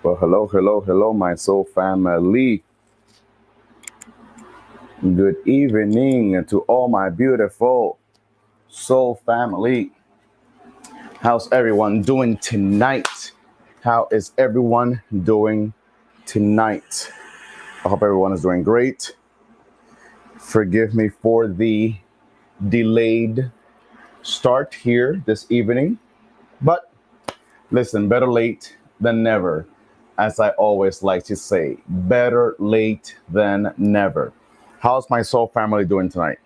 Well, hello, hello, hello, my soul family. Good evening to all my beautiful soul family. How's everyone doing tonight? How is everyone doing tonight? I hope everyone is doing great. Forgive me for the delayed start here this evening, but listen, better late than never. As I always like to say, better late than never. How's my soul family doing tonight?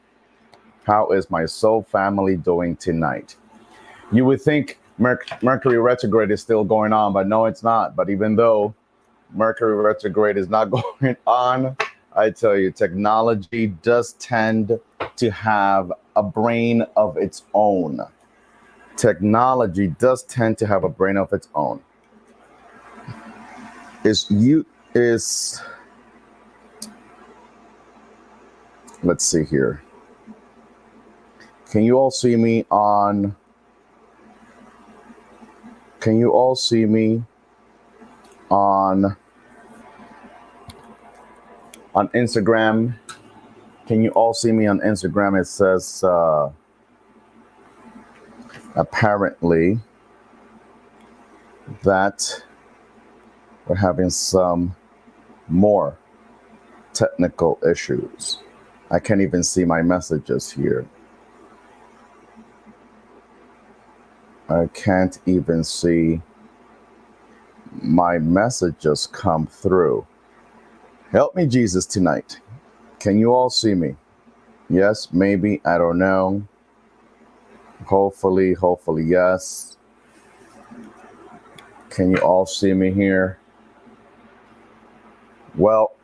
How is my soul family doing tonight? You would think Mercury retrograde is still going on, but no, it's not. But even though Mercury retrograde is not going on, I tell you, technology does tend to have a brain of its own. Technology does tend to have a brain of its own. Is you is let's see here. Can you all see me on can you all see me on Instagram? Can you all see me on Instagram? It says apparently that we're having some more technical issues. I can't even see my messages here. I can't even see my messages come through. Help me, Jesus, tonight. Can you all see me? Yes, maybe, I don't know. Hopefully, yes. Can you all see me here? Well,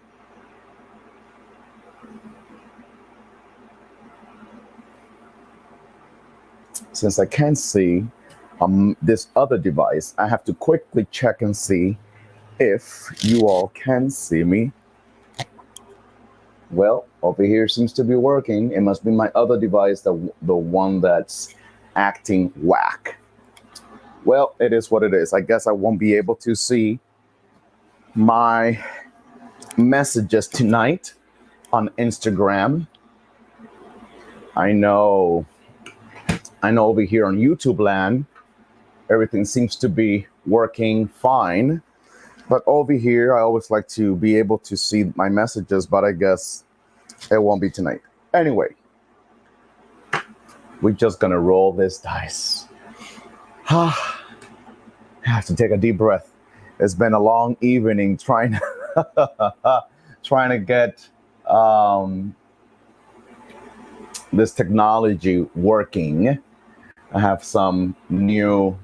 since I can't see this other device, I have to quickly check and see if you all can see me. Well, over here seems to be working. It must be my other device, the one that's acting whack. Well, it is what it is. I guess I won't be able to see my messages tonight on Instagram. I know over here on YouTube land, everything seems to be working fine. But over here, I always like to be able to see my messages, but I guess it won't be tonight. Anyway, we're just gonna roll this dice. I have to take a deep breath. It's been a long evening trying trying to get this technology working. I have some new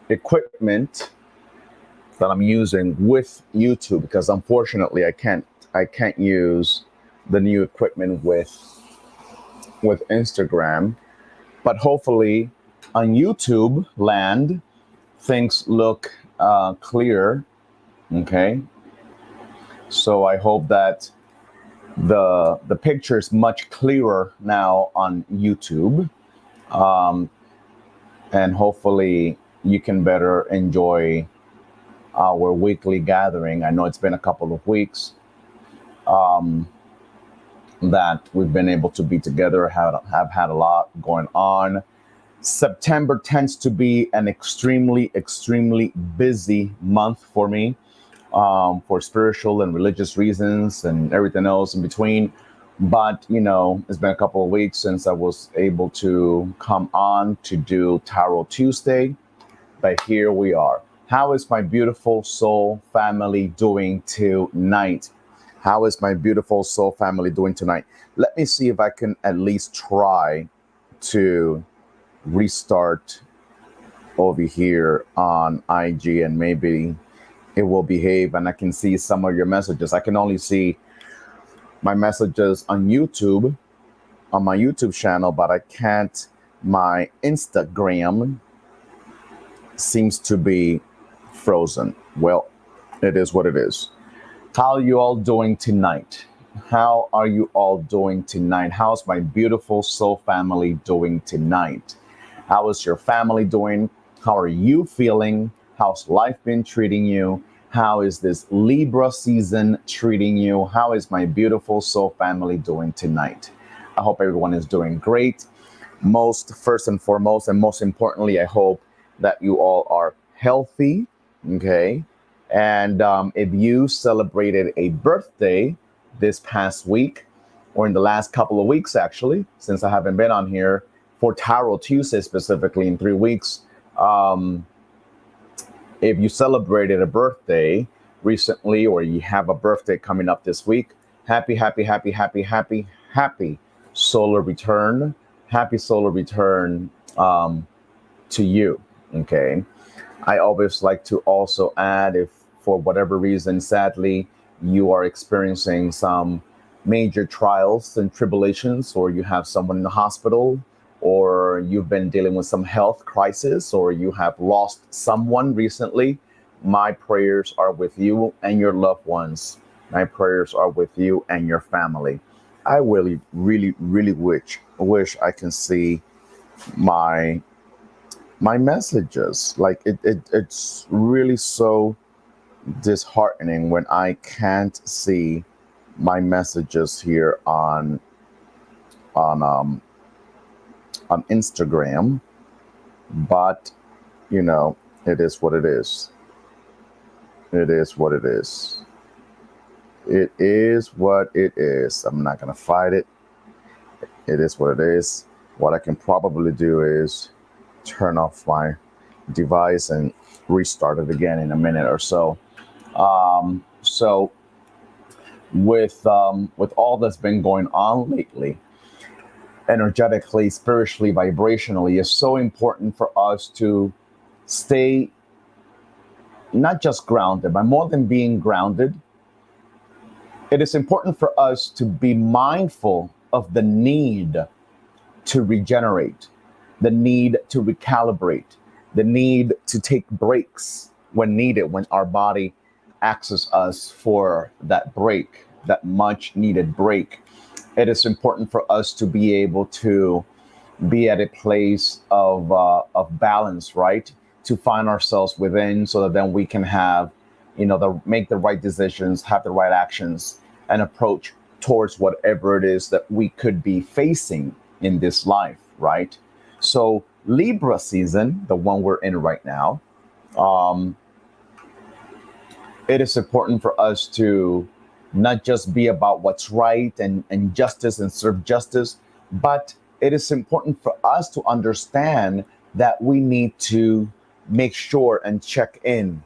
equipment that I'm using with YouTube because unfortunately I can't use the new equipment with Instagram. But hopefully on YouTube land things look clear. Okay, so I hope that the picture is much clearer now on YouTube, and hopefully you can better enjoy our weekly gathering. I know it's been a couple of weeks that we've been able to be together, have had a lot going on. September tends to be an extremely, extremely busy month for me, for spiritual and religious reasons and everything else in between. But, you know, it's been a couple of weeks since I was able to come on to do Tarot Tuesday. But here we are. How is my beautiful soul family doing tonight? How is my beautiful soul family doing tonight? Let me see if I can at least try to restart over here on IG and maybe it will behave and I can see some of your messages. I can only see my messages on YouTube, on my YouTube channel, but I can't. My Instagram seems to be frozen. Well, it is what it is. How are you all doing tonight? How are you all doing tonight? How's my beautiful soul family doing tonight? How is your family doing? How are you feeling? How's life been treating you? How is this Libra season treating you? How is my beautiful soul family doing tonight? I hope everyone is doing great. Most first and foremost, and most importantly, I hope that you all are healthy. Okay. And if you celebrated a birthday this past week, or in the last couple of weeks, actually, since I haven't been on here for Tarot Tuesday specifically in 3 weeks, um, if you celebrated a birthday recently or you have a birthday coming up this week, happy, happy, happy, happy, happy, happy solar return. Happy solar return to you. Okay. I always like to also add if for whatever reason, sadly, you are experiencing some major trials and tribulations, or you have someone in the hospital, or you've been dealing with some health crisis, or you have lost someone recently, my prayers are with you and your loved ones. My prayers are with you and your family. I really, really, really wish I can see my messages. Like it's really so disheartening when I can't see my messages here on um on Instagram. But you know, it is what it is. It is what it is. It is what it is. I'm not gonna fight it. It is what it is. What I can probably do is turn off my device and restart it again in a minute or so. So with all that's been going on lately, energetically, spiritually, vibrationally, it's so important for us to stay not just grounded, but more than being grounded, it is important for us to be mindful of the need to regenerate, the need to recalibrate, the need to take breaks when needed, when our body asks us for that break, that much needed break. It is important for us to be able to be at a place of balance, right? To find ourselves within, so that then we can have, make the right decisions, have the right actions, and approach towards whatever it is that we could be facing in this life, right? So Libra season, the one we're in right now, um, it is important for us to not just be about what's right and justice and serve justice, but it is important for us to understand that we need to make sure and check in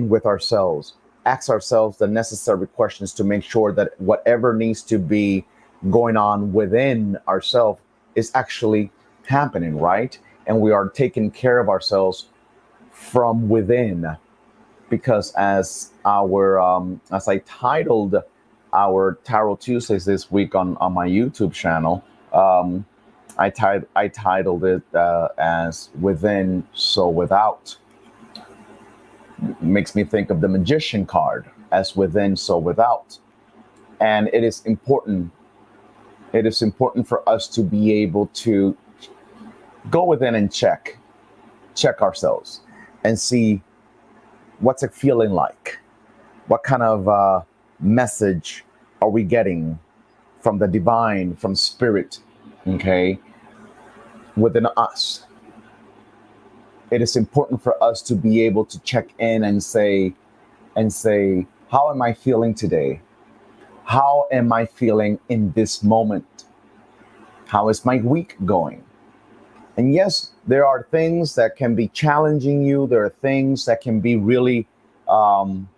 with ourselves, ask ourselves the necessary questions to make sure that whatever needs to be going on within ourselves is actually happening, right? And we are taking care of ourselves from within. Because as I titled our Tarot Tuesdays this week on my YouTube channel, um, I titled it as Within, So Without. Makes me think of the Magician card, as within, so without. And it is important for us to be able to go within and check ourselves and see what's it feeling like. What kind of message are we getting from the divine, from spirit, okay, within us? It is important for us to be able to check in and say, how am I feeling today? How am I feeling in this moment? How is my week going? And yes, there are things that can be challenging you. There are things that can be really um,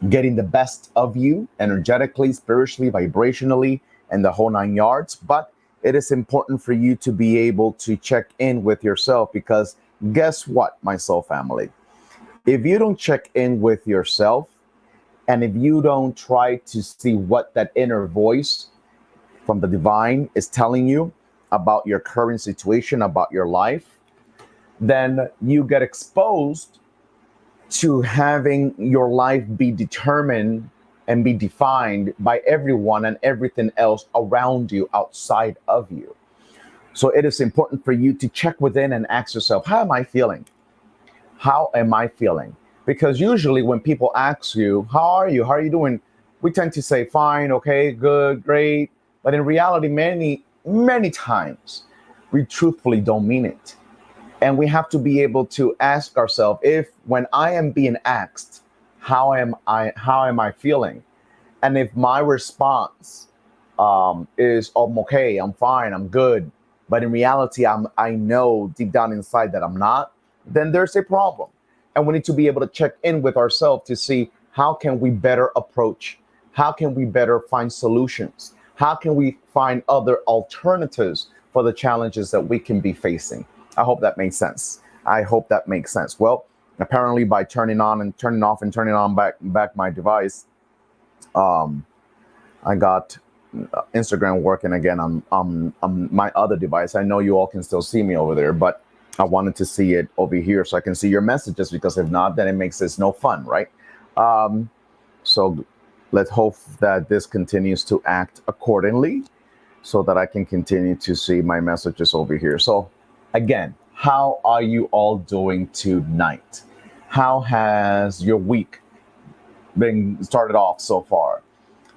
getting the best of you energetically, spiritually, vibrationally, and the whole nine yards. But it is important for you to be able to check in with yourself, because guess what, my soul family? If you don't check in with yourself, and if you don't try to see what that inner voice from the divine is telling you about your current situation, about your life, then you get exposed to having your life be determined and be defined by everyone and everything else around you, outside of you. So it is important for you to check within and ask yourself, how am I feeling? How am I feeling? Because usually when people ask you, how are you? How are you doing? We tend to say, fine, okay, good, great. But in reality, many times, we truthfully don't mean it. And we have to be able to ask ourselves, if when I am being asked, how am I feeling? And if my response is, I'm okay, I'm fine, I'm good, but in reality, I know deep down inside that I'm not, then there's a problem. And we need to be able to check in with ourselves to see how can we better approach, how can we better find solutions, how can we find other alternatives for the challenges that we can be facing. I hope that makes sense. I hope that makes sense. Well, apparently by turning on and turning off and turning on back my device, um, I got Instagram working again on my other device. I know you all can still see me over there, but I wanted to see it over here so I can see your messages, because if not, then it makes this no fun, right? Um, so let's hope that this continues to act accordingly so that I can continue to see my messages over here. So again, how are you all doing tonight? How has your week been started off so far?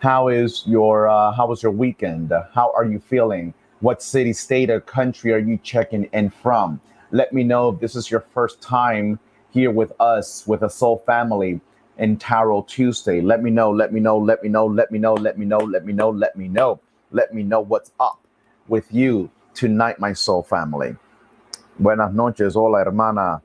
How was your weekend? How are you feeling? What city, state, or country are you checking in from? Let me know if this is your first time here with us, with a Soul Family in Tarot Tuesday. Let me know, let me know, let me know, let me know, let me know, let me know, let me know. Let me know what's up with you tonight, my Soul Family. Buenas noches, hola hermana.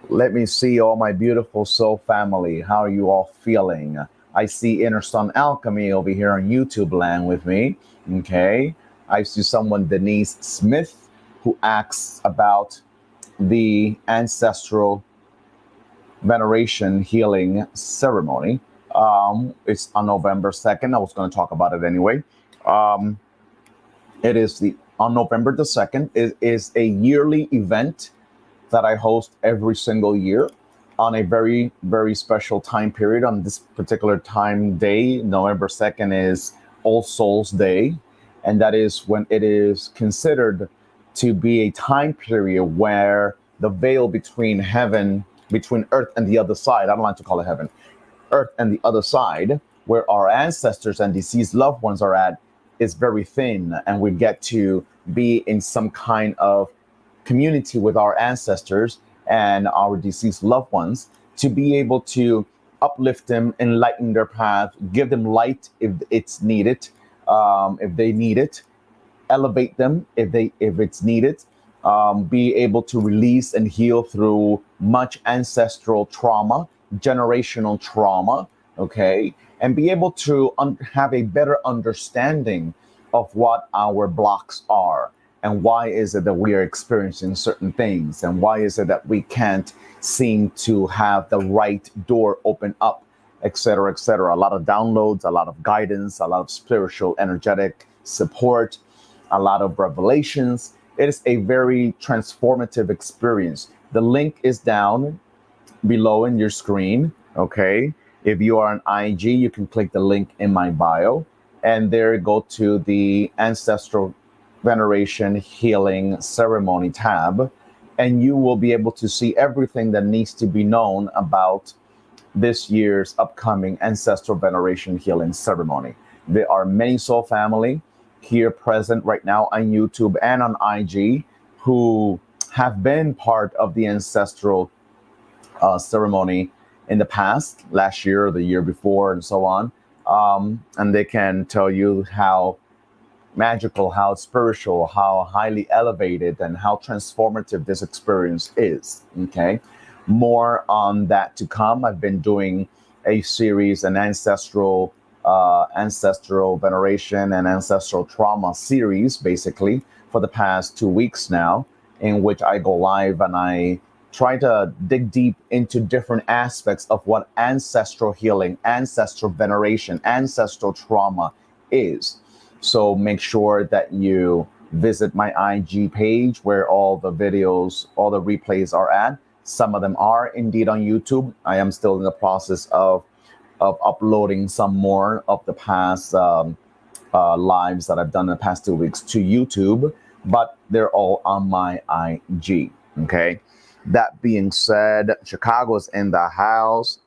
Let me see all my beautiful Soul Family. How are you all feeling? I see Inner Sun Alchemy over here on YouTube land with me. Okay. I see someone, Denise Smith, who asks about the ancestral veneration healing ceremony. It's on November 2nd. I was going to talk about it anyway. Um, it is on November the 2nd. It is a yearly event that I host every single year on a very, very special time period. On this particular time day, November 2nd is All Souls Day. And that is when it is considered to be a time period where the veil between earth and the other side, I don't like to call it heaven, earth and the other side, where our ancestors and deceased loved ones are at, is very thin. And we get to be in some kind of community with our ancestors and our deceased loved ones, to be able to uplift them, enlighten their path, give them light if it's needed, if they need it, elevate them if it's needed, be able to release and heal through much ancestral trauma, generational trauma, okay, and be able to have a better understanding of what our blocks are, and why is it that we are experiencing certain things, and why is it that we can't seem to have the right door open up, etc., etc. A lot of downloads, a lot of guidance, a lot of spiritual energetic support, a lot of revelations. It is a very transformative experience. The link is down below in your screen, okay? If you are on IG, you can click the link in my bio, and there you go to the Ancestral Veneration Healing Ceremony tab, and you will be able to see everything that needs to be known about this year's upcoming Ancestral Veneration Healing Ceremony. There are many Soul Family here present right now on YouTube and on IG who have been part of the ancestral ceremony in the past, last year or the year before, and so on. And they can tell you how magical, how spiritual, how highly elevated, and how transformative this experience is. Okay. More on that to come. I've been doing a series, an ancestral veneration and ancestral trauma series, basically, for the past 2 weeks now, in which I go live and I try to dig deep into different aspects of what ancestral healing, ancestral veneration, ancestral trauma is. So make sure that you visit my IG page where all the videos, all the replays are at. Some of them are indeed on YouTube. I am still in the process of uploading some more of the past lives that I've done in the past 2 weeks to YouTube, but they're all on my IG. Okay. That being said, Chicago's in the house.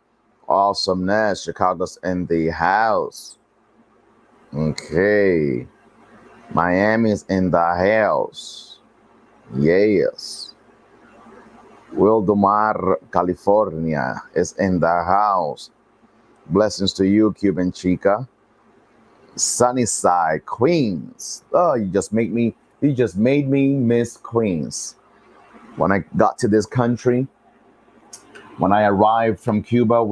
Awesomeness. Chicago's in the house. Okay. Miami's in the house. Yes. Wildomar, California is in the house. Blessings to you, Cuban Chica. Sunnyside, Queens. Oh, you just made me miss Queens. When I got to this country, when I arrived from Cuba,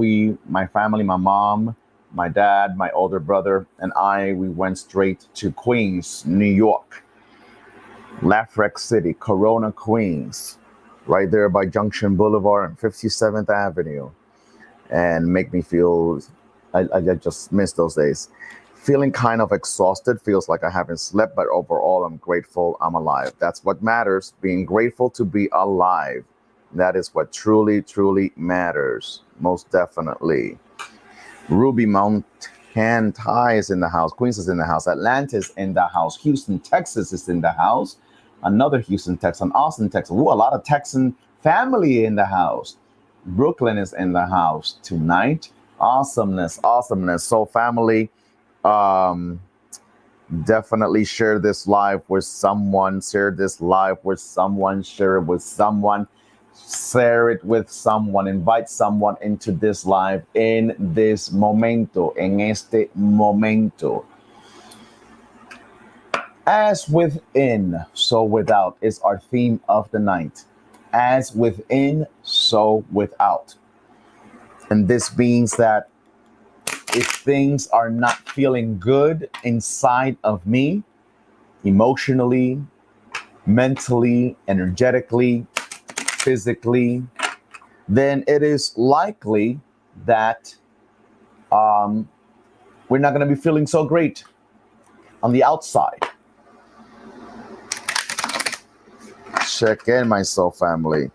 my family, my mom, my dad, my older brother, and we went straight to Queens, New York. Lafayette City, Corona, Queens, right there by Junction Boulevard and 57th Avenue. And make me feel, I just miss those days. Feeling kind of exhausted, feels like I haven't slept, but overall, I'm grateful I'm alive. That's what matters, being grateful to be alive. That is what truly, truly matters, most definitely. Ruby Mountain Thai is in the house. Queens is in the house. Atlanta is in the house. Houston, Texas is in the house. Another Houston, Texas. Austin, Texas. Ooh, a lot of Texan family in the house. Brooklyn is in the house tonight. Awesomeness, awesomeness. So family, definitely share this live with someone. Share this live with someone. Share it with someone. Share it with someone. Invite someone into this live in this momento. En este momento. As within, so without is our theme of the night. As within, so without. And this means that if things are not feeling good inside of me, emotionally, mentally, energetically, physically, then it is likely that we're not going to be feeling so great on the outside. Check in, my soul family.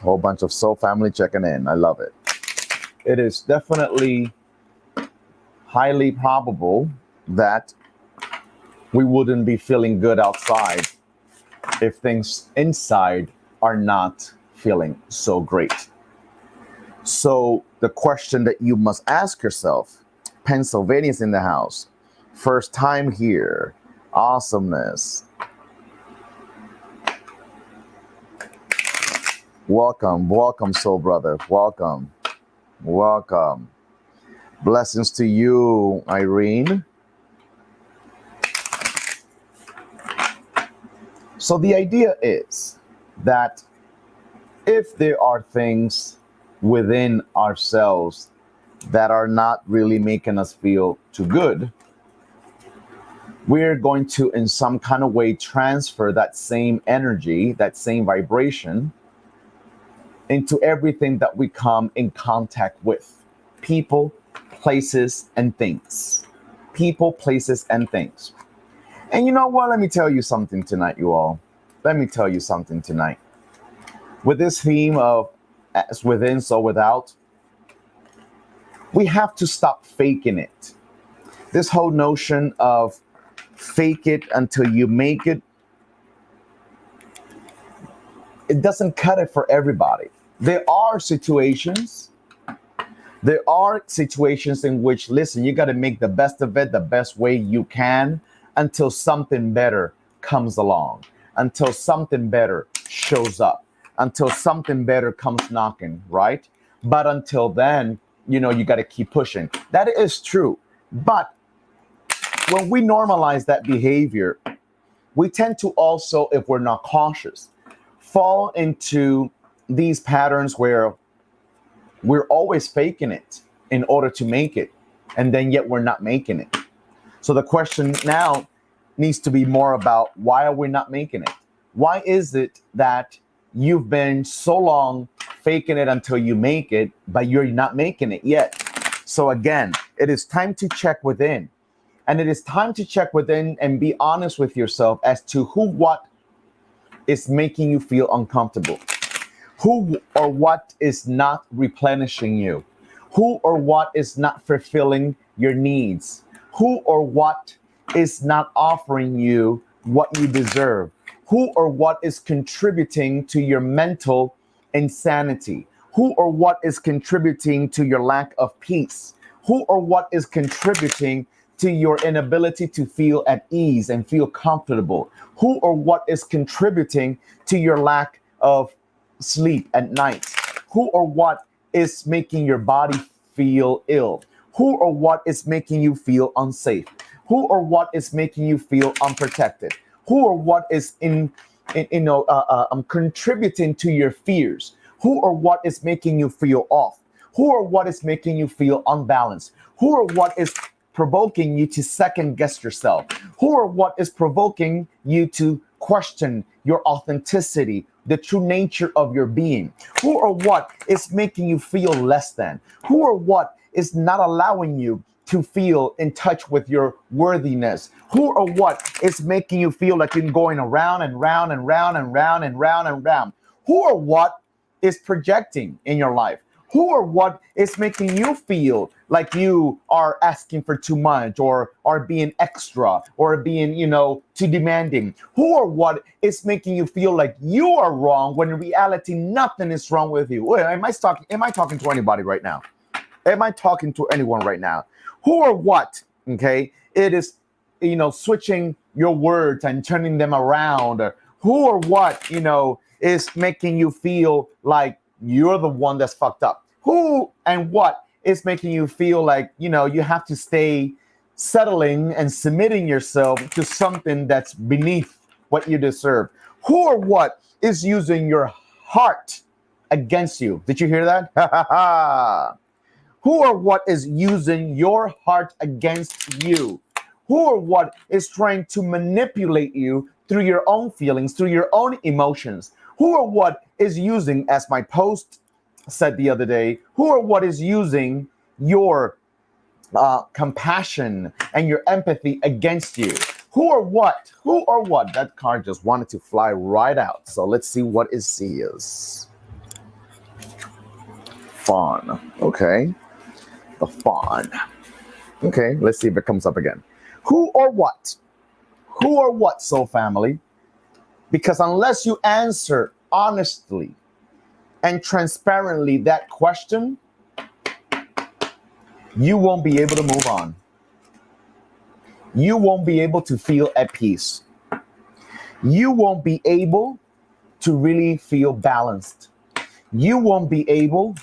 Whole bunch of soul family checking in. I love it. It is definitely highly probable that we wouldn't be feeling good outside if things inside are not feeling so great. So the question that you must ask yourself, Pennsylvania's in the house. First time here. Awesomeness. Welcome, welcome, soul brother. Welcome, welcome. Blessings to you, Irene. So the idea is that if there are things within ourselves that are not really making us feel too good, we're going to, in some kind of way, transfer that same energy, that same vibration into everything that we come in contact with. People, places, and things. People, places, and things. And you know what? Let me tell you something tonight, you all. Let me tell you something tonight. With this theme of as within, so without, we have to stop faking it. This whole notion of fake it until you make it, it doesn't cut it for everybody. There are situations in which, listen, you got to make the best of it the best way you can until something better comes along, until something better shows up, until something better comes knocking, right? But until then, you got to keep pushing. That is true. But when we normalize that behavior, we tend to also, if we're not cautious, fall into these patterns where we're always faking it in order to make it, and then yet we're not making it. So the question now needs to be more about, why are we not making it? Why is it that you've been so long faking it until you make it, but you're not making it yet? So again, it is time to check within. And it is time to check within and be honest with yourself as to what is making you feel uncomfortable. Who or what is not replenishing you? Who or what is not fulfilling your needs? Who or what is not offering you what you deserve? Who or what is contributing to your mental insanity? Who or what is contributing to your lack of peace? Who or what is contributing to your inability to feel at ease and feel comfortable? Who or what is contributing to your lack of sleep at night? Who or what is making your body feel ill? Who or what is making you feel unsafe? Who or what is making you feel unprotected? Who or what is contributing to your fears? Who or what is making you feel off? Who or what is making you feel unbalanced? Who or what is provoking you to second guess yourself? Who or what is provoking you to question your authenticity, the true nature of your being? Who or what is making you feel less than? Who or what is not allowing you to feel in touch with your worthiness? Who or what is making you feel like you're going around and round and round and round and round and round? Who or what is projecting in your life? Who or what is making you feel like you are asking for too much, or are being extra, or being, too demanding? Who or what is making you feel like you are wrong when in reality nothing is wrong with you? Wait, am I talking to anybody right now? Am I talking to anyone right now? Who or what, okay, it is, switching your words and turning them around? Who or what, is making you feel like you're the one that's fucked up? Who and what is making you feel like, you have to stay settling and submitting yourself to something that's beneath what you deserve? Who or what is using your heart against you? Did you hear that? Who or what is using your heart against you? Who or what is trying to manipulate you through your own feelings, through your own emotions? Who or what is using, as my post said the other day, who or what is using your compassion and your empathy against you? Who or what? That card just wanted to fly right out. So let's see what it sees. Fawn. Okay. The fawn. Okay, let's see if it comes up again. Who or what? Who or what, soul family? Because unless you answer honestly and transparently that question, you won't be able to move on. You won't be able to feel at peace. You won't be able to really feel balanced. You won't be able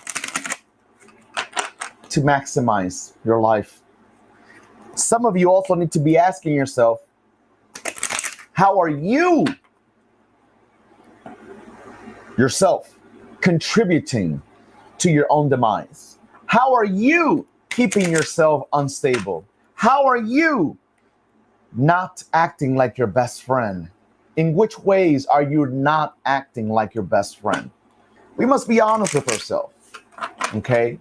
to maximize your life. Some of you also need to be asking yourself, how are you yourself contributing to your own demise? How are you keeping yourself unstable? How are you not acting like your best friend? In which ways are you not acting like your best friend? We must be honest with ourselves, okay?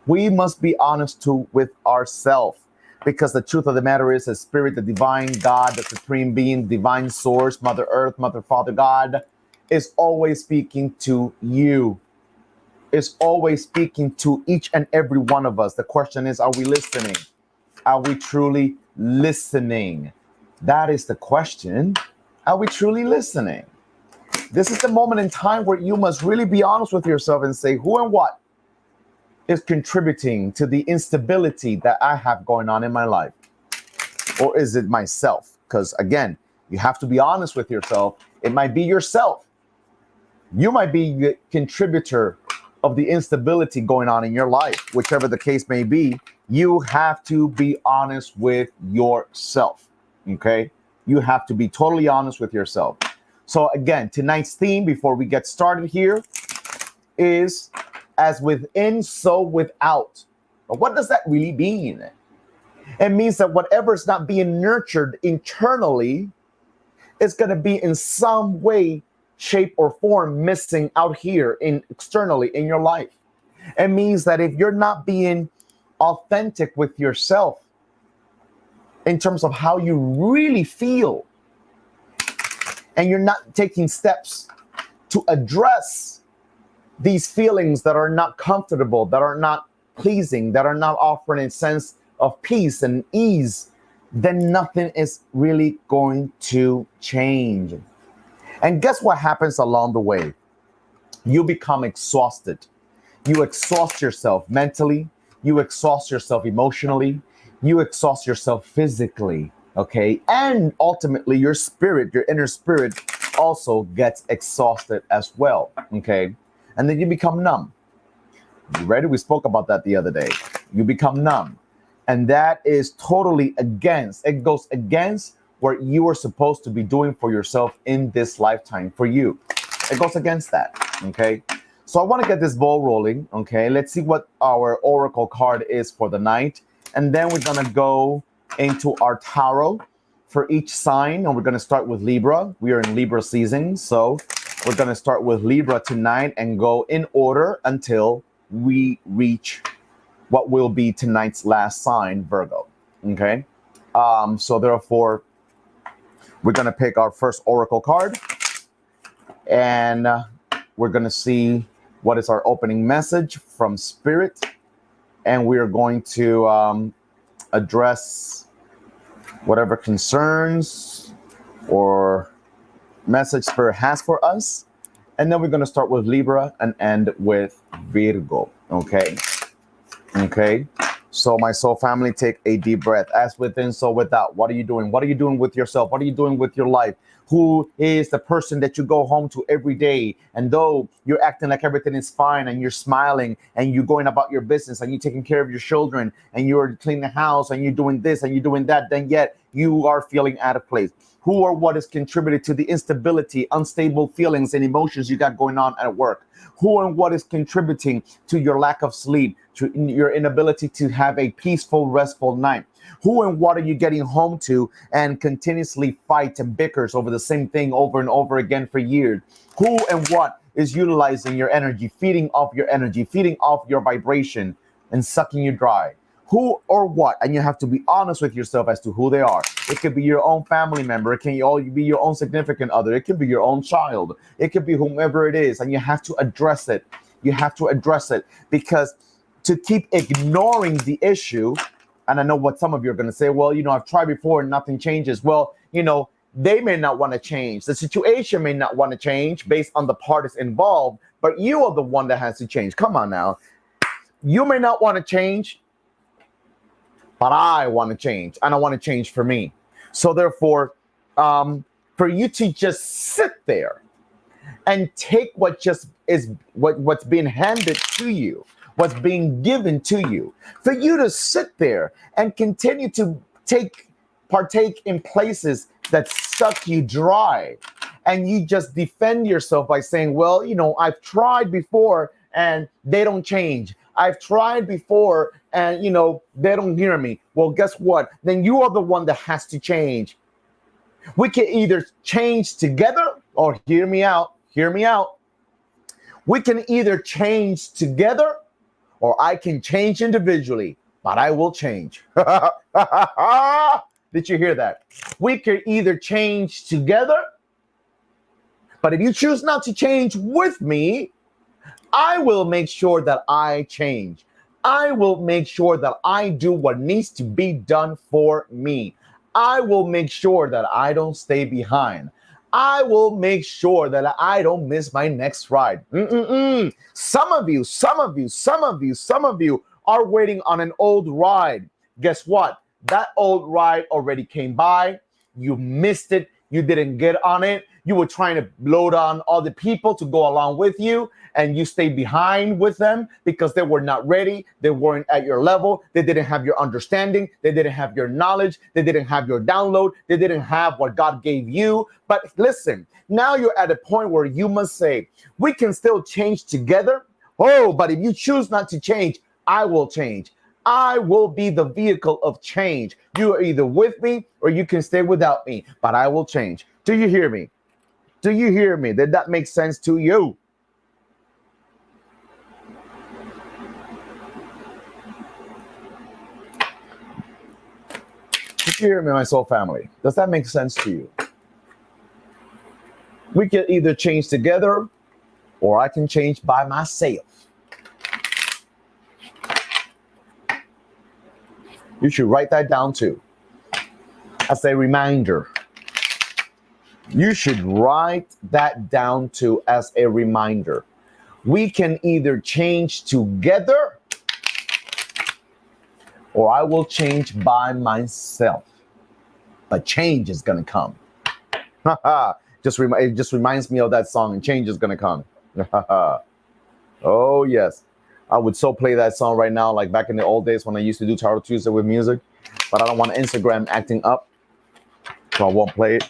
We must be honest with ourselves, because the truth of the matter is, the spirit, the divine God, the supreme being, divine source, Mother Earth, Mother Father God, is always speaking to you. Is always speaking to each and every one of us. The question is, are we listening? Are we truly listening? That is the question. Are we truly listening? This is the moment in time where you must really be honest with yourself and say, who and what is contributing to the instability that I have going on in my life? Or is it myself? Because again, you have to be honest with yourself. It might be yourself. You might be the contributor of the instability going on in your life. Whichever the case may be, you have to be honest with yourself, okay? You have to be totally honest with yourself. So again, tonight's theme, before we get started here, is as within, so without. But what does that really mean? It means that whatever is not being nurtured internally is going to be in some way, shape, or form missing out here externally in your life. It means that if you're not being authentic with yourself in terms of how you really feel, and you're not taking steps to address these feelings that are not comfortable, that are not pleasing, that are not offering a sense of peace and ease, then nothing is really going to change. And guess what happens along the way? You become exhausted. You exhaust yourself mentally. You exhaust yourself emotionally. You exhaust yourself physically. Okay. And ultimately, your spirit, your inner spirit, also gets exhausted as well. Okay. And then you become numb. You ready? We spoke about that the other day. You become numb. And that is totally against, it goes against what you are supposed to be doing for yourself in this lifetime for you. It goes against that. Okay. So I want to get this ball rolling. Okay. Let's see what our oracle card is for the night. And then we're going to go into our tarot for each sign. And we're going to start with Libra. We are in Libra season. So we're going to start with Libra tonight and go in order until we reach what will be tonight's last sign, Virgo. Okay. So therefore, we're going to pick our first oracle card. And we're going to see what is our opening message from Spirit. And we are going to address whatever concerns or message Spirit has for us. And then we're going to start with Libra and end with Virgo. Okay. Okay. So my soul family, take a deep breath. As within, so without. What are you doing? What are you doing with yourself? What are you doing with your life? Who is the person that you go home to every day? And though you're acting like everything is fine and you're smiling and you're going about your business and you're taking care of your children and you're cleaning the house and you're doing this and you're doing that, then yet you are feeling out of place. Who or what has contributed to the instability, unstable feelings and emotions you got going on at work? Who and what is contributing to your lack of sleep, to your inability to have a peaceful, restful night? Who and what are you getting home to and continuously fight and bickers over the same thing over and over again for years? Who and what is utilizing your energy, feeding off your energy, feeding off your vibration and sucking you dry? Who or what? And you have to be honest with yourself as to who they are. It could be your own family member. It can all be your own significant other. It could be your own child. It could be whomever it is. And you have to address it. You have to address it, because to keep ignoring the issue, and I know what some of you are going to say, well, I've tried before and nothing changes. Well, they may not want to change. The situation may not want to change based on the parties involved, but you are the one that has to change. Come on now. You may not want to change, but I want to change, and I want to change for me. So therefore, for you to just sit there and take what just is what's being handed to you, what's being given to you, for you to sit there and continue to partake in places that suck you dry, and you just defend yourself by saying, well, I've tried before and they don't change. I've tried before and, they don't hear me. Well, guess what? Then you are the one that has to change. We can either change together, or hear me out. We can either change together, or I can change individually, but I will change. Did you hear that? We can either change together, but if you choose not to change with me, I will make sure that I change. I will make sure that I do what needs to be done for me. I will make sure that I don't stay behind. I will make sure that I don't miss my next ride. Some of you are waiting on an old ride. Guess what? That old ride already came by. You missed it. You didn't get on it. You were trying to load on other people to go along with you, and you stayed behind with them because they were not ready. They weren't at your level. They didn't have your understanding. They didn't have your knowledge. They didn't have your download. They didn't have what God gave you. But listen, now you're at a point where you must say, we can still change together. Oh, but if you choose not to change, I will change. I will be the vehicle of change. You are either with me or you can stay without me, but I will change. Do you hear me? Do you hear me? Did that make sense to you? Did you hear me, my soul family? Does that make sense to you? We can either change together, or I can change by myself. You should write that down too, as a reminder. You should write that down too as a reminder. We can either change together or I will change by myself. But change is going to come. It just reminds me of that song, and change is going to come. Oh, yes. I would so play that song right now, like back in the old days when I used to do Tarot Tuesday with music. But I don't want Instagram acting up, so I won't play it.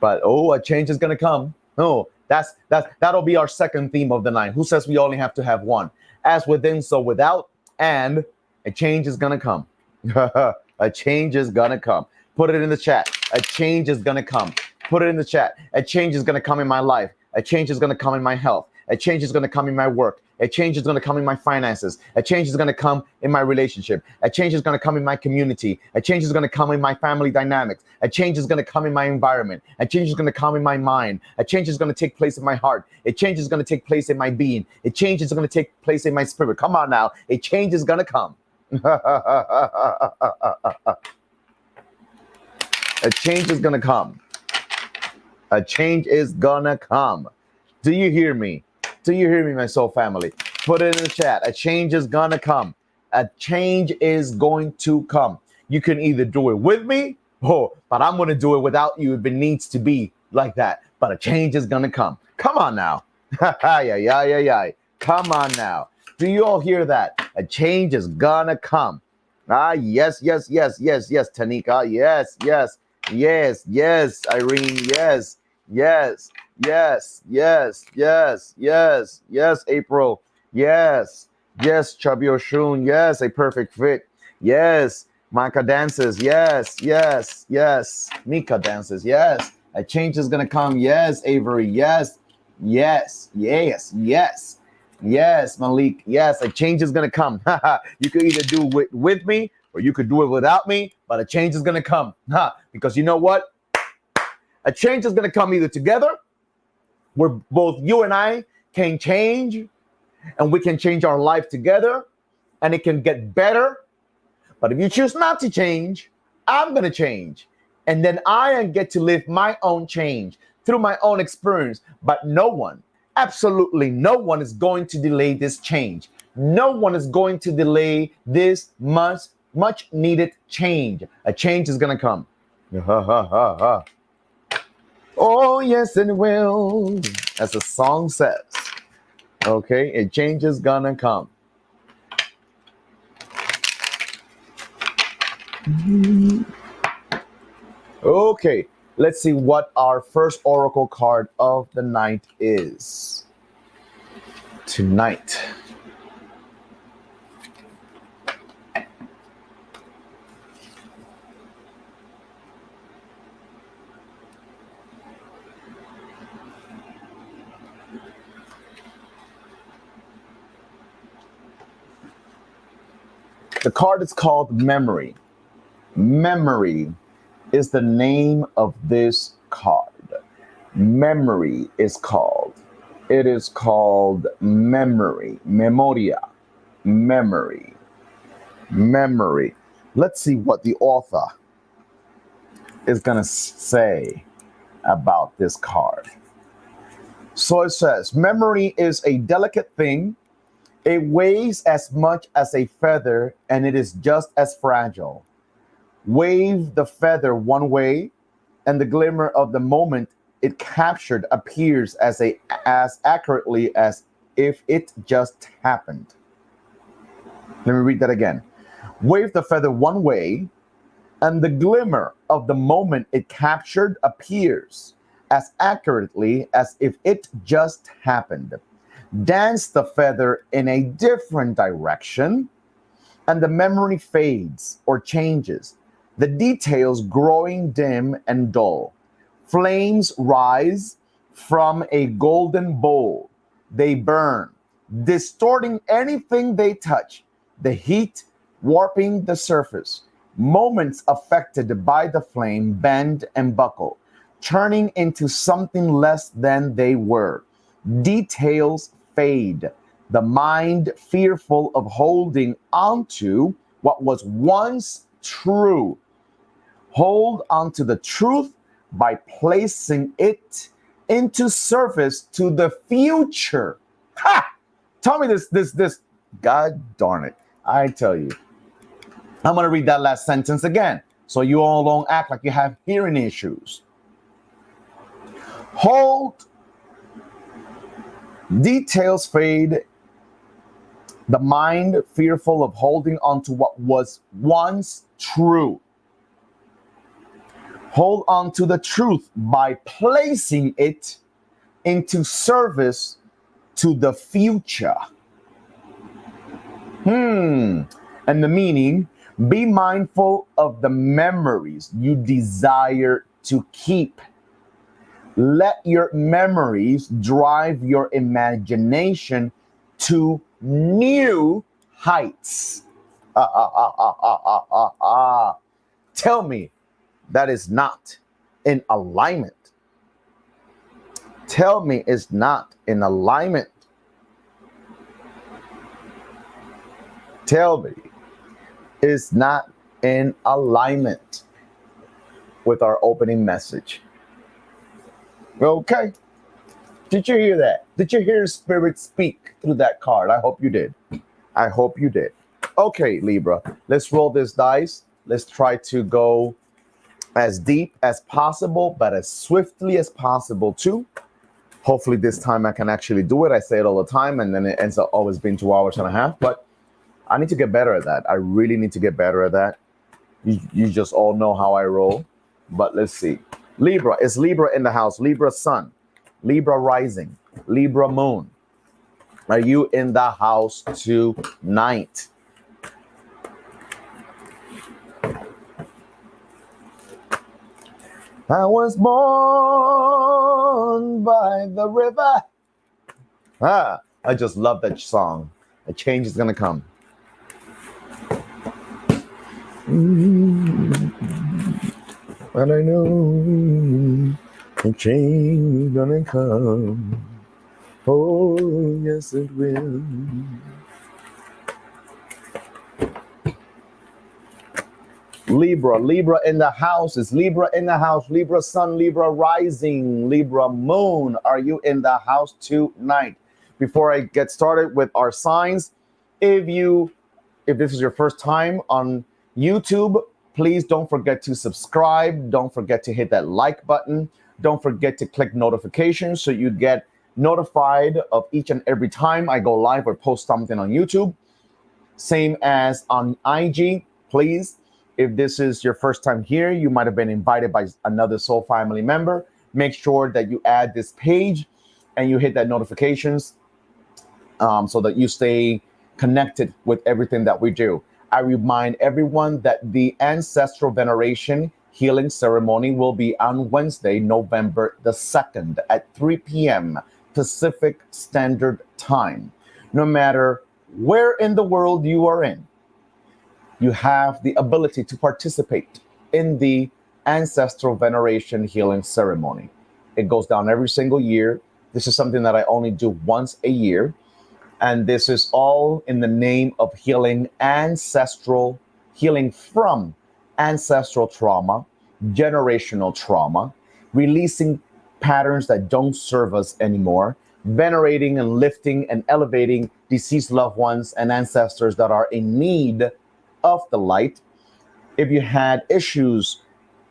But a change is gonna come. Oh, that'll be our second theme of the night. Who says we only have to have one? As within, so without, and a change is gonna come. A change is gonna come. Put it in the chat. A change is gonna come. Put it in the chat. A change is gonna come in my life. A change is gonna come in my health. A change is gonna come in my work. A change is gonna come in my finances. A change is gonna come in my relationship. A change is gonna come in my community. A change is gonna come in my family dynamics. A change is gonna come in my environment. A change is gonna come in my mind. A change is gonna take place in my heart. A change is gonna take place in my being. A change is gonna take place in my spirit. Come on now. A change is gonna come. A change is gonna come. A change is gonna come. Do you hear me? Do you hear me, my soul family? Put it in the chat. A change is gonna come. A change is going to come. You can either do it with me, but I'm gonna do it without you if it needs to be like that. But a change is gonna come. Come on now. Yeah. Come on now. Do you all hear that? A change is gonna come. Yes, Tanika. Yes, Irene. Yes, April. Yes, Chubby Oshun. Yes, a perfect fit. Yes, Micah dances. Yes. Mika dances. Yes, a change is gonna come. Yes, Avery. Yes, Malik. Yes, a change is gonna come. You could either do it with me or you could do it without me, but a change is gonna come. Because you know what? A change is gonna come either together, where both you and I can change, and we can change our life together, and it can get better. But if you choose not to change, I'm gonna change, and then I get to live my own change through my own experience. But no one, absolutely no one, is going to delay this change. No one is going to delay this much needed change. A change is gonna come. Oh, yes, it will, as the song says. Okay, a change is gonna come. Okay, let's see what our first oracle card of the night is tonight. The card is called Memory. Memory is the name of this card. Memory is called. It is called memory. Memoria. Memory. Memory. Let's see what the author is going to say about this card. So it says, memory is a delicate thing. It weighs as much as a feather, and it is just as fragile. Wave the feather one way, and the glimmer of the moment it captured appears as accurately as if it just happened. Let me read that again. Wave the feather one way, and the glimmer of the moment it captured appears as accurately as if it just happened. Dance the feather in a different direction, and the memory fades or changes, the details growing dim and dull. Flames rise from a golden bowl. They burn, distorting anything they touch, the heat warping the surface. Moments affected by the flame bend and buckle, turning into something less than they were. Details fade, the mind fearful of holding onto what was once true. Hold on to the truth by placing it into service to the future. Ha! Tell me this. God darn it. I tell you. I'm going to read that last sentence again, so you all don't act like you have hearing issues. Hold, details fade, the mind fearful of holding on to what was once true. Hold on to the truth by placing it into service to the future. And the meaning, be mindful of the memories you desire to keep. Let your memories drive your imagination to new heights. Tell me that is not in alignment. Tell me it's not in alignment. Tell me is not in alignment with our opening message. Okay. Did you hear that? Did you hear Spirit speak through that card? I hope you did. I hope you did. Okay, Libra, let's roll this dice. Let's try to go as deep as possible, but as swiftly as possible too. Hopefully this time I can actually do it. I say it all the time, and then it ends up always being 2 hours and a half, but I need to get better at that. I really need to get better at that. You just all know how I roll. But let's see. Libra, is Libra in the house? Libra sun, Libra rising, Libra moon. Are you in the house tonight? I was born by the river. I just love that song. A change is going to come. And I know a change is gonna come. Oh, yes, it will. Libra in the house. Is Libra in the house? Libra sun, Libra rising, Libra moon. Are you in the house tonight? Before I get started with our signs, if this is your first time on YouTube, please don't forget to subscribe. Don't forget to hit that like button. Don't forget to click notifications so you get notified of each and every time I go live or post something on YouTube. Same as on IG. Please, if this is your first time here, you might have been invited by another Soul Family member. Make sure that you add this page and you hit that notifications so that you stay connected with everything that we do. I remind everyone that the ancestral veneration healing ceremony will be on Wednesday, November the 2nd at 3 p.m. Pacific Standard Time. No matter where in the world you are in, you have the ability to participate in the ancestral veneration healing ceremony. It goes down every single year. This is something that I only do once a year. And this is all in the name of healing from ancestral trauma, generational trauma, releasing patterns that don't serve us anymore, venerating and lifting and elevating deceased loved ones and ancestors that are in need of the light. If you had issues,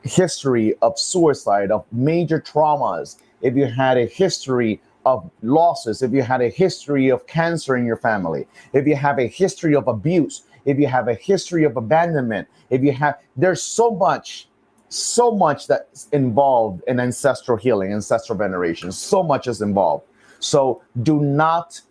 history of suicide, of major traumas, if you had a history of losses, if you had a history of cancer in your family, if you have a history of abuse, if you have a history of abandonment, there's so much that's involved in ancestral healing, ancestral veneration. So much is involved. So do not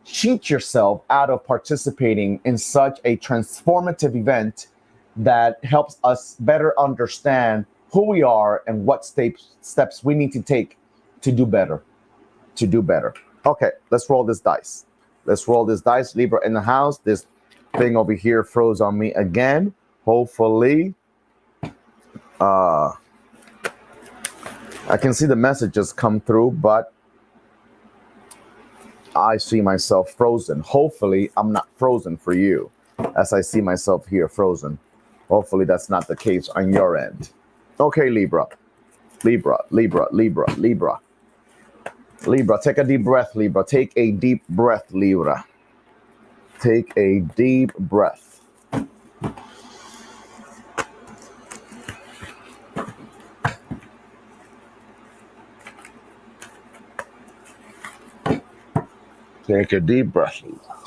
cheat yourself out of participating in such a transformative event that helps us better understand who we are and what steps we need to take to do better. Okay, let's roll this dice. Libra in the house. This thing over here froze on me again. Hopefully, I can see the messages come through, but I see myself frozen. Hopefully, I'm not frozen for you, as I see myself here frozen. Hopefully, that's not the case on your end. Okay, Libra. Libra, Libra, Libra, Libra. Libra, take a deep breath, Libra. Take a deep breath, Libra. Take a deep breath. Take a deep breath, Libra.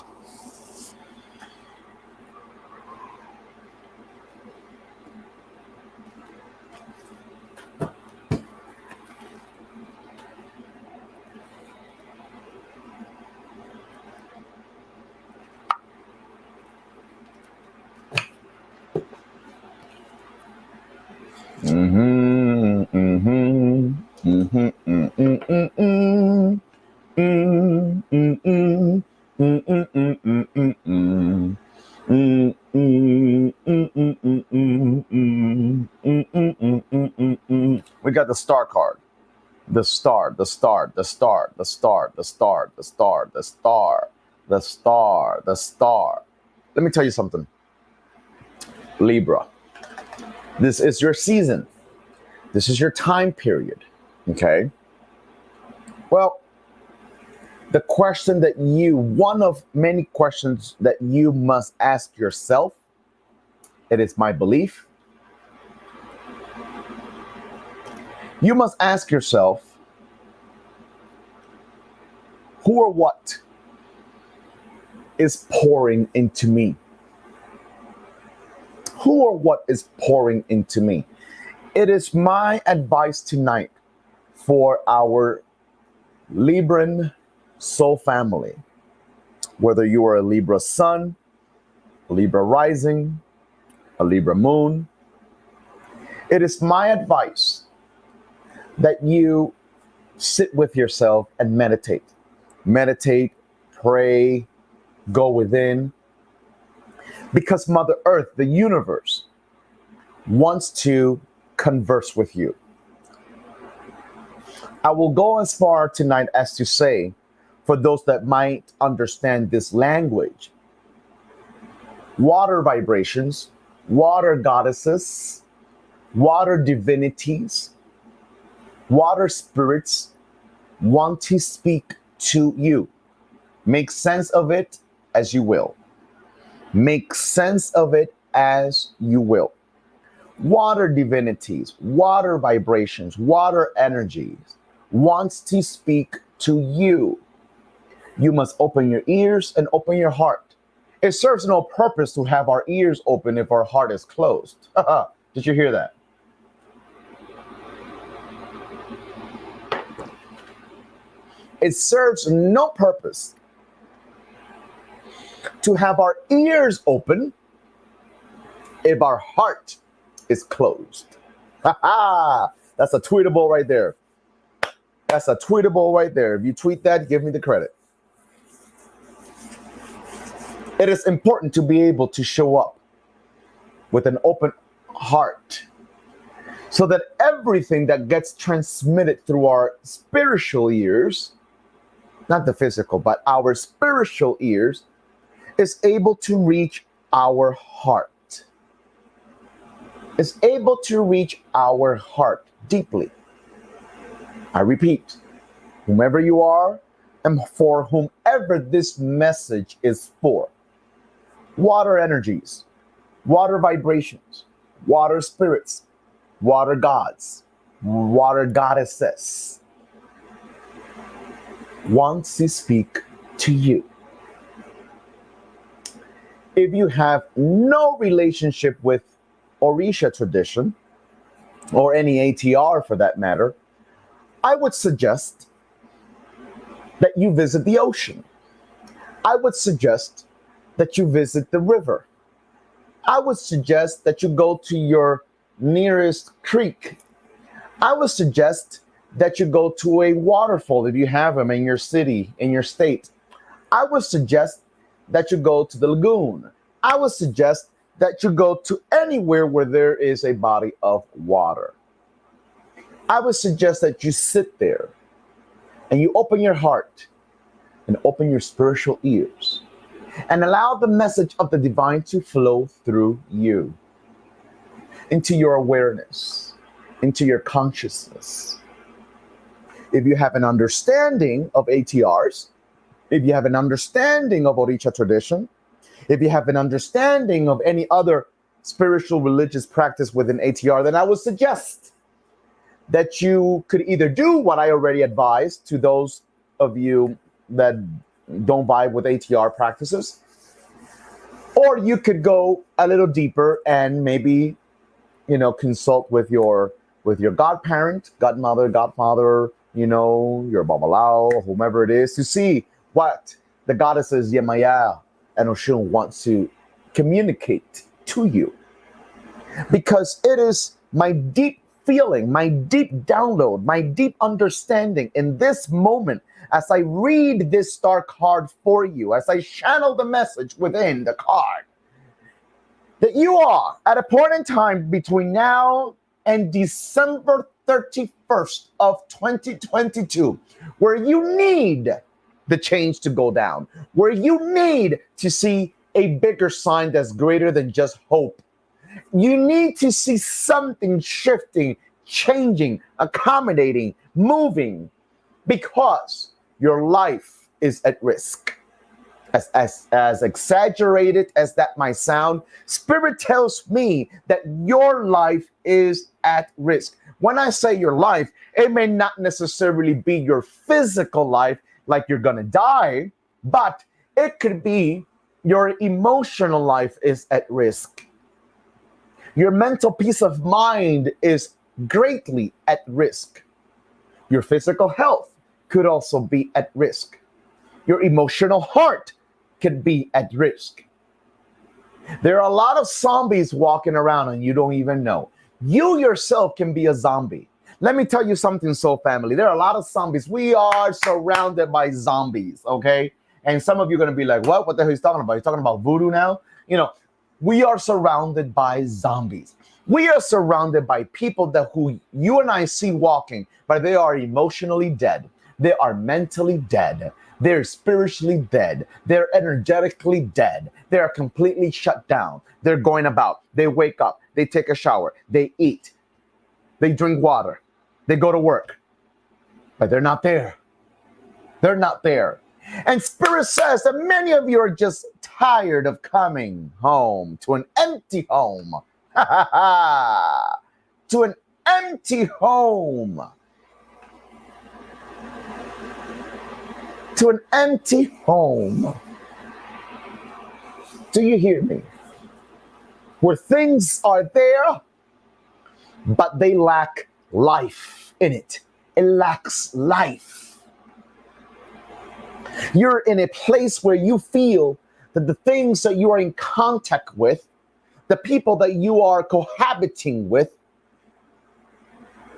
Mm-hmm, mm-hmm, mm-hmm, mm-hmm, mm-hmm. Mm, mm, mm, mm, mm, mm, mm, mm, mm. Mm, mm, mm, mm, mm, mm, mm, mm, mm, mm, mm, mm. We got the star card. The star, the star, the star, the star, the star, the star, the star, the star, the star. Let me tell you something, Libra. This is your season. This is your time period. Okay. Well, the question that one of many questions that you must ask yourself, it is my belief. You must ask yourself, who or what is pouring into me? Who or what is pouring into me? It is my advice tonight for our Libran soul family, whether you are a Libra sun, a Libra rising, a Libra moon, it is my advice that you sit with yourself and meditate. Meditate, pray, go within. Because Mother Earth, the universe, wants to converse with you. I will go as far tonight as to say, for those that might understand this language, water vibrations, water goddesses, water divinities, water spirits want to speak to you. Make sense of it as you will. Make sense of it as you will. Water divinities, water vibrations, water energies wants to speak to you. You must open your ears and open your heart. It serves no purpose to have our ears open if our heart is closed. Did you hear that? It serves no purpose to have our ears open if our heart is closed. That's a tweetable right there. That's a tweetable right there. If you tweet that, give me the credit. It is important to be able to show up with an open heart so that everything that gets transmitted through our spiritual ears, not the physical, but our spiritual ears, is able to reach our heart. Is able to reach our heart deeply. I repeat, whomever you are and for whomever this message is for. Water energies, water vibrations, water spirits, water gods, water goddesses wants to speak to you. If you have no relationship with Orisha tradition, or any ATR for that matter, I would suggest that you visit the ocean. I would suggest that you visit the river. I would suggest that you go to your nearest creek. I would suggest that you go to a waterfall if you have them in your city, in your state. I would suggest that you go to the lagoon. I would suggest that you go to anywhere where there is a body of water. I would suggest that you sit there and you open your heart and open your spiritual ears and allow the message of the divine to flow through you into your awareness. into your consciousness. If you have an understanding of ATRs, if you have an understanding of Orisha tradition, if you have an understanding of any other spiritual religious practice within ATR, then I would suggest that you could either do what I already advised to those of you that don't vibe with ATR practices, or you could go a little deeper and maybe, consult with your godparent, godmother, godfather, your babalao, whomever it is, to see what the goddesses Yemaya and Oshun wants to communicate to you. Because it is my deep feeling, my deep download, my deep understanding in this moment, as I read this star card for you, as I channel the message within the card, that you are at a point in time between now and December 31st of 2022, where you need the change to go down, where you need to see a bigger sign that's greater than just hope. You need to see something shifting, changing, accommodating, moving, because your life is at risk. As exaggerated as that might sound, Spirit tells me that your life is at risk. When I say your life, it may not necessarily be your physical life, like you're gonna die, but it could be your emotional life is at risk. Your mental peace of mind is greatly at risk. Your physical health could also be at risk. Your emotional heart could be at risk. There are a lot of zombies walking around and you don't even know. You yourself can be a zombie. Let me tell you something, Soul Family. There are a lot of zombies. We are surrounded by zombies, okay? And some of you are going to be like, what? What the hell is he talking about? He's talking about voodoo now? We are surrounded by zombies. We are surrounded by people who you and I see walking, but they are emotionally dead. They are mentally dead. They're spiritually dead. They're energetically dead. They are completely shut down. They're going about. They wake up. They take a shower. They eat. They drink water. They go to work. But they're not there. They're not there. And Spirit says that many of you are just tired of coming home to an empty home. To an empty home. To an empty home. Do you hear me? Where things are there, but they lack life in it. It lacks life. You're in a place where you feel that the things that you are in contact with, the people that you are cohabiting with,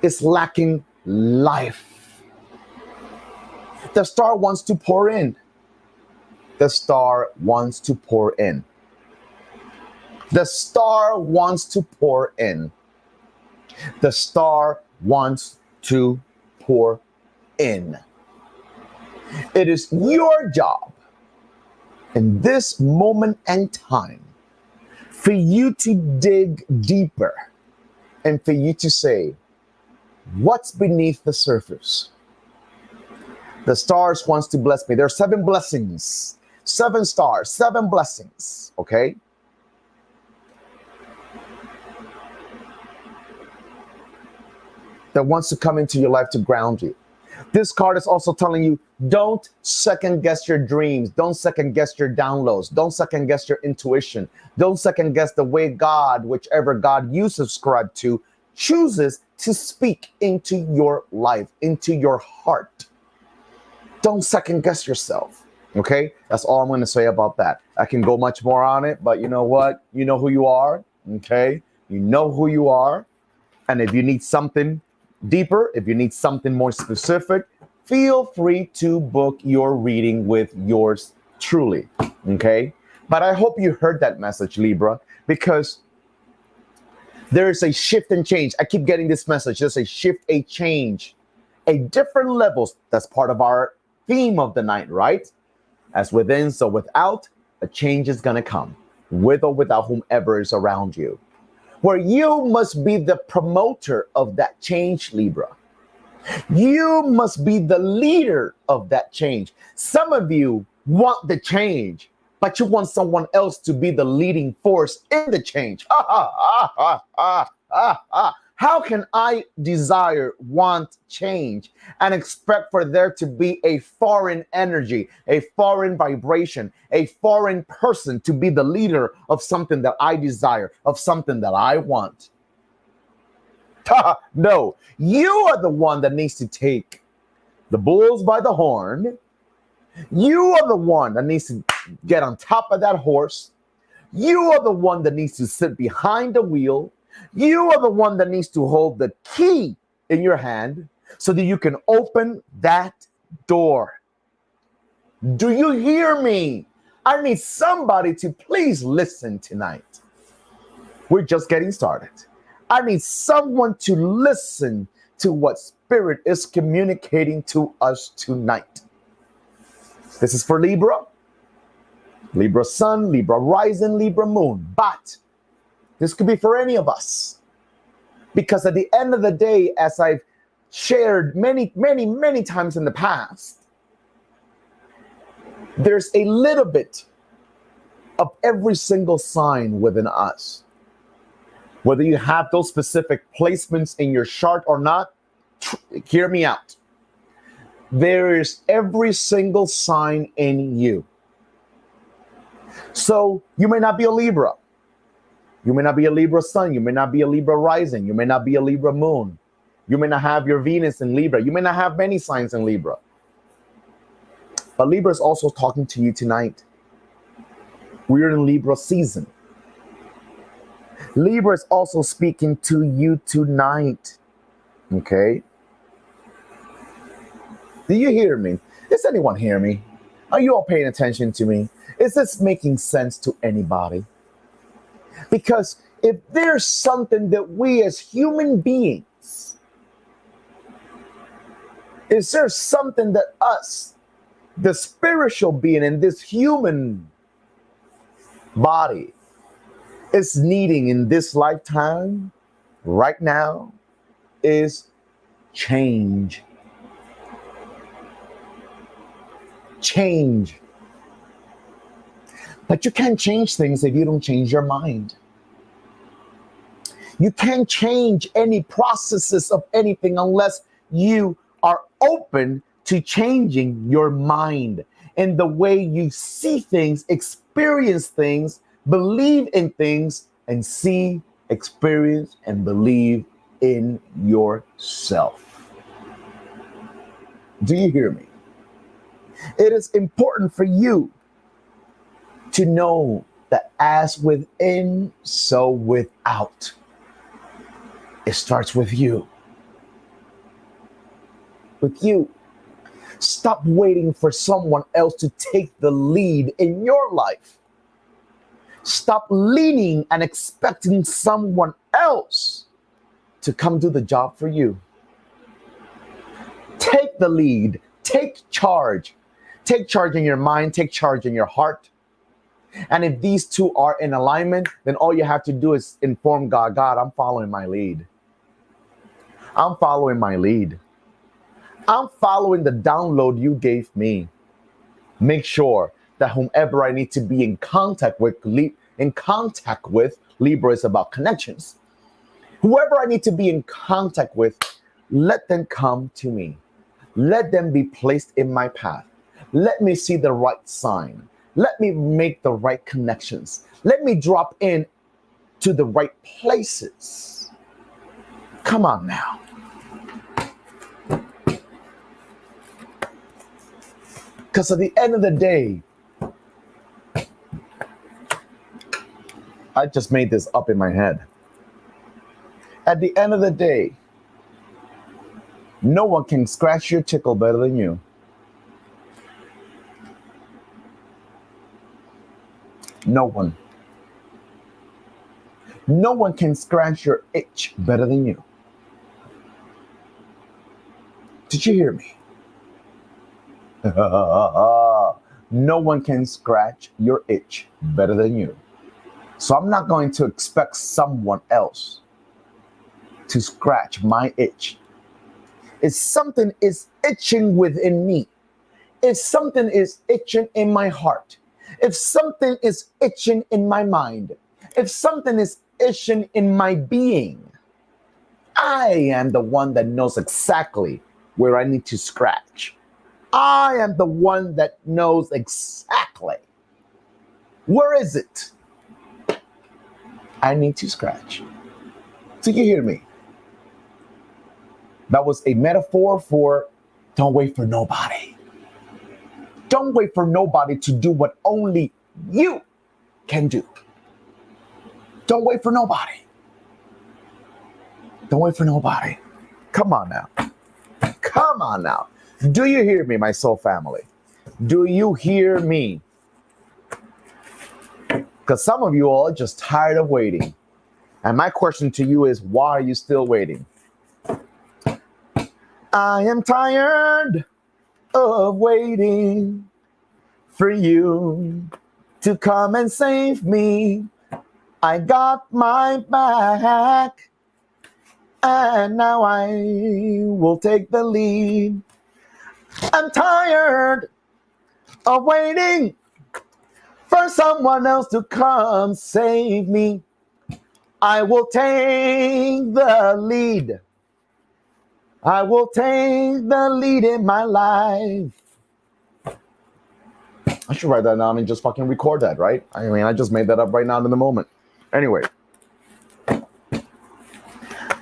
is lacking life. The star wants to pour in. The star wants to pour in. The star wants to pour in. The star wants to pour in. It is your job in this moment and time for you to dig deeper and for you to say, what's beneath the surface? The stars wants to bless me. There are 7 blessings, 7 stars, 7 blessings, okay? That wants to come into your life to ground you. This card is also telling you, don't second guess your dreams. Don't second guess your downloads. Don't second guess your intuition. Don't second guess the way God, whichever God you subscribe to, chooses to speak into your life, into your heart. Don't second guess yourself. Okay? That's all I'm going to say about that. I can go much more on it, but you know what? You know who you are. Okay? You know who you are. And if you need something deeper, if you need something more specific, feel free to book your reading with yours truly, okay? But I hope you heard that message, Libra, because there is a shift and change. I keep getting this message. There's a shift, a change, a different levels. That's part of our theme of the night, right? As within, so without, a change is going to come, with or without whomever is around you. where you must be the promoter of that change, Libra. You must be the leader of that change. Some of you want the change, but you want someone else to be the leading force in the change. How can I desire, want change, and expect for there to be a foreign energy, a foreign vibration, a foreign person to be the leader of something that I desire, of something that I want? No, you are the one that needs to take the bulls by the horn. You are the one that needs to get on top of that horse. You are the one that needs to sit behind the wheel. You are the one that needs to hold the key in your hand so that you can open that door. Do you hear me? I need somebody to please listen tonight. We're just getting started. I need someone to listen to what Spirit is communicating to us tonight. This is for Libra, Libra Sun, Libra Rising, Libra Moon. But this could be for any of us. Because at the end of the day, as I've shared many times in the past, there's a little bit of every single sign within us. Whether you have those specific placements in your chart or not, hear me out. There is every single sign in you. So you may not be a Libra. You may not be a Libra Sun. You may not be a Libra Rising. You may not be a Libra Moon. You may not have your Venus in Libra. You may not have many signs in Libra. But Libra is also talking to you tonight. We're in Libra season. Libra is also speaking to you tonight. Okay? Do you hear me? Does anyone hear me? Are you all paying attention to me? Is this making sense to anybody? Because if there's something that we as human beings, is there something that us, the spiritual being in this human body, is needing in this lifetime, right now, is change. Change. But you can't change things if you don't change your mind. You can't change any processes of anything unless you are open to changing your mind and the way you see things, experience things, believe in things, and see, experience, and believe in yourself. Do you hear me? It is important for you to know that as within, so without. It starts with you. With you. Stop waiting for someone else to take the lead in your life. Stop leaning and expecting someone else to come do the job for you. Take the lead. Take charge. Take charge in your mind. Take charge in your heart. And if these two are in alignment, then all you have to do is inform God, God, I'm following my lead. I'm following my lead. I'm following the download you gave me. Make sure that whomever I need to be in contact with, Libra is about connections. Whoever I need to be in contact with, let them come to me. Let them be placed in my path. Let me see the right sign. Let me make the right connections. Let me drop in to the right places. Come on now. Because at the end of the day, I just made this up in my head. At the end of the day, no one can scratch your tickle better than you. No one. No one can scratch your itch better than you. Did you hear me? No one can scratch your itch better than you. So I'm not going to expect someone else to scratch my itch. If something is itching within me, if something is itching in my heart, if something is itching in my mind, if something is itching in my being, I am the one that knows exactly where I need to scratch. I am the one that knows exactly where is it I need to scratch. Do you hear me? That was a metaphor for don't wait for nobody. Don't wait for nobody to do what only you can do. Don't wait for nobody. Don't wait for nobody. Come on now. Come on now. Do you hear me, my soul family? Do you hear me? Because some of you all are just tired of waiting. And my question to you is, why are you still waiting? I am tired of waiting for you to come and save me. I got my back, and now I will take the lead. I'm tired of waiting for someone else to come save me. I will take the lead. I will take the lead in my life. I should write that down and just fucking record that, right? I mean, I just made that up right now in the moment. Anyway.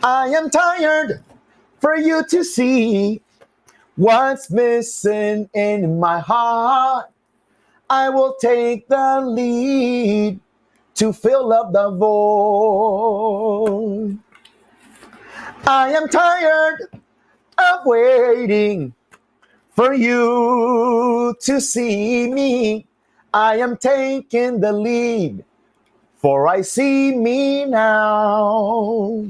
I am tired for you to see what's missing in my heart. I will take the lead to fill up the void. I am tired of waiting for you to see me. I am taking the lead, for I see me now.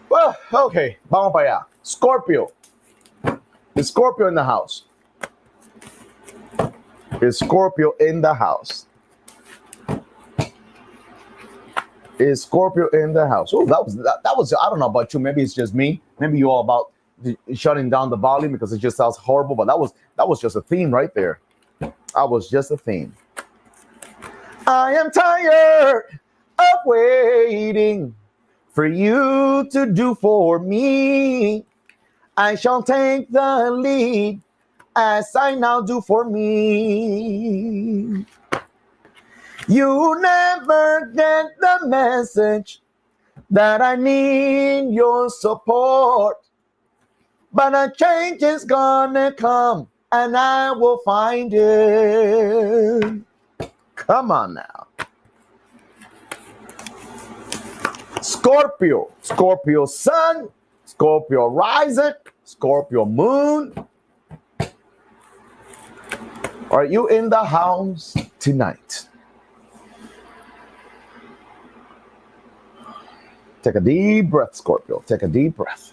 Well, okay, vamos para allá. Scorpio. Is Scorpio in the house? Is Scorpio in the house? Is Scorpio in the house? Oh, that was. I don't know about you. Maybe it's just me. Maybe you all about shutting down the volume because it just sounds horrible. But that was just a theme right there. That was just a theme. I am tired of waiting for you to do for me. I shall take the lead as I now do for me. You never get the message that I need your support, but a change is gonna come and I will find it. Come on now. Scorpio, Scorpio sun, Scorpio rising, Scorpio moon. Are you in the house tonight? Take a deep breath, Scorpio. Take a deep breath.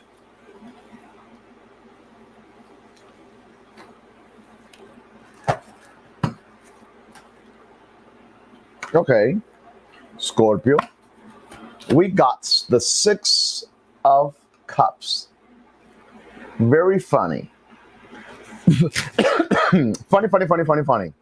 Okay, Scorpio. We got the 6 of Cups. Very funny. Funny.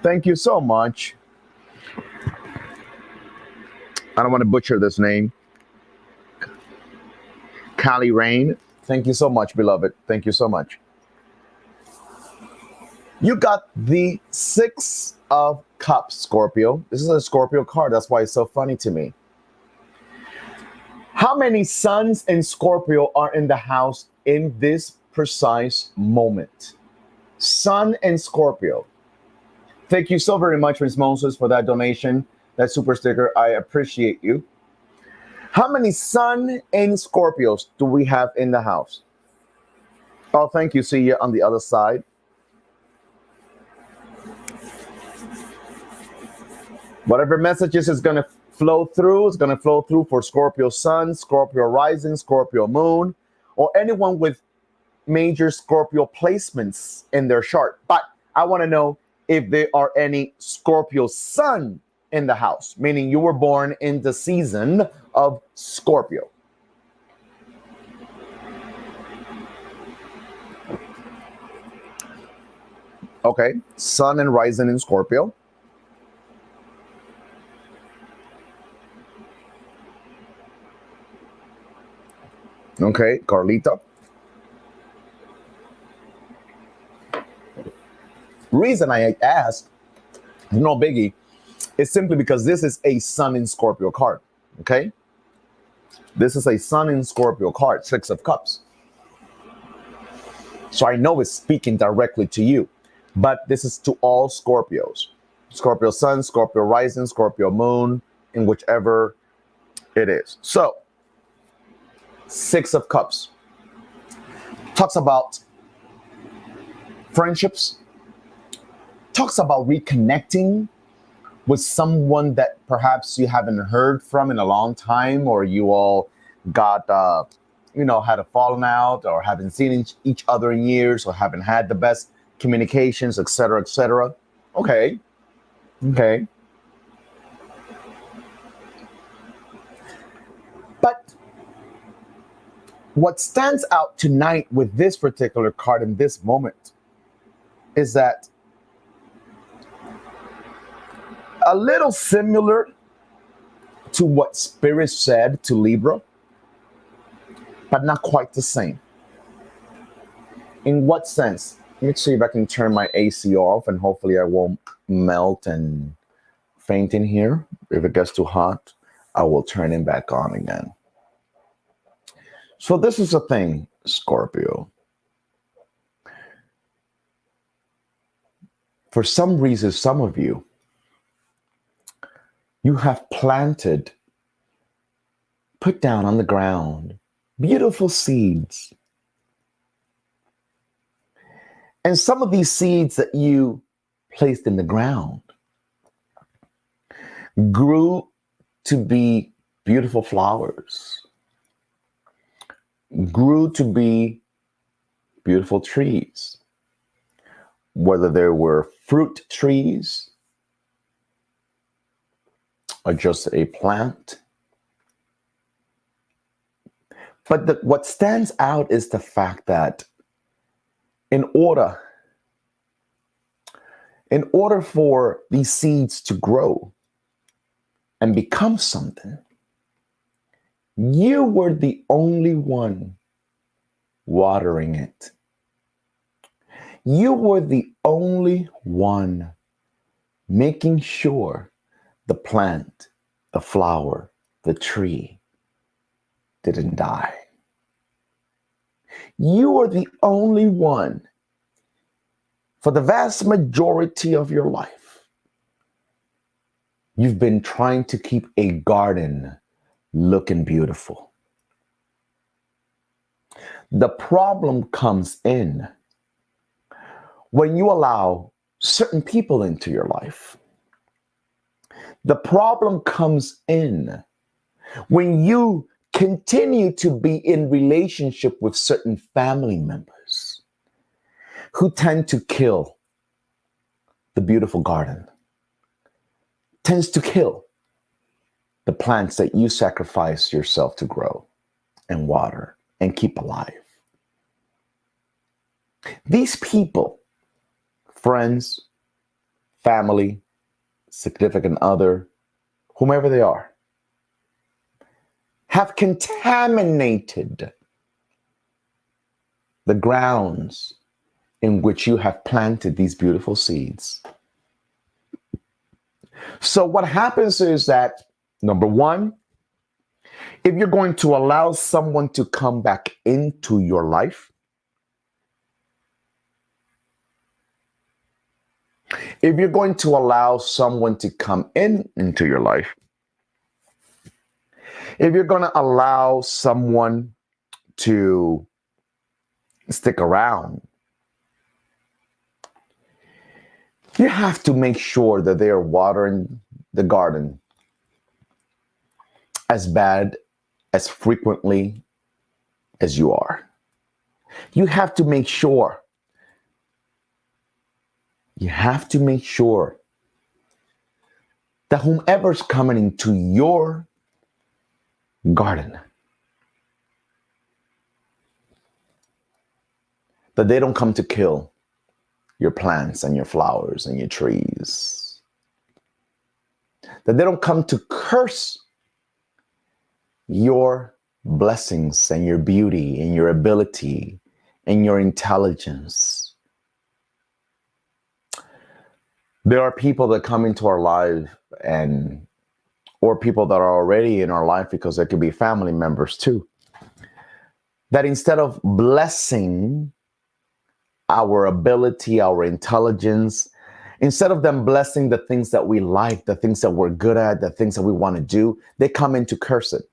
Thank you so much. I don't want to butcher this name. Callie Rain. Thank you so much, beloved. Thank you so much. You got the 6 of Cups, Scorpio. This is a Scorpio card. That's why it's so funny to me. How many suns in Scorpio are in the house in this precise moment? Sun and Scorpio. Thank you so very much, Ms. Moses, for that donation, that super sticker. I appreciate you. How many Sun and Scorpios do we have in the house? Oh, thank you. See you on the other side. Whatever messages is going to flow through is going to flow through for Scorpio Sun, Scorpio Rising, Scorpio Moon, or anyone with major Scorpio placements in their chart. But I want to know if there are any Scorpio Sun in the house, meaning you were born in the season of Scorpio. Okay, Sun and Rising in Scorpio. Okay, Carlita. Reason I asked, no biggie, is simply because this is a Sun in Scorpio card. Okay, this is a Sun in Scorpio card, Six of Cups. So I know it's speaking directly to you, but this is to all Scorpios. Scorpio Sun, Scorpio Rising, Scorpio Moon, in whichever it is. So, Six of Cups talks about friendships, talks about reconnecting with someone that perhaps you haven't heard from in a long time, or you all got, had a falling out, or haven't seen each other in years, or haven't had the best communications, etc., etc. Okay. But what stands out tonight with this particular card in this moment is that a little similar to what Spirit said to Libra, but not quite the same. In what sense? Let me see if I can turn my AC off, and hopefully I won't melt and faint in here. If it gets too hot, I will turn it back on again. So this is the thing, Scorpio. For some reason, some of you have planted, put down on the ground, beautiful seeds. And some of these seeds that you placed in the ground grew to be beautiful flowers, grew to be beautiful trees, whether there were fruit trees or just a plant. But what stands out is the fact that in order for these seeds to grow and become something, you were the only one watering it. You were the only one making sure the plant, the flower, the tree didn't die. You were the only one for the vast majority of your life. You've been trying to keep a garden looking beautiful. The problem comes in when you allow certain people into your life. The problem comes in when you continue to be in relationship with certain family members who tend to kill the beautiful garden, tends to kill the plants that you sacrifice yourself to grow and water and keep alive. These people, friends, family, significant other, whomever they are, have contaminated the grounds in which you have planted these beautiful seeds. So what happens is that, number one, if you're going to allow someone to come back into your life, if you're going to allow someone to come into your life, if you're going to allow someone to stick around, you have to make sure that they are watering the garden as bad as frequently as you are. You have to make sure. You have to make sure that whomever's coming into your garden, that they don't come to kill your plants and your flowers and your trees. That they don't come to curse your blessings and your beauty and your ability and your intelligence. There are people that come into our life or people that are already in our life, because they could be family members too, that instead of blessing our ability, our intelligence, instead of them blessing the things that we like, the things that we're good at, the things that we want to do, they come in to curse it.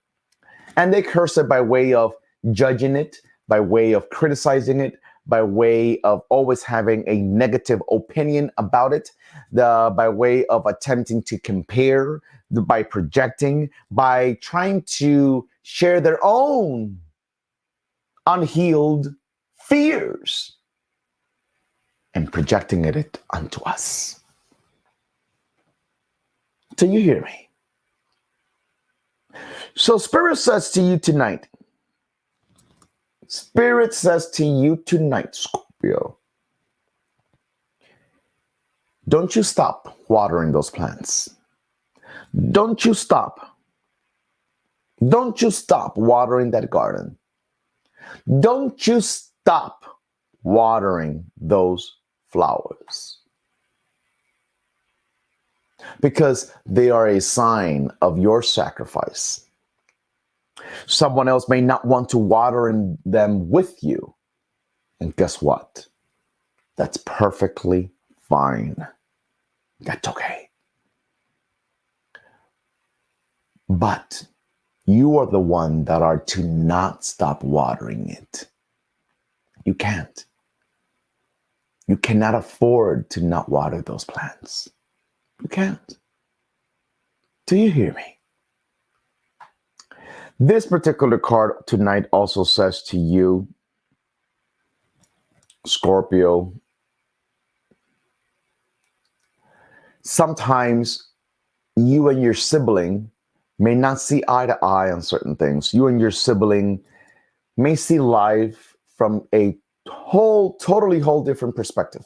And they curse it by way of judging it, by way of criticizing it, by way of always having a negative opinion about it, by way of attempting to compare, by projecting, by trying to share their own unhealed fears and projecting it onto us. Do you hear me? So Spirit says to you tonight, Scorpio, don't you stop watering those plants. Don't you stop. Don't you stop watering that garden. Don't you stop watering those flowers. Because they are a sign of your sacrifice. Someone else may not want to water them with you. And guess what? That's perfectly fine. That's okay. But you are the one that are to not stop watering it. You can't. You cannot afford to not water those plants. You can't. Do you hear me? This particular card tonight also says to you, Scorpio, sometimes you and your sibling may not see eye to eye on certain things. You and your sibling may see life from a whole different perspective.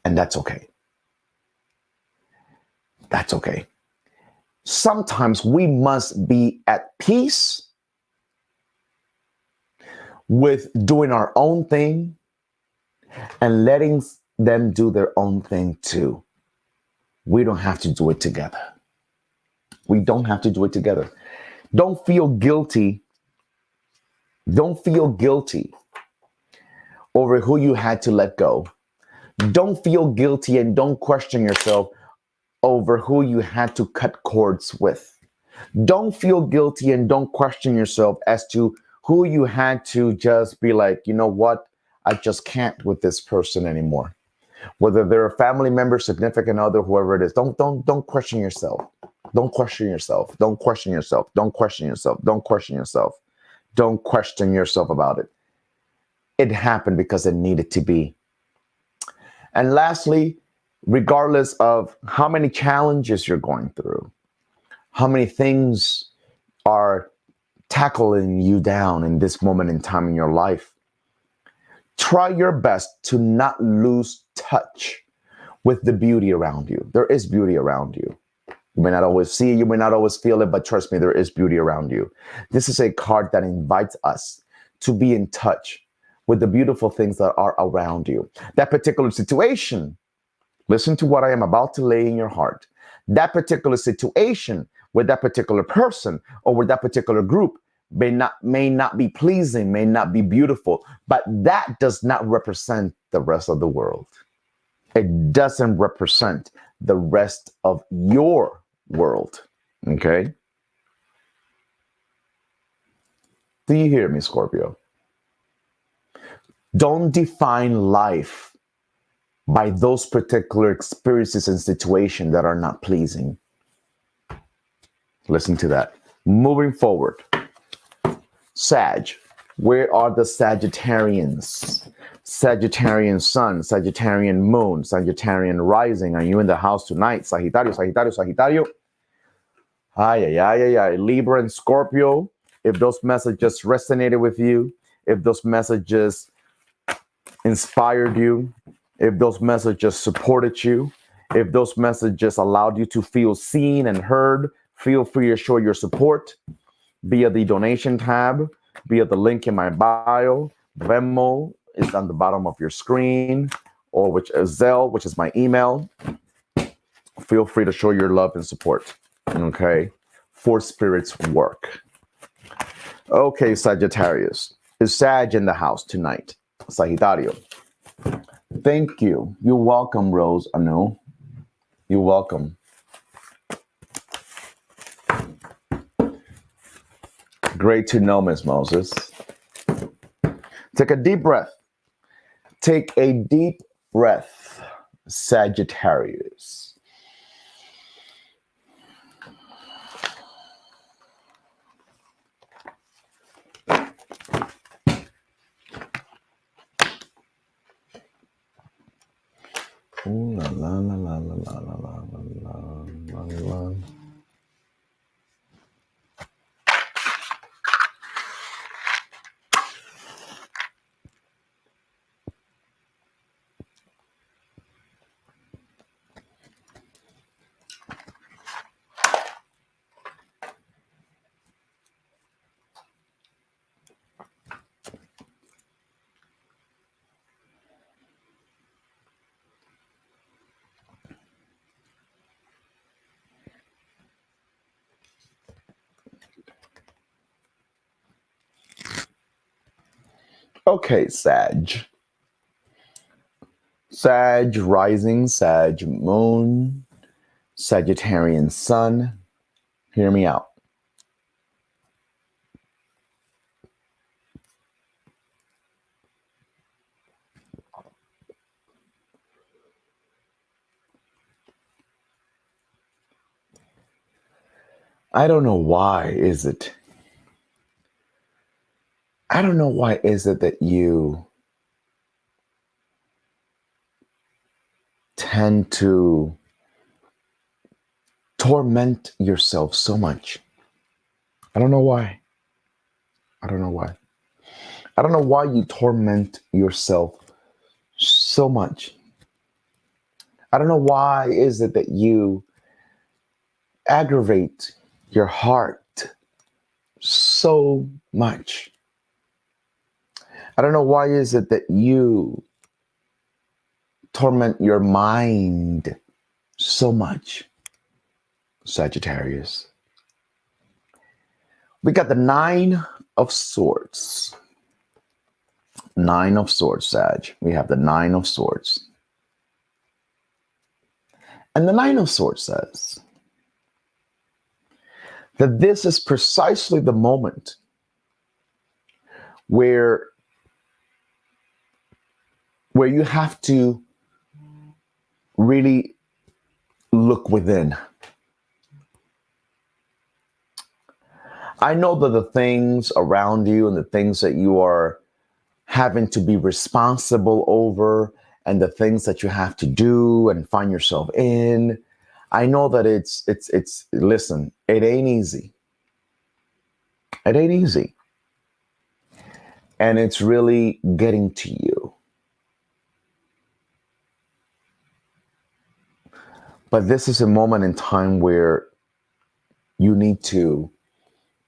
And that's okay. That's okay. Sometimes we must be at peace with doing our own thing and letting them do their own thing too. We don't have to do it together. We don't have to do it together. Don't feel guilty. Don't feel guilty over who you had to let go. Don't feel guilty and don't question yourself over who you had to cut cords with. Don't feel guilty and don't question yourself as to who you had to just be like, you know what? I just can't with this person anymore. Whether they're a family member, significant other, whoever it is, don't question yourself. Don't question yourself. Don't question yourself. Don't question yourself. Don't question yourself. Don't question yourself about it. It happened because it needed to be. And lastly, regardless of how many challenges you're going through, how many things are tackling you down in this moment in time in your life, try your best to not lose touch with the beauty around you. There is beauty around you. You may not always see it, you may not always feel it, but trust me, there is beauty around you. This is a card that invites us to be in touch with the beautiful things that are around you. That particular situation, listen to what I am about to lay in your heart. That particular situation with that particular person or with that particular group may not be pleasing, may not be beautiful, but that does not represent the rest of the world. It doesn't represent the rest of your world. Okay? Do you hear me, Scorpio? Don't define life by those particular experiences and situations that are not pleasing. Listen to that. Moving forward, Sag, where are the Sagittarians? Sagittarian sun, Sagittarian moon, Sagittarian rising. Are you in the house tonight? Sagittario, Sagittario, Sagittario. Ay, ay, ay, ay, ay. Libra and Scorpio. If those messages resonated with you, if those messages inspired you, if those messages supported you, if those messages allowed you to feel seen and heard, feel free to show your support via the donation tab, via the link in my bio. Venmo is on the bottom of your screen, or which is Zelle, which is my email. Feel free to show your love and support. Okay, for spirits work. Okay, Sagittarius. Is Sag in the house tonight? Sagittario. Thank you. You're welcome, Rose Anu. You're welcome. Great to know, Miss Moses. Take a deep breath. Take a deep breath, Sagittarius. Ooh, la, la, la, la, la, la, la, la, la, la. Okay, Sag. Sag rising, Sag moon, Sagittarian sun. Hear me out. I don't know why is it. I don't know why is it that you tend to torment yourself so much. I don't know why. I don't know why. I don't know why you torment yourself so much. I don't know why is it that you aggravate your heart so much. I don't know why is it that you torment your mind so much, Sagittarius. We got the 9 of Swords. 9 of Swords, Sag. We have the 9 of Swords. And the 9 of Swords says that this is precisely the moment where you have to really look within. I know that the things around you and the things that you are having to be responsible over and the things that you have to do and find yourself in, I know that it's listen, it ain't easy. It ain't easy. And it's really getting to you. But this is a moment in time where you need to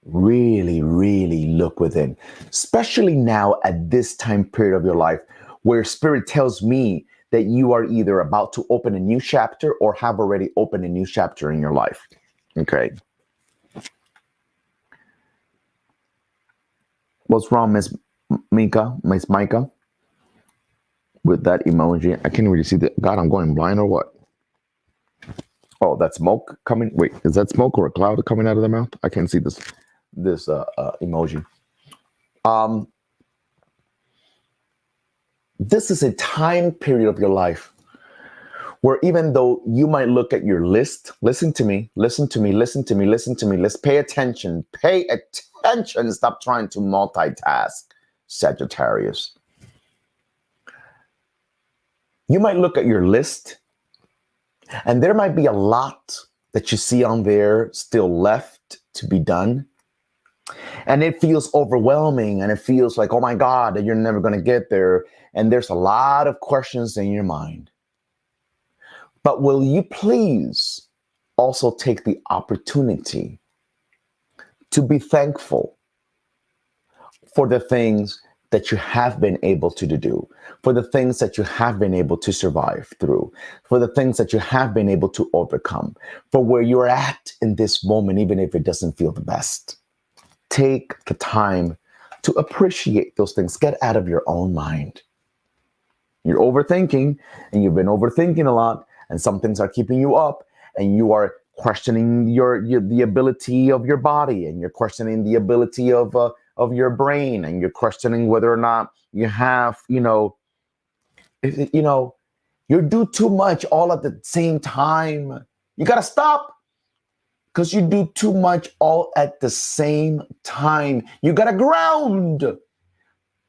really, really look within, especially now at this time period of your life where Spirit tells me that you are either about to open a new chapter or have already opened a new chapter in your life. Okay. What's wrong, Miss Mika, with that emoji? I can't really see the, God, I'm going blind or what? Oh, that's smoke coming. Wait, is that smoke or a cloud coming out of their mouth? I can't see this emoji. This is a time period of your life where even though you might look at your list, listen to me, listen to me, listen to me, listen to me. Let's pay attention. Pay attention. Stop trying to multitask, Sagittarius. You might look at your list and there might be a lot that you see on there still left to be done. And it feels overwhelming and it feels like, oh my God, that you're never going to get there. And there's a lot of questions in your mind. But will you please also take the opportunity to be thankful for the things that you have been able to do, for the things that you have been able to survive through, for the things that you have been able to overcome, for where you're at in this moment, even if it doesn't feel the best. Take the time to appreciate those things. Get out of your own mind. You're overthinking, and you've been overthinking a lot, and some things are keeping you up, and you are questioning the ability of your body, and you're questioning the ability of your brain, and you're questioning whether or not you have, you do too much all at the same time. You got to stop, because you do too much all at the same time. You got to ground.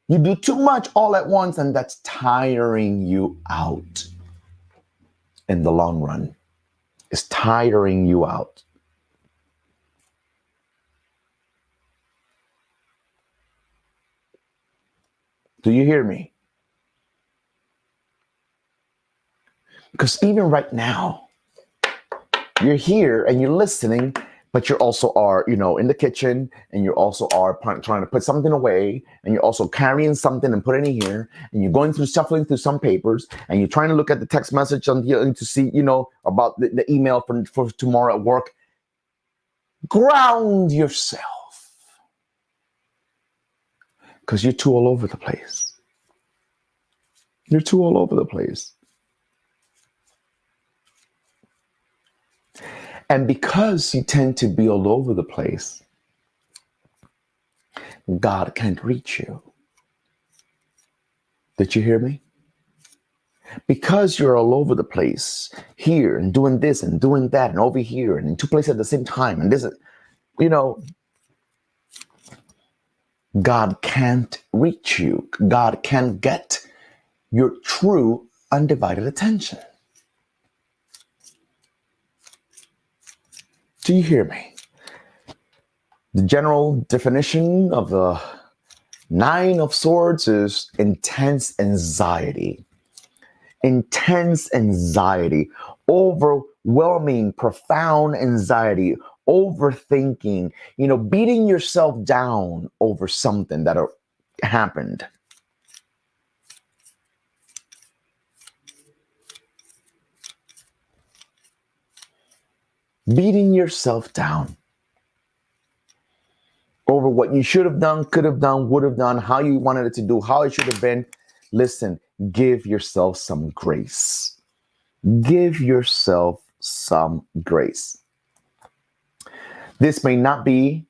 You do too much all at once, and that's tiring you out in the long run. It's tiring you out. Do you hear me? Because even right now, you're here and you're listening, but you also are, in the kitchen, and you also are trying to put something away, and you're also carrying something and putting it here, and you're going through, shuffling through some papers, and you're trying to look at the text message on the, to see, about the email for tomorrow at work. Ground yourself, because you're too all over the place. You're too all over the place. And because you tend to be all over the place, God can't reach you. Did you hear me? Because you're all over the place, here and doing this and doing that and over here and in two places at the same time, and this is, God can't reach you. God can't get your true undivided attention. Do you hear me? The general definition of the Nine of Swords is intense anxiety. Intense anxiety, overwhelming, profound anxiety, overthinking, beating yourself down over something that happened. Beating yourself down over what you should have done, could have done, would have done, how you wanted it to do, how it should have been. Listen, give yourself some grace. Give yourself some grace. This may not be,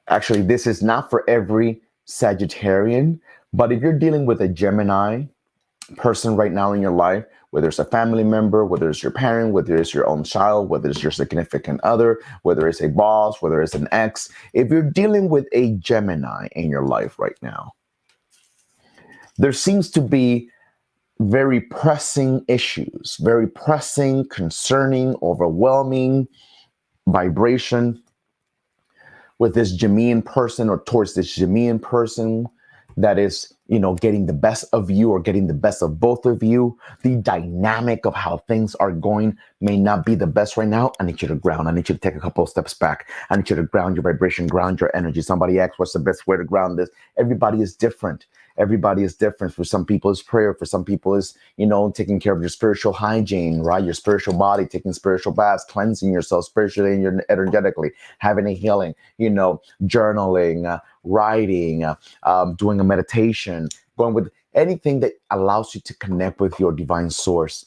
actually, this is not for every Sagittarian, but if you're dealing with a Gemini person right now in your life, whether it's a family member, whether it's your parent, whether it's your own child, whether it's your significant other, whether it's a boss, whether it's an ex, if you're dealing with a Gemini in your life right now, there seems to be very pressing issues, very pressing, concerning, overwhelming vibration with this Geminian person or towards this Geminian person that is, getting the best of you or getting the best of both of you. The dynamic of how things are going may not be the best right now. I need you to ground. I need you to take a couple of steps back. I need you to ground your vibration, ground your energy. Somebody asked, what's the best way to ground this? Everybody is different. Everybody is different. For some people, it's prayer. For some people, it's, taking care of your spiritual hygiene, right? Your spiritual body, taking spiritual baths, cleansing yourself spiritually and energetically, having a healing, journaling, writing, doing a meditation, going with anything that allows you to connect with your divine source.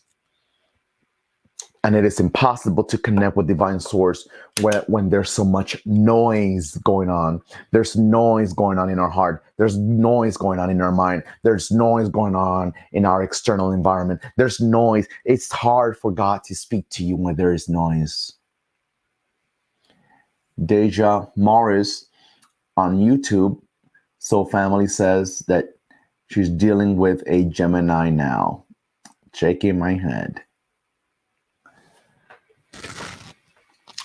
And it is impossible to connect with divine source when there's so much noise going on. There's noise going on in our heart. There's noise going on in our mind. There's noise going on in our external environment. There's noise. It's hard for God to speak to you when there is noise. Deja Morris on YouTube, Soul Family, says that she's dealing with a Gemini now. Shaking my head.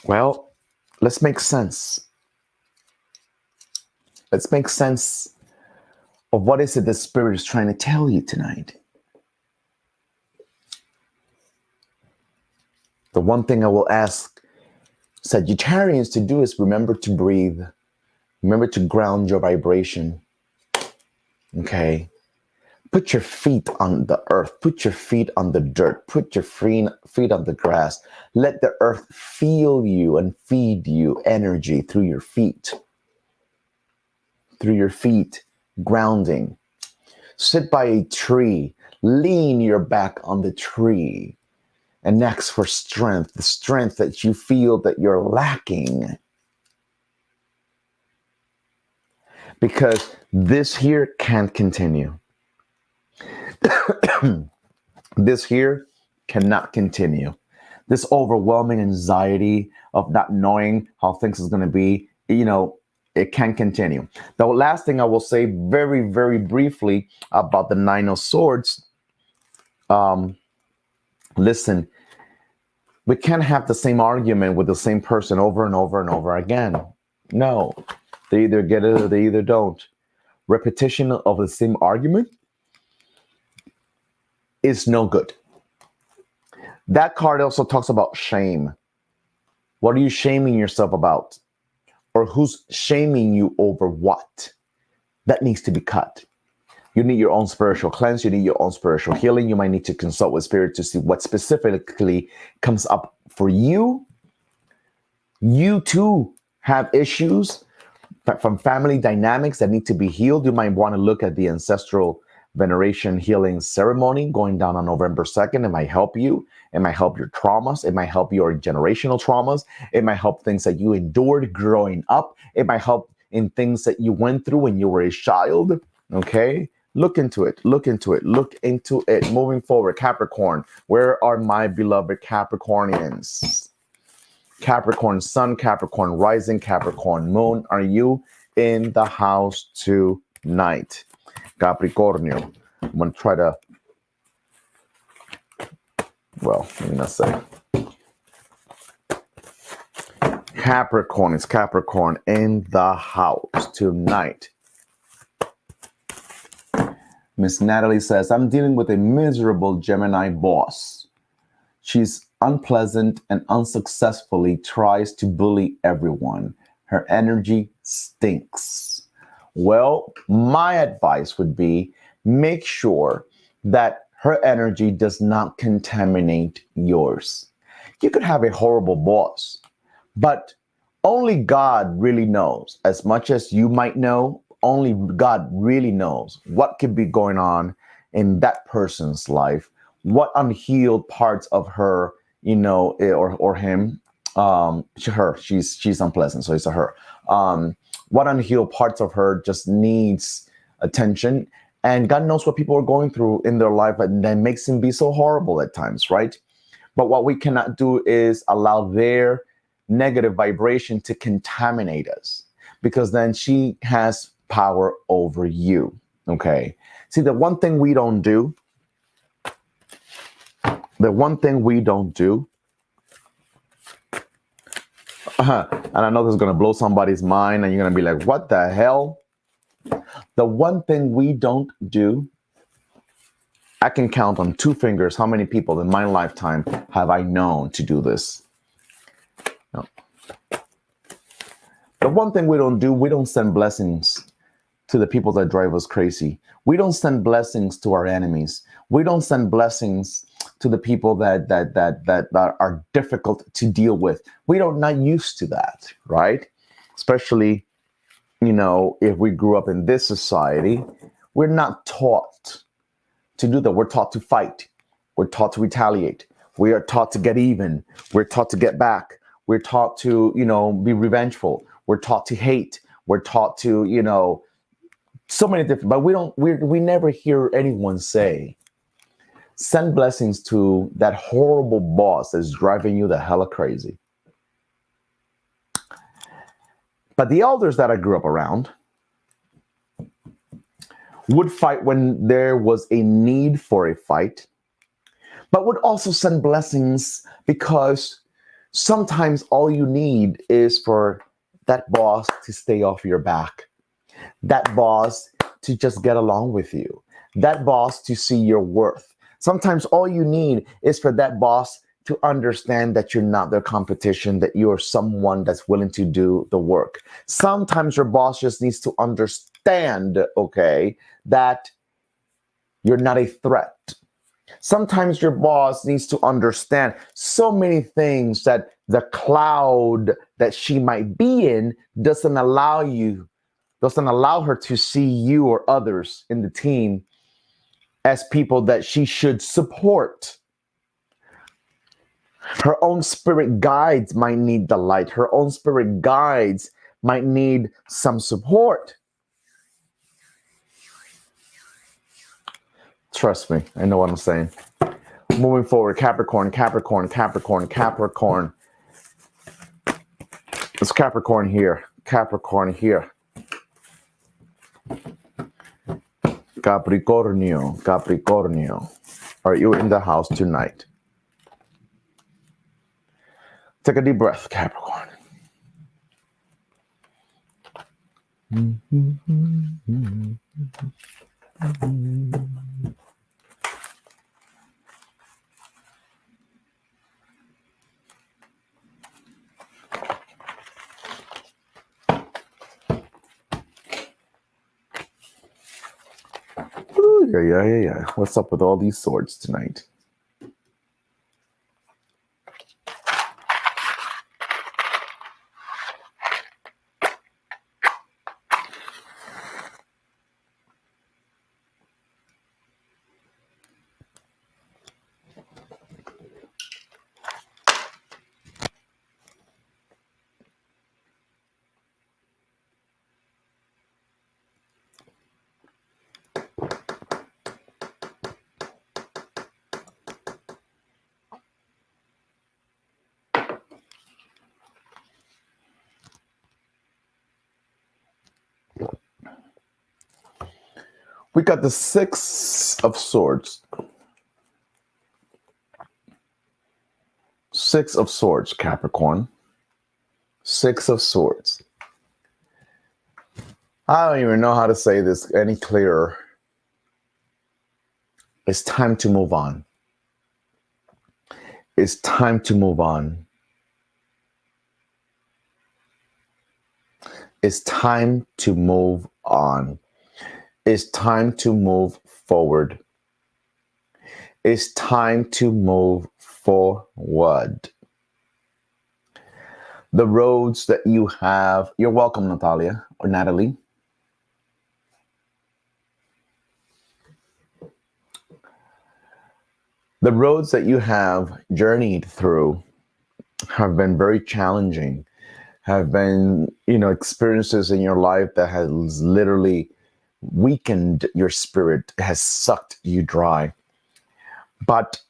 Well, let's make sense. Let's make sense of what is it the Spirit is trying to tell you tonight. The one thing I will ask Sagittarians to do is remember to breathe. Remember to ground your vibration. Okay? Put your feet on the earth. Put your feet on the dirt. Put your feet on the grass. Let the earth feel you and feed you energy through your feet. Through your feet, grounding. Sit by a tree. Lean your back on the tree. And ask for strength. The strength that you feel that you're lacking. Because this here can't continue. This here cannot continue. This overwhelming anxiety of not knowing how things is going to be, it can't continue. The last thing I will say very, very briefly about the Nine of Swords. Listen, we can't have the same argument with the same person over and over and over again. No, they either get it or they either don't. Repetition of the same argument is no good. That card also talks about shame. What are you shaming yourself about? Or who's shaming you over what? That needs to be cut. You need your own spiritual cleanse. You need your own spiritual healing. You might need to consult with Spirit to see what specifically comes up for you. You too have issues from family dynamics that need to be healed. You might want to look at the ancestral veneration healing ceremony going down on November 2nd. It might help you. It might help your traumas. It might help your generational traumas. It might help things that you endured growing up. It might help in things that you went through when you were a child. Okay? Look into it. Look into it. Look into it. Moving forward, Capricorn. Where are my beloved Capricornians? Capricorn Sun, Capricorn Rising, Capricorn Moon. Are you in the house tonight? Capricornio. I'm going to try to, let me not say. Capricorn, it's Capricorn in the house tonight. Miss Natalie says, I'm dealing with a miserable Gemini boss. She's unpleasant and unsuccessfully tries to bully everyone. Her energy stinks. Well, my advice would be make sure that her energy does not contaminate yours. You could have a horrible boss, but only God really knows. As much as you might know, only God really knows what could be going on in that person's life, what unhealed parts of her, or him, she's unpleasant, so it's a her. What unhealed parts of her just needs attention. And God knows what people are going through in their life, and that makes him be so horrible at times, right? But what we cannot do is allow their negative vibration to contaminate us, because then she has power over you, okay? See, the one thing we don't do, and I know this is going to blow somebody's mind, and you're going to be like, what the hell? The one thing we don't do, I can count on two fingers how many people in my lifetime have I known to do this. No. The one thing we don't do, we don't send blessings to the people that drive us crazy. We don't send blessings to our enemies. We don't send blessings to the people that are difficult to deal with. Not used to that, right? Especially, if we grew up in this society, we're not taught to do that. We're taught to fight. We're taught to retaliate. We are taught to get even. We're taught to get back. We're taught to, be revengeful. We're taught to hate. We're taught to, so many different, but we never hear anyone say, send blessings to that horrible boss that's driving you the hella crazy. But the elders that I grew up around would fight when there was a need for a fight, but would also send blessings because sometimes all you need is for that boss to stay off your back, that boss to just get along with you, that boss to see your worth. Sometimes all you need is for that boss to understand that you're not their competition, that you're someone that's willing to do the work. Sometimes your boss just needs to understand, okay, that you're not a threat. Sometimes your boss needs to understand so many things that the cloud that she might be in doesn't allow her to see you or others in the team as people that she should support. Her own spirit guides might need the light. Her own spirit guides might need some support. Trust me, I know what I'm saying. Moving forward, Capricorn. It's Capricorn here. Capricornio. Are you in the house tonight? Take a deep breath, Capricorn. Ooh, yeah. What's up with all these swords tonight? We got the Six of Swords. Six of Swords, Capricorn. Six of Swords. I don't even know how to say this any clearer. It's time to move on. It's time to move on. It's time to move on. It's time to move forward. It's time to move forward. The roads that you have, you're welcome, Natalia or Natalie. The roads that you have journeyed through have been very challenging, have been, experiences in your life that has literally weakened your spirit, has sucked you dry. But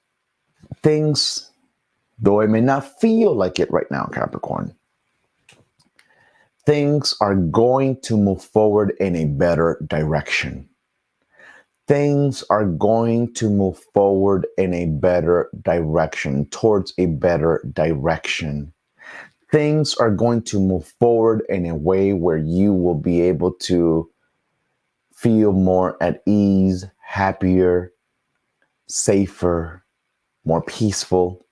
things, though it may not feel like it right now, Capricorn, things are going to move forward in a better direction. Things are going to move forward in a better direction, towards a better direction. Things are going to move forward in a way where you will be able to feel more at ease, happier, safer, more peaceful.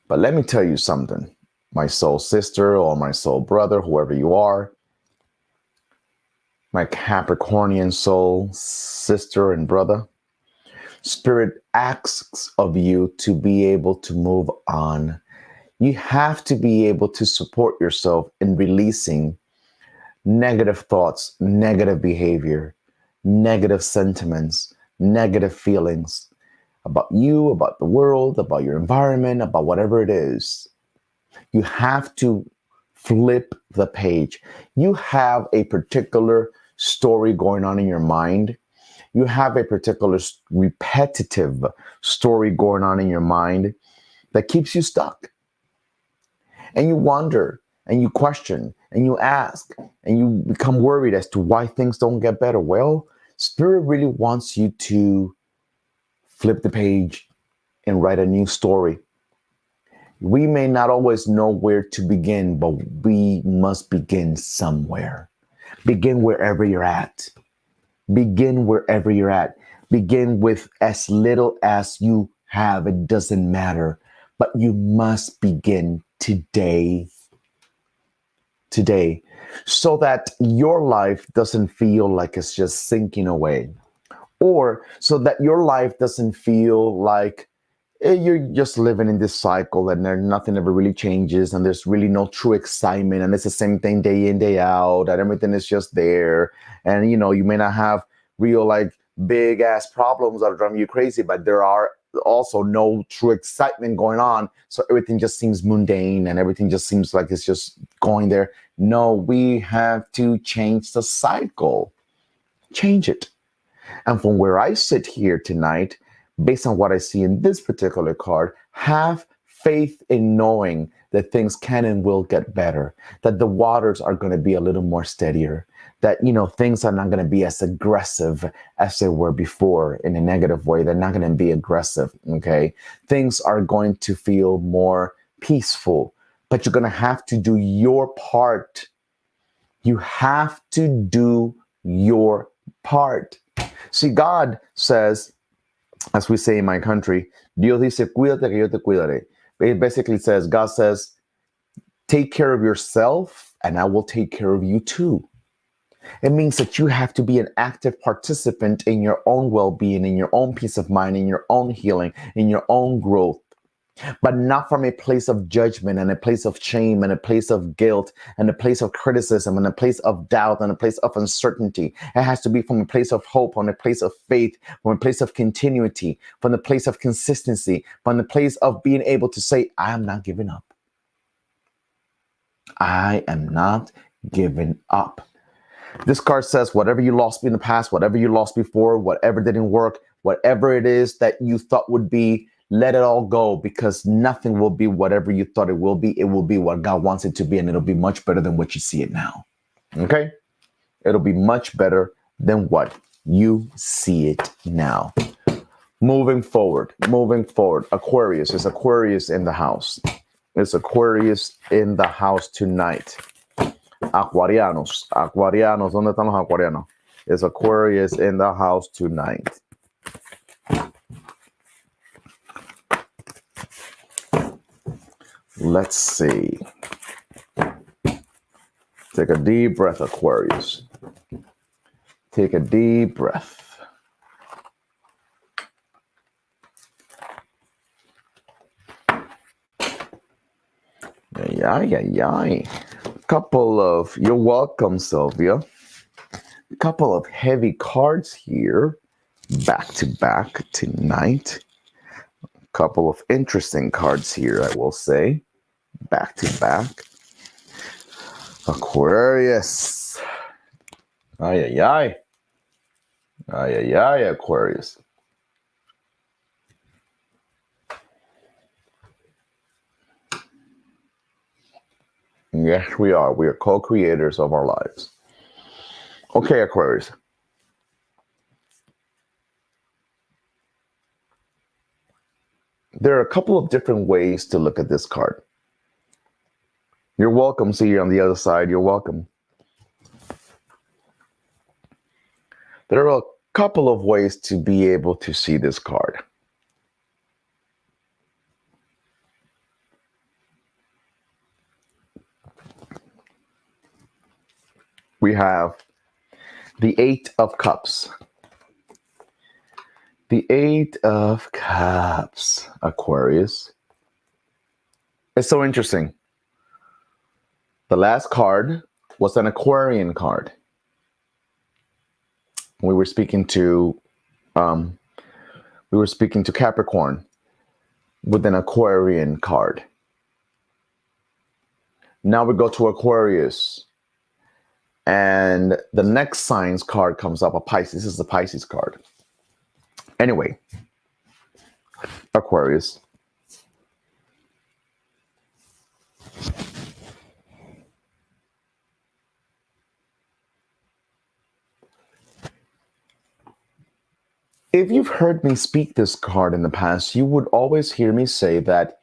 But let me tell you something, my soul sister or my soul brother, whoever you are, my Capricornian soul sister and brother, Spirit asks of you to be able to move on. You have to be able to support yourself in releasing negative thoughts, negative behavior, negative sentiments, negative feelings. about you, about the world, about your environment, about whatever it is. You have to flip the page. You have a particular story going on in your mind. You have a particular repetitive story going on in your mind that keeps you stuck. And you wonder and you question and you ask and you become worried as to why things don't get better. Well, Spirit really wants you to flip the page and write a new story. We may not always know where to begin, but we must begin somewhere. Begin wherever you're at. Begin wherever you're at. Begin with as little as you have. It doesn't matter. But you must begin today. Today. So that your life doesn't feel like it's just sinking away. Or so that your life doesn't feel like you're just living in this cycle and there nothing ever really changes and there's really no true excitement and it's the same thing day in, day out, and everything is just there. And you may not have real like big ass problems that are driving you crazy, but there are also no true excitement going on. So everything just seems mundane and everything just seems like it's just going there. No, we have to change the cycle. Change it. And from where I sit here tonight, based on what I see in this particular card, have faith in knowing that things can and will get better, that the waters are going to be a little more steadier, that, things are not going to be as aggressive as they were before in a negative way. They're not going to be aggressive, okay? Things are going to feel more peaceful, but you're going to have to do your part. You have to do your part. See, God says, as we say in my country, Dios dice, cuídate que yo te cuidaré. It basically says, God says, take care of yourself and I will take care of you too. It means that you have to be an active participant in your own well-being, in your own peace of mind, in your own healing, in your own growth. But not from a place of judgment and a place of shame and a place of guilt and a place of criticism and a place of doubt and a place of uncertainty. It has to be from a place of hope, from a place of faith, from a place of continuity, from the place of consistency, from the place of being able to say, I am not giving up. I am not giving up. This card says whatever you lost in the past, whatever you lost before, whatever didn't work, whatever it is that you thought would be, let it all go, because nothing will be whatever you thought it will be. It will be what God wants it to be, and it'll be much better than what you see it now. Okay? It'll be much better than what you see it now. Moving forward. Aquarius. Is Aquarius in the house? Is Aquarius in the house tonight? Aquarianos. ¿Dónde están los aquarianos? Is Aquarius in the house tonight? Let's see. Take a deep breath, Aquarius. Take a deep breath. You're welcome, Sylvia. A couple of heavy cards here, back to back tonight. Couple of interesting cards here, I will say, back to back. Aquarius. Ay, Aquarius. Yes, we are. We are co-creators of our lives. Okay, Aquarius. There are a couple of different ways to look at this card. You're welcome. See you on the other side. You're welcome. There are a couple of ways to be able to see this card. We have the Eight of Cups. The Eight of Cups, Aquarius. It's so interesting. The last card was an Aquarian card. We were speaking to We were speaking to Capricorn with an Aquarian card. Now we go to Aquarius. And the next sign's card comes up, a Pisces. This is the Pisces card. Anyway, Aquarius. If you've heard me speak this card in the past, you would always hear me say that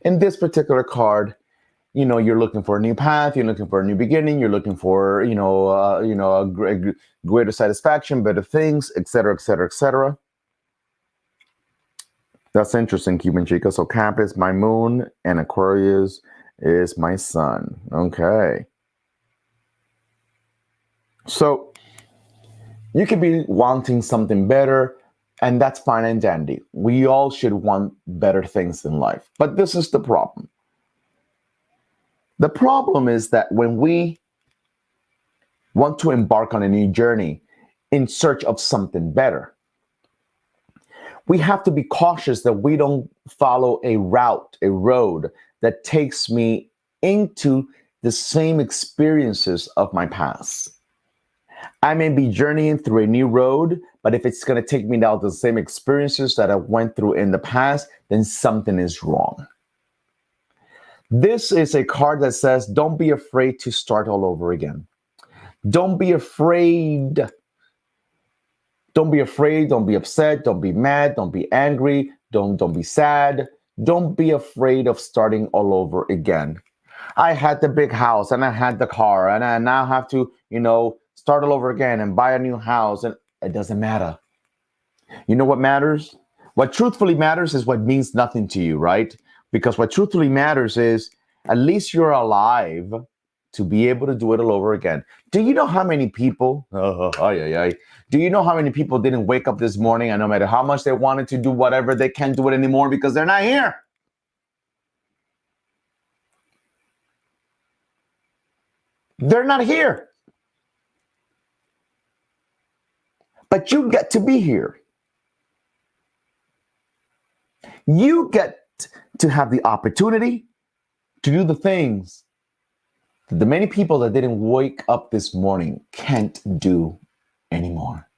in this particular card, you know, you're looking for a new path, you're looking for a new beginning, you're looking for, a greater satisfaction, better things, etc., etc., etc. That's interesting, Cuban Chica. So Cap is my moon and Aquarius is my sun. Okay. So you could be wanting something better, and that's fine and dandy. We all should want better things in life. But this is the problem. The problem is that when we want to embark on a new journey in search of something better, we have to be cautious that we don't follow a road that takes me into the same experiences of my past. I may be journeying through a new road, but if it's going to take me down to the same experiences that I went through in the past, then something is wrong. This is a card that says, don't be afraid to start all over again. Don't be afraid. Don't be afraid. Don't be upset. Don't be mad. Don't be angry. Don't be sad. Don't be afraid of starting all over again. I had the big house and I had the car and I now have to, start all over again and buy a new house, and it doesn't matter. You know what matters? What truthfully matters is what means nothing to you, right? Because what truthfully matters is at least you're alive to be able to do it all over again. Do you know how many people, do you know how many people didn't wake up this morning and no matter how much they wanted to do whatever, they can't do it anymore because they're not here? They're not here. But you get to be here. You get to have the opportunity to do the things that the many people that didn't wake up this morning can't do anymore.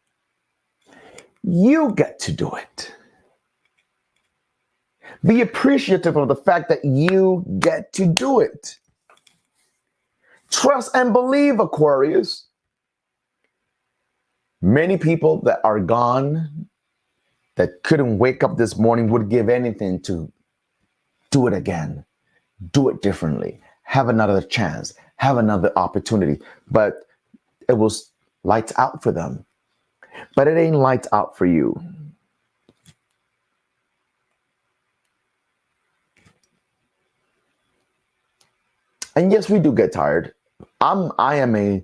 You get to do it. Be appreciative of the fact that you get to do it. Trust and believe, Aquarius. Many people that are gone, that couldn't wake up this morning, would give anything to do it again, do it differently, have another chance, have another opportunity. But it was lights out for them. But it ain't lights out for you. And yes, we do get tired. I am a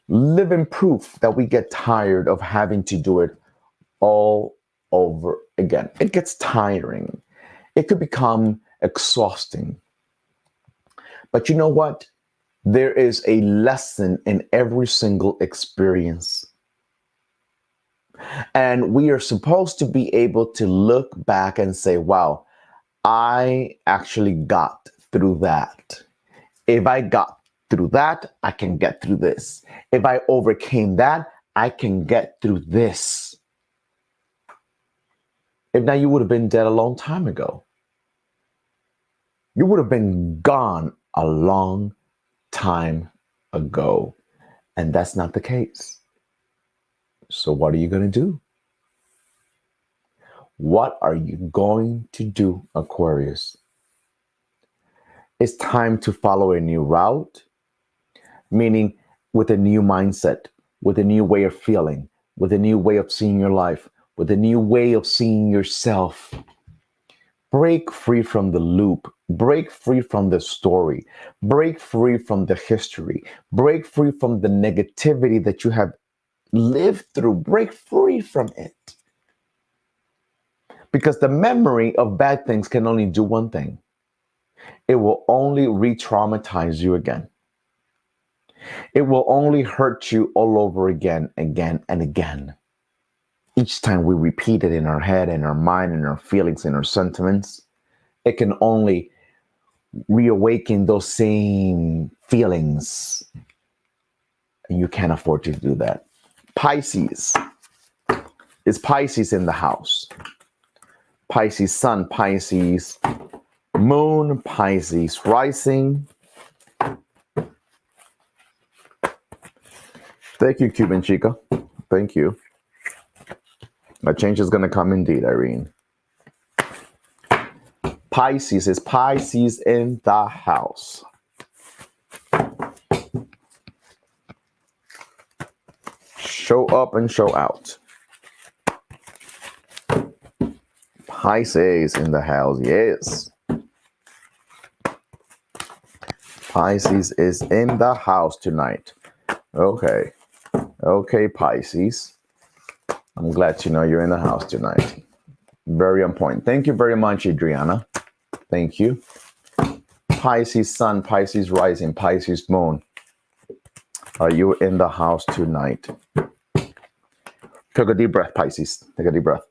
living proof that we get tired of having to do it all over again. It gets tiring. It could become exhausting. But you know what? There is a lesson in every single experience. And we are supposed to be able to look back and say, wow, I actually got through that. If I got through that, I can get through this. If I overcame that, I can get through this. If not, you would have been dead a long time ago. You would have been gone a long time ago. And that's not the case. So what are you going to do? What are you going to do, Aquarius? It's time to follow a new route, meaning with a new mindset, with a new way of feeling, with a new way of seeing your life, with a new way of seeing yourself. Break free from the loop. Break free from the story. Break free from the history. Break free from the negativity that you have lived through. Break free from it. Because the memory of bad things can only do one thing. It will only re-traumatize you again. It will only hurt you all over again and again. each time we repeat it in our head, in our mind, in our feelings, in our sentiments, it can only reawaken those same feelings. And you can't afford to do that. Pisces. Is Pisces in the house? Pisces sun, Pisces moon, Pisces rising. Thank you, Cuban Chica. Thank you. A change is going to come indeed, Irene. Pisces. Is Pisces in the house? Show up and show out. Pisces in the house, yes. Pisces is in the house tonight. Okay. Okay, Pisces. I'm glad to know you're in the house tonight. Very on point. Thank you very much, Adriana. Thank you. Pisces sun, Pisces rising, Pisces moon. Are you in the house tonight? Take a deep breath, Pisces. Take a deep breath.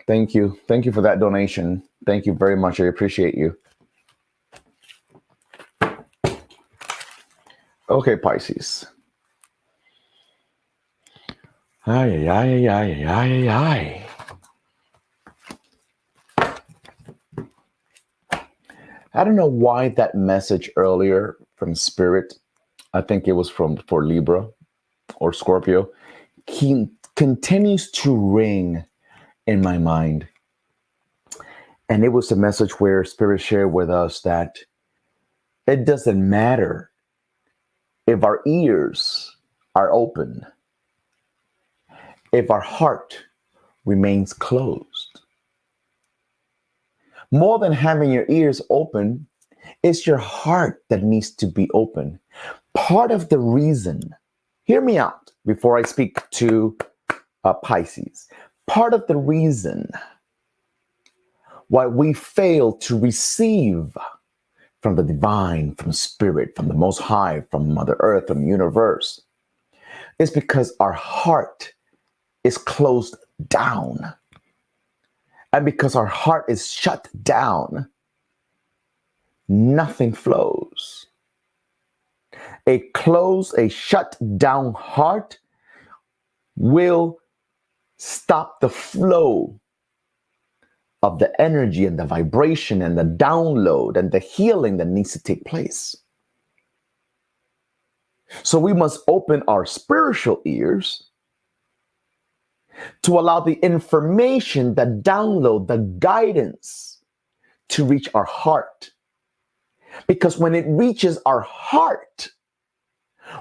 Thank you. Thank you for that donation. Thank you very much. I appreciate you. Okay, Pisces. Ay, ay, ay, ay, ay, ay, ay. I don't know why that message earlier from Spirit, I think it was for Libra or Scorpio, continues to ring in my mind. And it was a message where Spirit shared with us that it doesn't matter if our ears are open, if our heart remains closed. More than having your ears open, it's your heart that needs to be open. Part of the reason, hear me out before I speak to Pisces. Part of the reason why we fail to receive from the divine, from Spirit, from the Most High, from Mother Earth, from the universe, is because our heart is closed down. And because our heart is shut down, nothing flows. A shut down heart will stop the flow of the energy and the vibration and the download and the healing that needs to take place. So we must open our spiritual ears to allow the information, the download, the guidance to reach our heart. Because when it reaches our heart,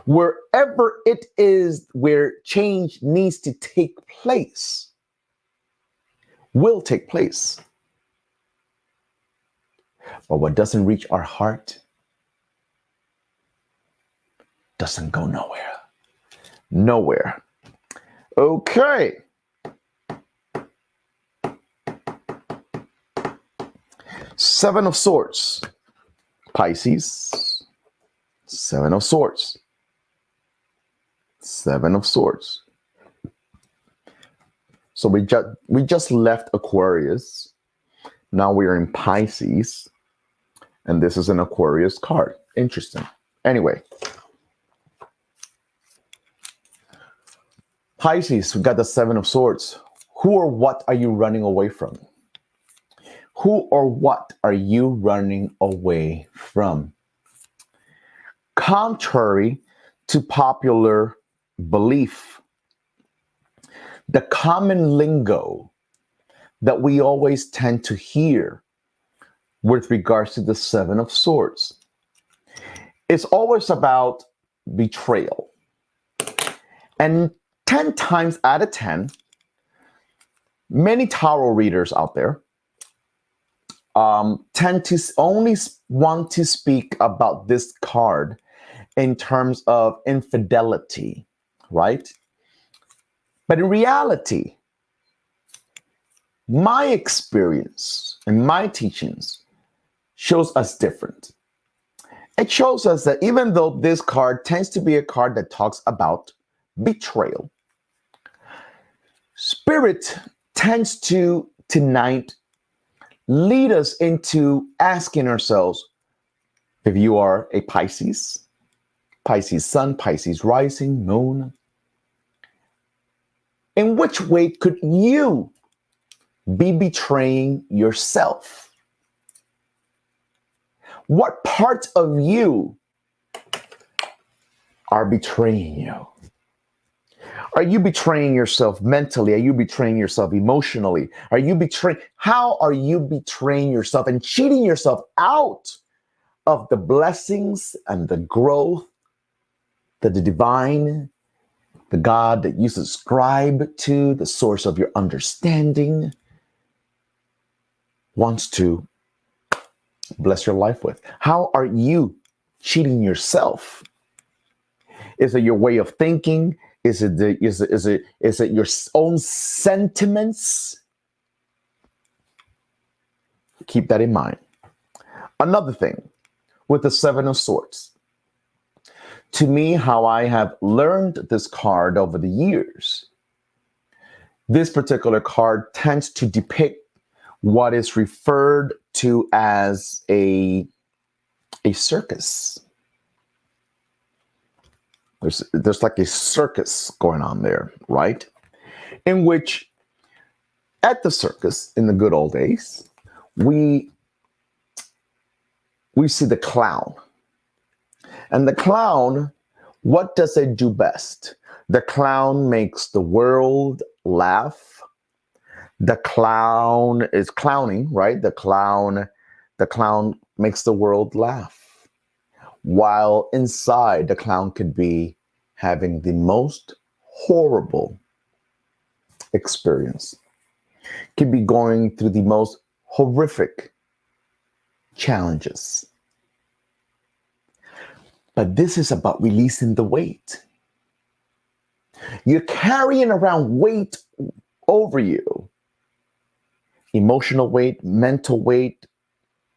wherever it is where change needs to take place, will take place. But what doesn't reach our heart doesn't go nowhere. Nowhere. Okay. Seven of Swords. Pisces. Seven of Swords. Seven of Swords. So we just left Aquarius. Now we are in Pisces. And this is an Aquarius card. Interesting. Anyway. Pisces, we got the Seven of Swords. Who or what are you running away from? Who or what are you running away from? Contrary to popular belief, the common lingo that we always tend to hear with regards to the Seven of Swords is always about betrayal. And 10 times out of 10, many tarot readers out there tend to only want to speak about this card in terms of infidelity, right? But in reality, my experience and my teachings shows us different. It shows us that even though this card tends to be a card that talks about betrayal, Spirit tends to tonight lead us into asking ourselves, if you are a Pisces, Pisces sun, Pisces rising, moon, in which way could you be betraying yourself? What parts of you are betraying you? Are you betraying yourself mentally? Are you betraying yourself emotionally? How are you betraying yourself and cheating yourself out of the blessings and the growth that the divine, the God that you subscribe to, the source of your understanding, wants to bless your life with? How are you cheating yourself? Is it your way of thinking? Is it your own sentiments? Keep that in mind. Another thing with the Seven of Swords. To me, how I have learned this card over the years, this particular card tends to depict what is referred to as a circus. There's like a circus going on there, right? In which, at the circus, in the good old days, we see the clown. And the clown, what does it do best? The clown makes the world laugh. The clown is clowning, right? The clown makes the world laugh. While inside, the clown could be having the most horrible experience, could be going through the most horrific challenges. But this is about releasing the weight. You're carrying around weight over you. Emotional weight, mental weight,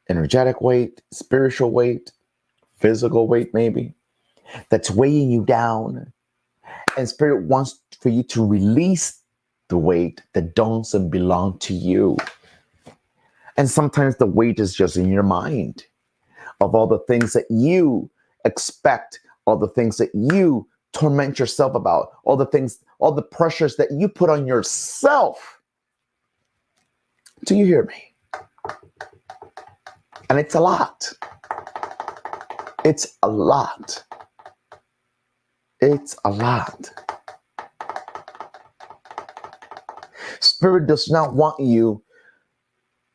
energetic weight, spiritual weight, physical weight maybe, that's weighing you down. And Spirit wants for you to release the weight that doesn't belong to you. And sometimes the weight is just in your mind of all the things that you expect, all the things that you torment yourself about, all the things, all the pressures that you put on yourself. Do you hear me? And it's a lot. It's a lot. It's a lot. Spirit does not want you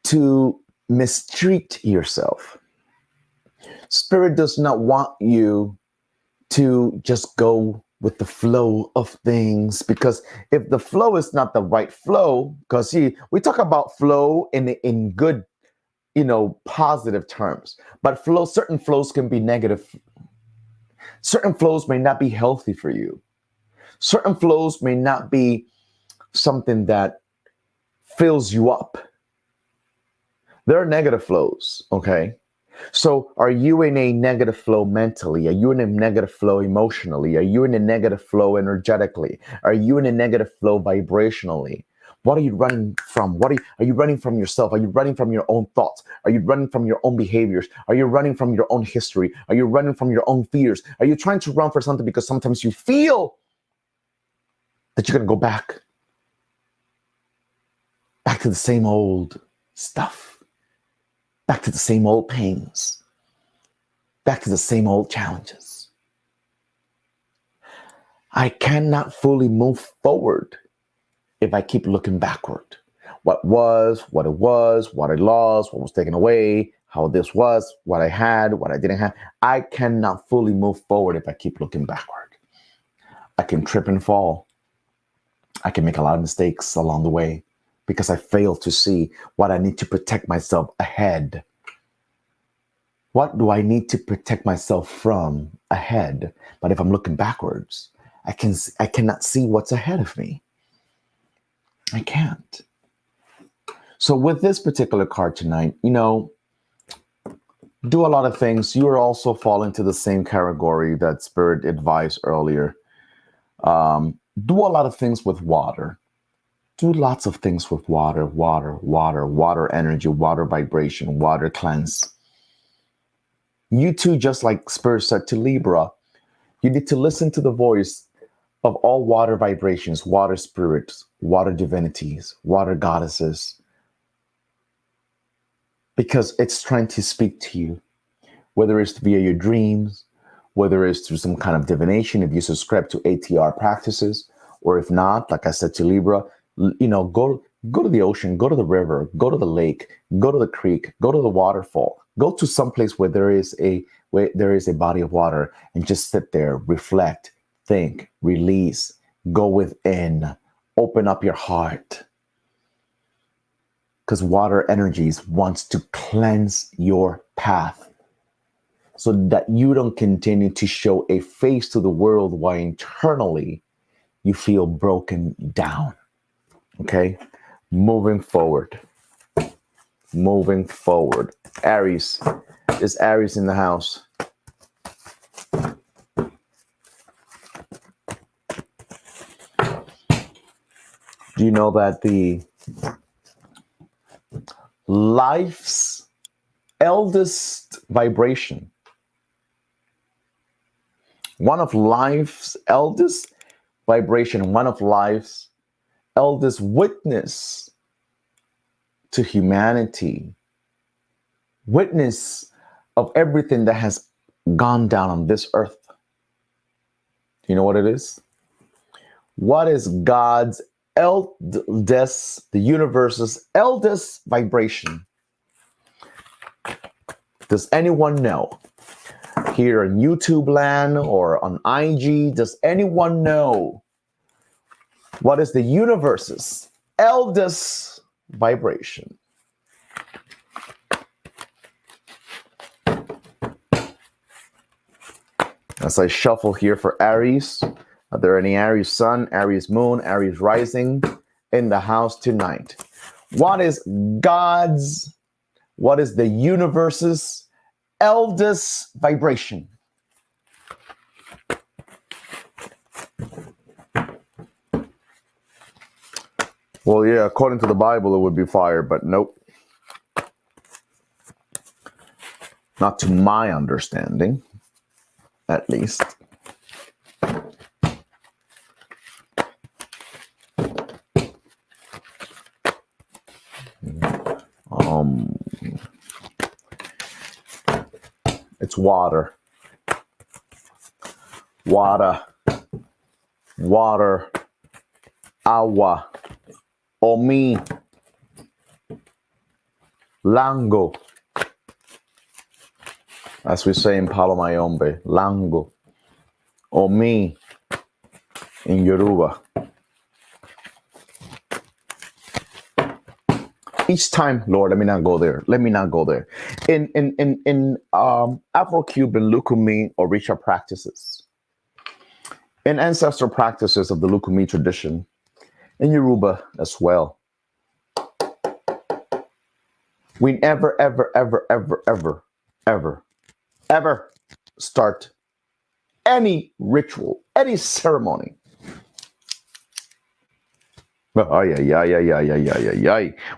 to mistreat yourself. Spirit does not want you to just go with the flow of things, because if the flow is not the right flow, because we talk about flow in good, positive terms, but certain flows can be negative. Certain flows may not be healthy for you. Certain flows may not be something that fills you up. There are negative flows, okay? So are you in a negative flow mentally? Are you in a negative flow emotionally? Are you in a negative flow energetically? Are you in a negative flow vibrationally? What are you running from? Are you running from yourself? Are you running from your own thoughts? Are you running from your own behaviors? Are you running from your own history? Are you running from your own fears? Are you trying to run for something because sometimes you feel that you're going to go back to the same old stuff, back to the same old pains, back to the same old challenges? I cannot fully move forward if I keep looking backward. What was, what it was, what I lost, what was taken away, how this was, what I had, what I didn't have. I cannot fully move forward if I keep looking backward. I can trip and fall. I can make a lot of mistakes along the way because I fail to see what I need to protect myself ahead. What do I need to protect myself from ahead? But if I'm looking backwards, I cannot see what's ahead of me. I can't. So with this particular card tonight, do a lot of things. You are also fall into the same category that Spirit advised earlier. Do a lot of things with water. Do lots of things with water, water energy, water vibration, water cleanse. You too, just like Spirit said to Libra, you need to listen to the voice of all water vibrations, water spirits, water divinities, water goddesses, because it's trying to speak to you, whether it's via your dreams, whether it's through some kind of divination, if you subscribe to ATR practices, or if not, like I said to Libra, go to the ocean, go to the river, go to the lake, go to the creek, go to the waterfall, go to some place where there is a body of water, and just sit there, reflect, think, release, go within, open up your heart. Because water energies wants to cleanse your path so that you don't continue to show a face to the world while internally you feel broken down. Okay? Moving forward. Aries. Is Aries in the house? Do you know that the life's eldest vibration, one of life's eldest vibration, one of life's eldest witness to humanity, witness of everything that has gone down on this earth? Do you know what it is? What is God's eldest, the universe's eldest vibration? Does anyone know? Here on YouTube land or on IG, does anyone know what is the universe's eldest vibration? As I shuffle here for Aries, are there any Aries sun, Aries moon, Aries rising in the house tonight? What is the universe's eldest vibration? Well, yeah, according to the Bible, it would be fire, but nope. Not to my understanding, at least. It's water. Water. Agua. Omi. Lango. As we say in Palmdale, Lango. Omi in Yoruba. Each time, Lord, let me not go there. In Afro-Cuban Lukumi Orisha practices, in ancestor practices of the Lukumi tradition, in Yoruba as well, we never, ever start any ritual, any ceremony.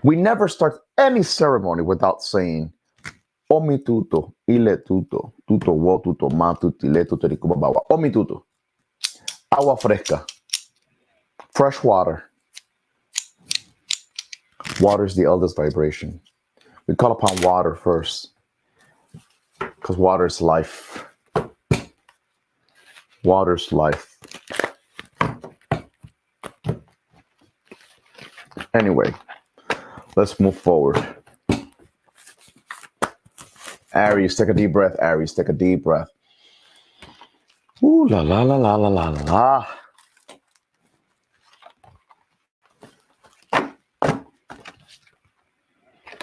We never start any ceremony without saying Omi tuto, ile tuto, tuto wo tuto, ma tuto, ile tuto, rikubabawa. Omi tuto. Agua fresca. Fresh water. Water is the eldest vibration. We call upon water first, because water is life. Water's life. Anyway, let's move forward. Aries, take a deep breath. Aries, take a deep breath. Ooh, la la la la la la la.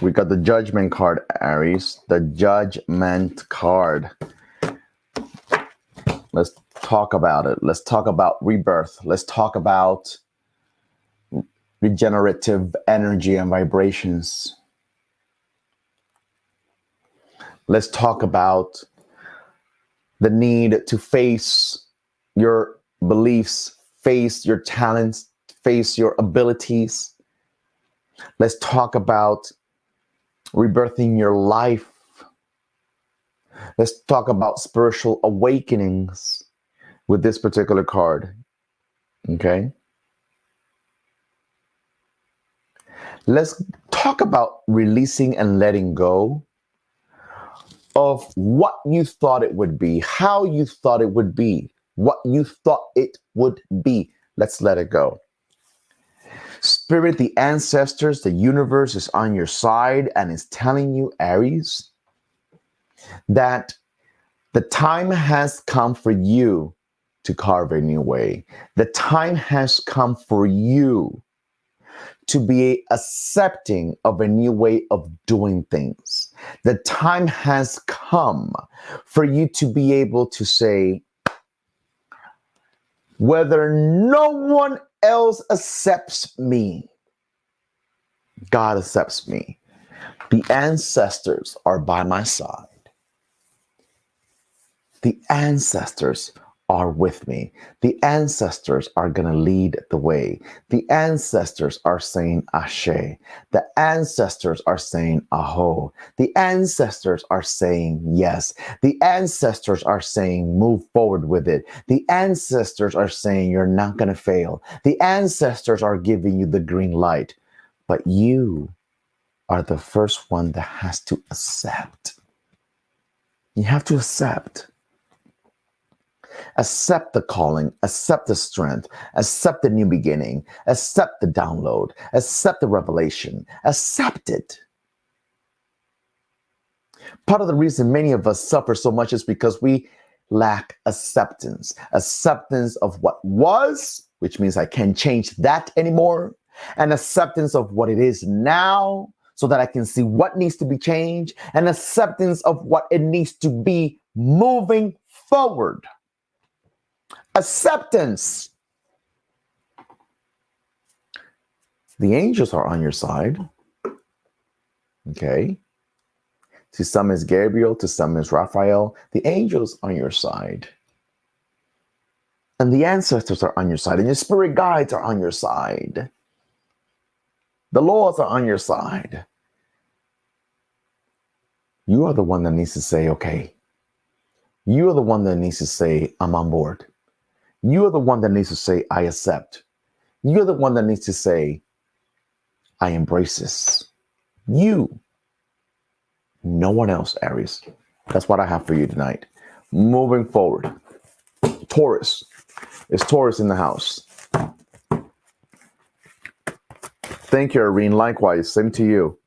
We got the Judgment card, Aries. The Judgment card. Let's talk about it. Let's talk about rebirth. Let's talk about regenerative energy and vibrations. Let's talk about the need to face your beliefs, face your talents, face your abilities. Let's talk about rebirthing your life. Let's talk about spiritual awakenings with this particular card. Okay? Let's talk about releasing and letting go of what you thought it would be, how you thought it would be, what you thought it would be. Let's let it go. Spirit, the ancestors, the universe is on your side and is telling you, Aries, that the time has come for you to carve a new way. The time has come for you to be accepting of a new way of doing things. The time has come for you to be able to say, whether no one else accepts me, God accepts me. The ancestors are by my side. The ancestors are with me. The ancestors are going to lead the way. The ancestors are saying Ashe. The ancestors are saying Aho. The ancestors are saying yes. The ancestors are saying move forward with it. The ancestors are saying you're not going to fail. The ancestors are giving you the green light. But you are the first one that has to accept. You have to accept. Accept the calling, accept the strength, accept the new beginning, accept the download, accept the revelation, accept it. Part of the reason many of us suffer so much is because we lack acceptance. Acceptance of what was, which means I can't change that anymore, and acceptance of what it is now so that I can see what needs to be changed, and acceptance of what it needs to be moving forward. Acceptance. The angels are on your side. Okay. To some is Gabriel, to some is Raphael. The angels on your side. And the ancestors are on your side. And your spirit guides are on your side. The laws are on your side. You are the one that needs to say, okay. You are the one that needs to say, I'm on board. You are the one that needs to say, I accept. You're the one that needs to say, I embrace this. You. No one else, Aries. That's what I have for you tonight. Moving forward. Taurus. Is Taurus in the house? Thank you, Irene. Likewise. Same to you.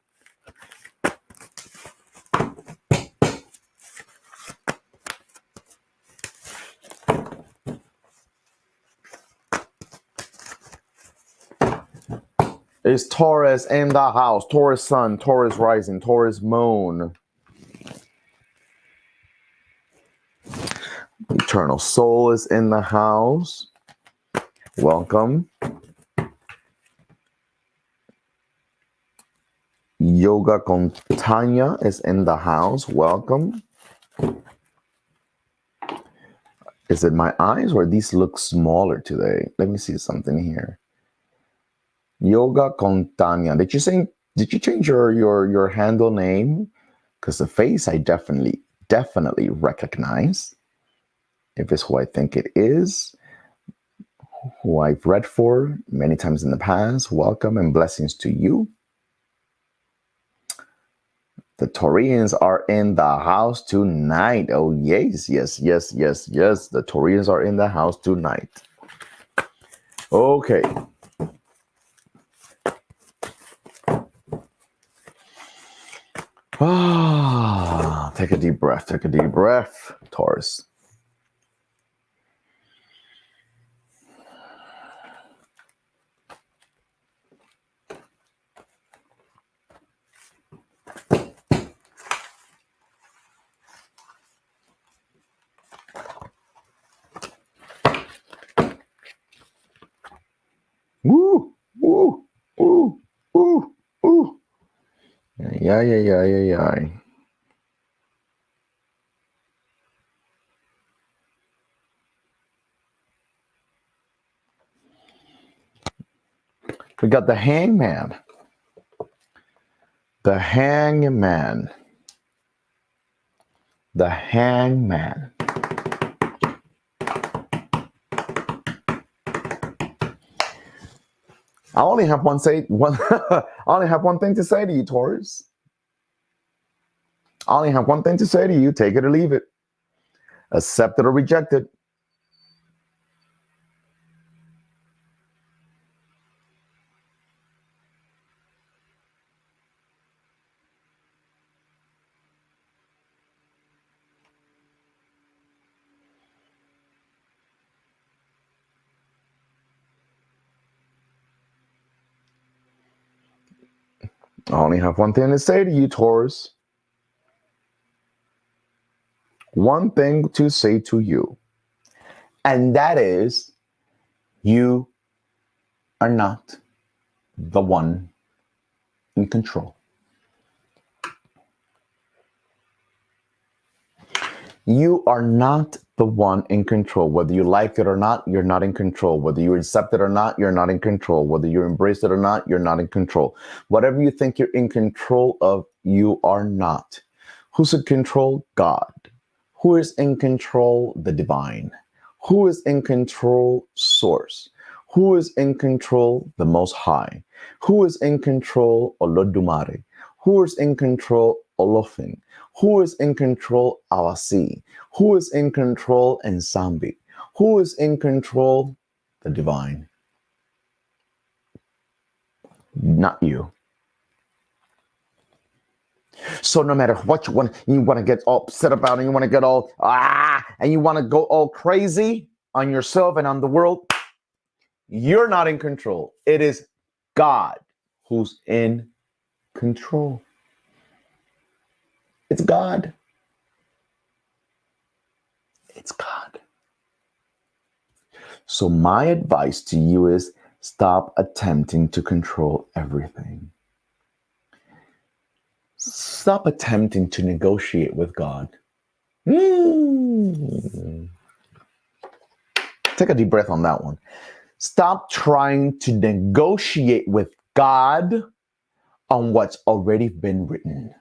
Is Taurus in the house? Taurus sun, Taurus rising, Taurus moon. Eternal soul is in the house. Welcome. Yoga con Tanya is in the house. Welcome. Is it my eyes or these look smaller today? Let me see something here. Yoga con Tanya. Did you change your handle name? Because the face I definitely recognize. If it's who I think it is, who I've read for many times in the past, welcome and blessings to you. The Taurians are in the house tonight. Oh, yes. The Taurians are in the house tonight. Okay. Take a deep breath. Take a deep breath, Taurus. Woo, woo, woo, woo, woo. Yeah. We got the hangman. The hangman. The hangman. I only have one I only have one thing to say to you, Taurus. I only have one thing to say to you. Take it or leave it. Accept it or reject it. I only have one thing to say to you, Taurus. One thing to say to you. And that is, you are not the one in control. You are not the one in control. Whether you like it or not, you're not in control. Whether you accept it or not, you're not in control. Whether you embrace it or not, you're not in control. Whatever you think you're in control of, you are not. Who's in control? God. Who is in control? The divine. Who is in control? Source. Who is in control? The Most High. Who is in control? Olodumare. Who is in control? Olofin. Who is in control? Awasi. Who is in control? Ensambi. Who is in control? The divine. Not you. So no matter what you want to get all upset about, and you want to get all and you want to go all crazy on yourself and on the world, you're not in control. It is God who's in control. It's God. It's God. So my advice to you is stop attempting to control everything. Stop attempting to negotiate with God. Take a deep breath on that one. Stop trying to negotiate with God on what's already been written,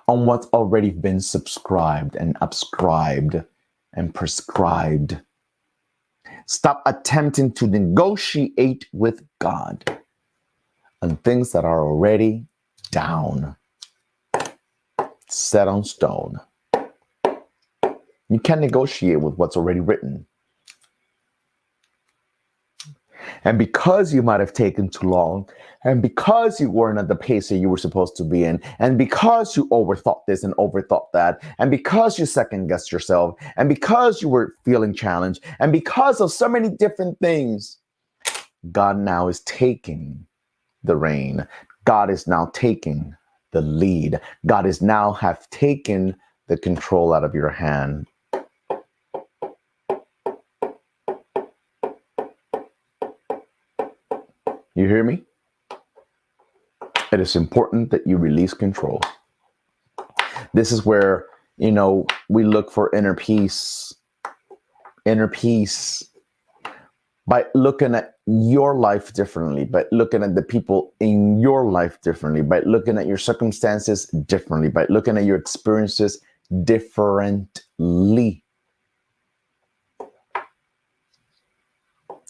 on what's already been subscribed and abscribed and prescribed. Stop attempting to negotiate with God on things that are already down, set on stone. You can't negotiate with what's already written. And because you might have taken too long, and because you weren't at the pace that you were supposed to be in, and because you overthought this and overthought that, and because you second-guessed yourself, and because you were feeling challenged, and because of so many different things, God now is taking the reign. God is now taking the lead. God is now have taken the control out of your hand. You hear me? It is important that you release control. This is where, we look for inner peace. Inner peace by looking at your life differently, by looking at the people in your life differently, by looking at your circumstances differently, by looking at your experiences differently.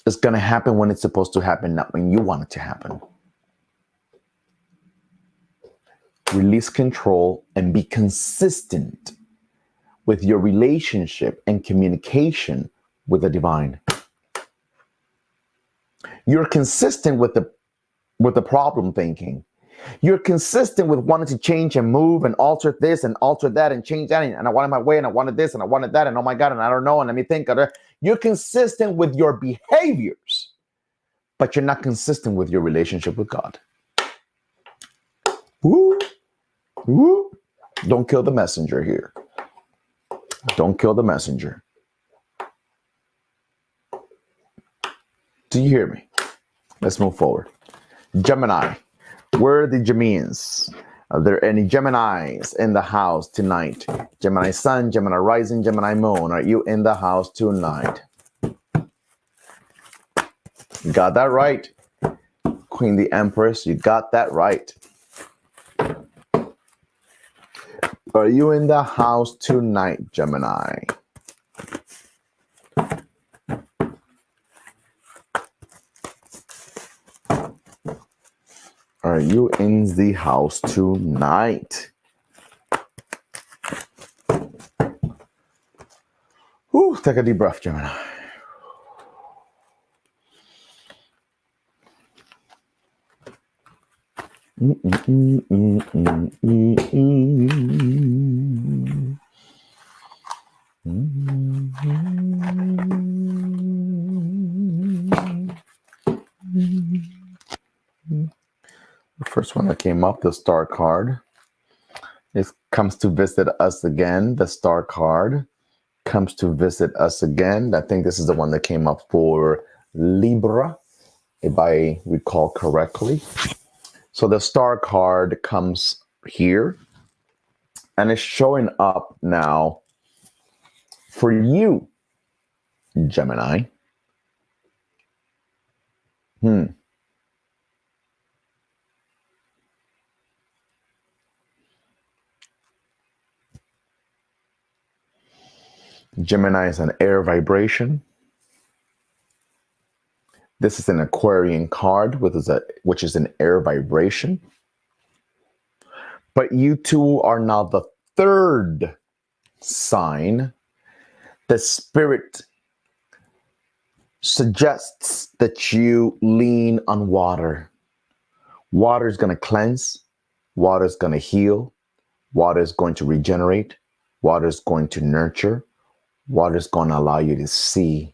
It's going to happen when it's supposed to happen, not when you want it to happen. Release control and be consistent with your relationship and communication with the divine. You're consistent with the problem thinking. You're consistent with wanting to change and move and alter this and alter that and change that. And I wanted my way and I wanted this and I wanted that. And oh my God, and I don't know. And let me think. You're consistent with your behaviors, but you're not consistent with your relationship with God. Woo, woo. Don't kill the messenger here. Don't kill the messenger. Do you hear me? Let's move forward. Gemini. Where are the Geminis? Are there any Geminis in the house tonight? Gemini Sun, Gemini Rising, Gemini Moon. Are you in the house tonight? You got that right. Queen the Empress, you got that right. Are you in the house tonight, Gemini? Are you in the house tonight? Whew, take a deep breath, Gemini. The first one that came up, the Star card. It comes to visit us again. The Star card comes to visit us again. I think this is the one that came up for Libra, if I recall correctly. So the Star card comes here and it's showing up now for you, Gemini. Gemini is an air vibration. This is an Aquarian card, which is an air vibration. But you two are now the third sign. The spirit suggests that you lean on water. Water is going to cleanse. Water is going to heal. Water is going to regenerate. Water is going to nurture. Water is going to allow you to see.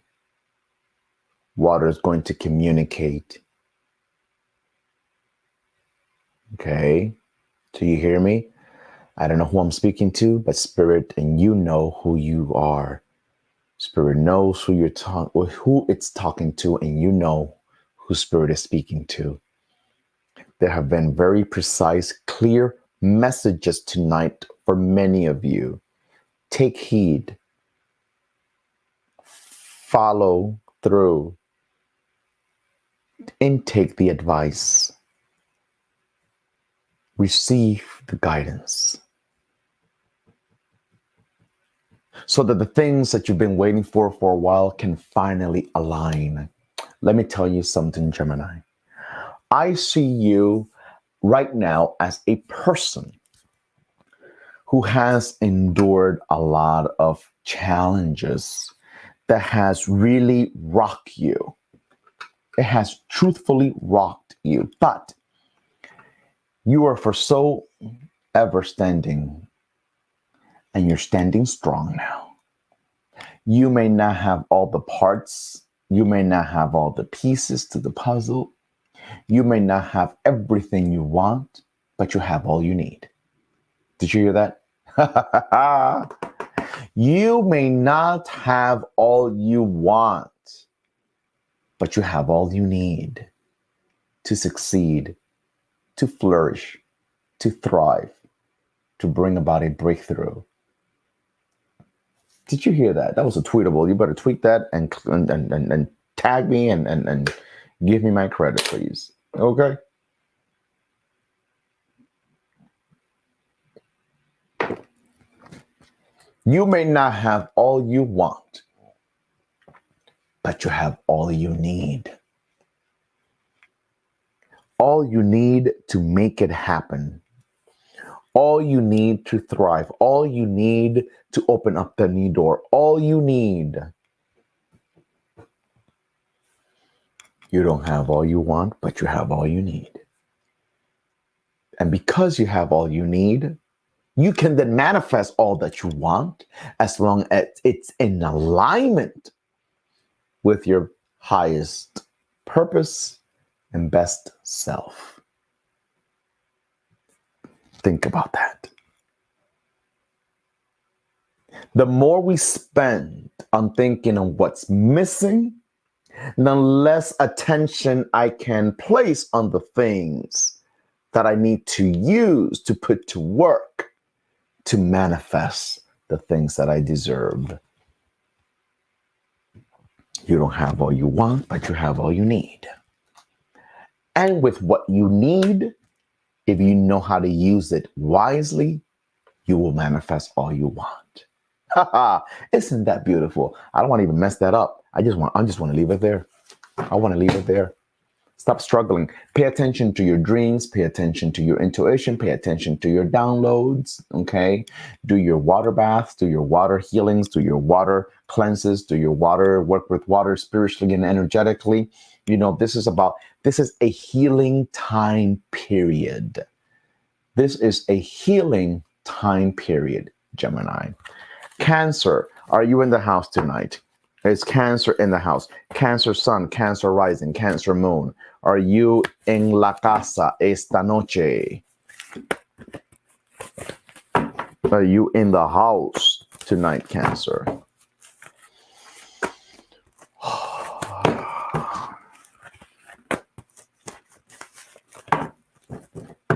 Water is going to communicate. Okay. Do you hear me? I don't know who I'm speaking to, but Spirit, and you know who you are. Spirit knows who who it's talking to, and you know who Spirit is speaking to. There have been very precise, clear messages tonight for many of you. Take heed. Follow through. Intake the advice. Receive the guidance. So that the things that you've been waiting for a while can finally align. Let me tell you something, Gemini. I see you right now as a person who has endured a lot of challenges that has really rocked you. It has truthfully rocked you, but you are for so ever standing, and you're standing strong now. You may not have all the parts. You may not have all the pieces to the puzzle. You may not have everything you want, but you have all you need. Did you hear that? You may not have all you want, but you have all you need to succeed, to flourish, to thrive, to bring about a breakthrough. Did you hear that? That was a tweetable. You better tweet that and tag me and give me my credit, please. Okay? You may not have all you want, but you have all you need. All you need to make it happen. All you need to thrive. All you need to open up the new door. All you need. You don't have all you want, but you have all you need. And because you have all you need, you can then manifest all that you want as long as it's in alignment with your highest purpose and best self. Think about that. The more we spend on thinking on what's missing, the less attention I can place on the things that I need to use to put to work to manifest the things that I deserve. You don't have all you want, but you have all you need. And with what you need, if you know how to use it wisely, you will manifest all you want. Haha, isn't that beautiful? I don't want to even mess that up. I just want to leave it there. I want to leave it there. Stop struggling. Pay attention to your dreams. Pay attention to your intuition. Pay attention to your downloads. Okay. Do your water baths, do your water healings, do your water cleanses, do your water, work with water spiritually and energetically. You know, this is a healing time period. This is a healing time period, Gemini. Cancer, are you in the house tonight? Is Cancer in the house? Cancer sun, Cancer rising, Cancer moon. Are you en la casa esta noche? Are you in the house tonight, Cancer?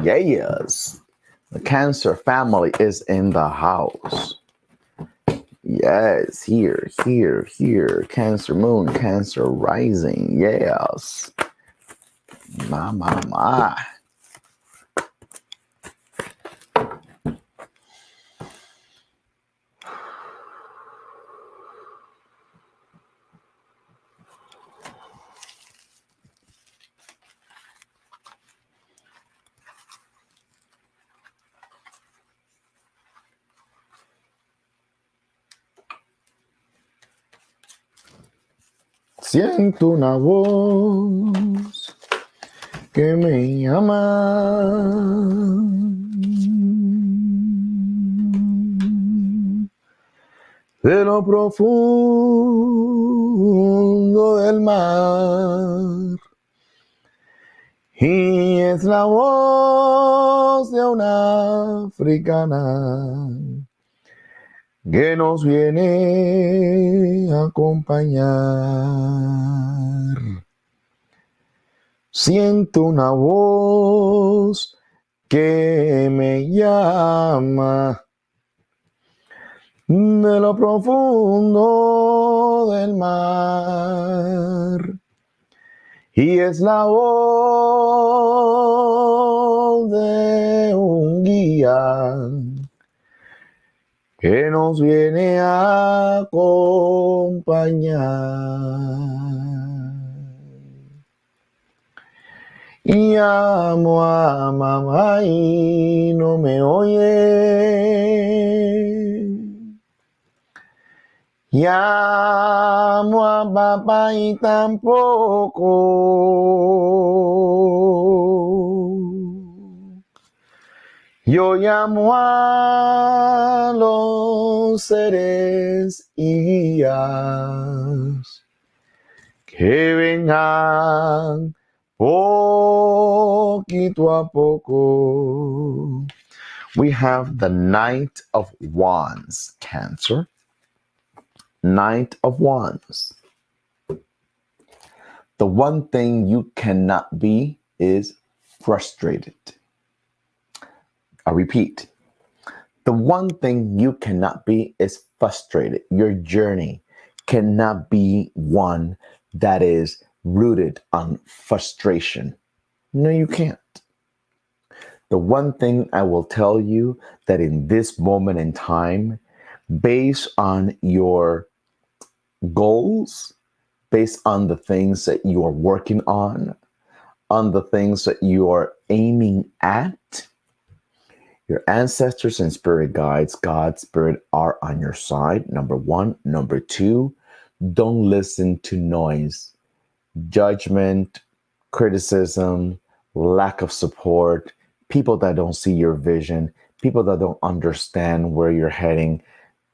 Yes, the Cancer family is in the house. Yes, here, Cancer moon, Cancer rising. Yes. My. Siento una voz que me llama. De lo profundo del mar. Y es la voz de una africana que nos viene a acompañar. Siento una voz que me llama de lo profundo del mar. Y es la voz de un guía que nos viene a acompañar. Llamo a mamá y no me oye. Llamo a papá y tampoco. Yo llamo a los seres y guías que vengan poquito a poco. We have the Knight of Wands, Cancer. Knight of Wands. The one thing you cannot be is frustrated. I repeat, the one thing you cannot be is frustrated. Your journey cannot be one that is rooted on frustration. No, you can't. The one thing I will tell you that in this moment in time, based on your goals, based on the things that you are working on the things that you are aiming at, your ancestors and spirit guides, God, spirit are on your side. Number one. Number two, don't listen to noise, judgment, criticism, lack of support, people that don't see your vision, people that don't understand where you're heading.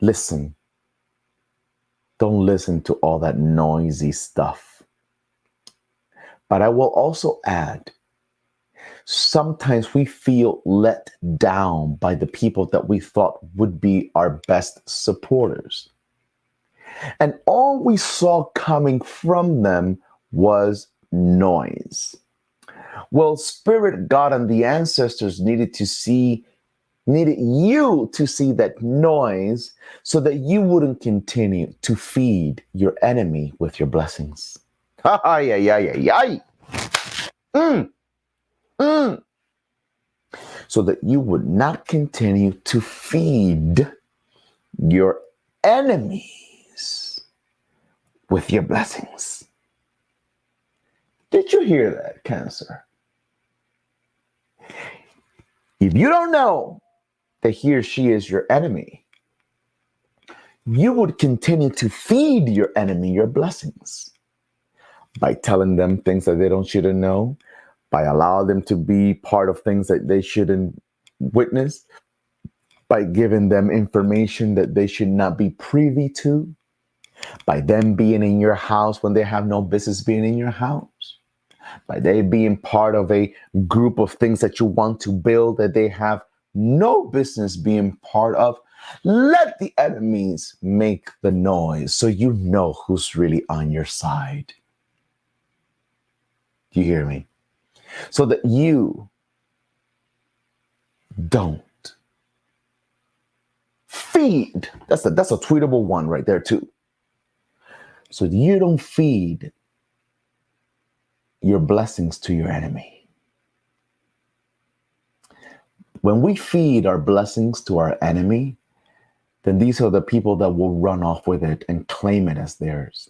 Listen. Don't listen to all that noisy stuff. But I will also add, sometimes we feel let down by the people that we thought would be our best supporters. And all we saw coming from them was noise. Well, Spirit, God, and the ancestors needed to see needed you to see that noise so that you wouldn't continue to feed your enemy with your blessings. Ay, ay, ay, ay, ay. Mm, mm. So that you would not continue to feed your enemies with your blessings. Did you hear that, Cancer? If you don't know that he or she is your enemy, you would continue to feed your enemy your blessings by telling them things that they shouldn't know, by allowing them to be part of things that they shouldn't witness, by giving them information that they should not be privy to, by them being in your house when they have no business being in your house, by they being part of a group of things that you want to build that they have no business being part of. Let the enemies make the noise so you know who's really on your side. Do you hear me? So that you don't feed. That's a tweetable one right there too. So you don't feed your blessings to your enemy. When we feed our blessings to our enemy, then these are the people that will run off with it and claim it as theirs.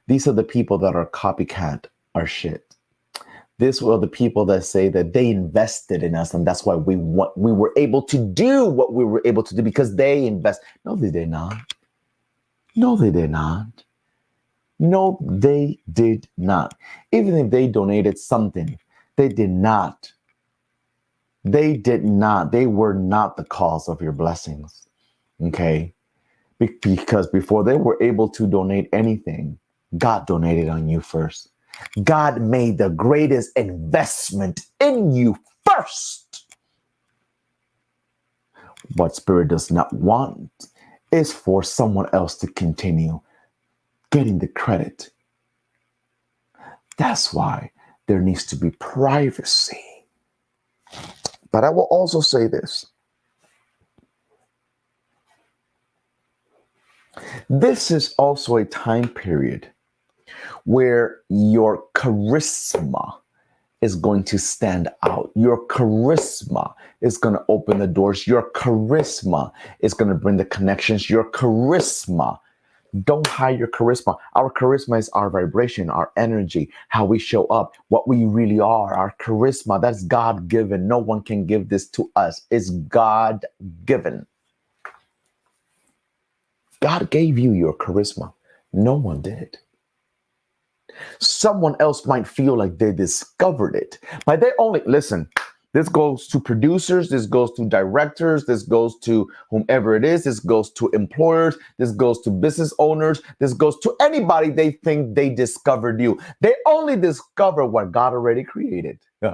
These are the people that are copycat our shit. These were the people that say that they invested in us and that's why we were able to do what we were able to do because they invest. No, they did not. No, they did not. No, they did not. Even if they donated something, they did not. They did not. They were not the cause of your blessings. Okay? Because before they were able to donate anything, God donated on you first. God made the greatest investment in you first. What Spirit does not want is for someone else to continue getting the credit. That's why there needs to be privacy. But I will also say this. This is also a time period where your charisma is going to stand out. Your charisma is going to open the doors. Your charisma is going to bring the connections. Your charisma. Don't hide your charisma. Our charisma is our vibration, our energy, how we show up, what we really are. Our charisma, that's God given. No one can give this to us. It's God given. God gave you your charisma. No one did. Someone else might feel like they discovered it, but they only, listen, this goes to producers, this goes to directors, this goes to whomever it is, this goes to employers, this goes to business owners, this goes to anybody they think they discovered you. They only discover what God already created. They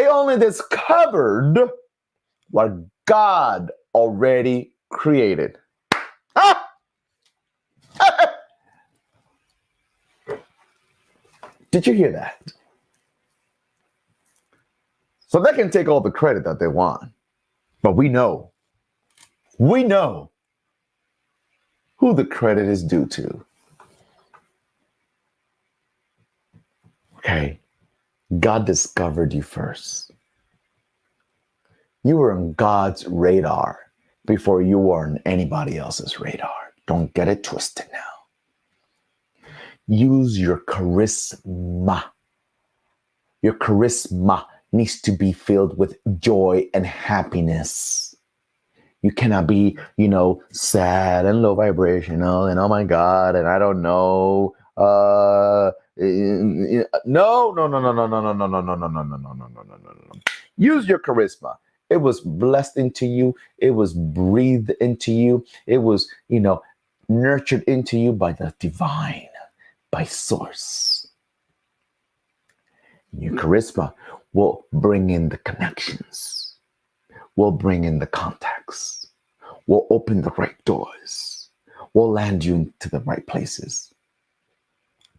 only discovered what God already created. Did you hear that? So they can take all the credit that they want. But we know who the credit is due to. Okay. God discovered you first. You were on God's radar before you were on anybody else's radar. Don't get it twisted now. Use your charisma. Your charisma needs to be filled with joy and happiness. You cannot be, sad and low vibrational and oh my God, and I don't know. No. Use your charisma. It was blessed into you. It was breathed into you. It was, nurtured into you by the divine, by source. Your charisma will bring in the connections, will bring in the contacts, will open the right doors, will land you into the right places.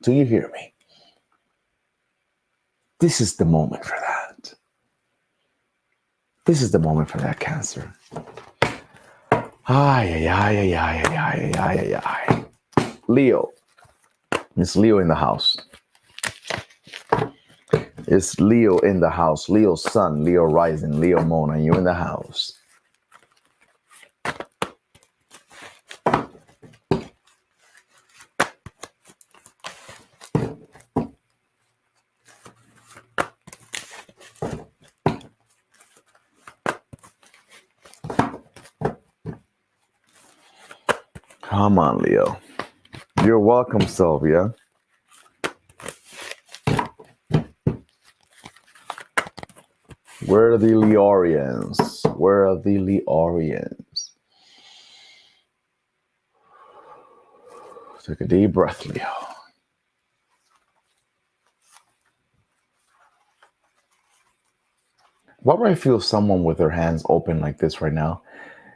Do you hear me? This is the moment for that. This is the moment for that, Cancer. Ay, ay, ay, ay, ay, ay, ay, ay, ay. Leo. It's Leo in the house. It's Leo in the house. Leo sun, Leo rising, Leo moon. Are you in the house? Come on, Leo. You're welcome, Sylvia. Where are the Leorians? Where are the Leorians? Take a deep breath, Leo. Why would I feel someone with their hands open like this right now?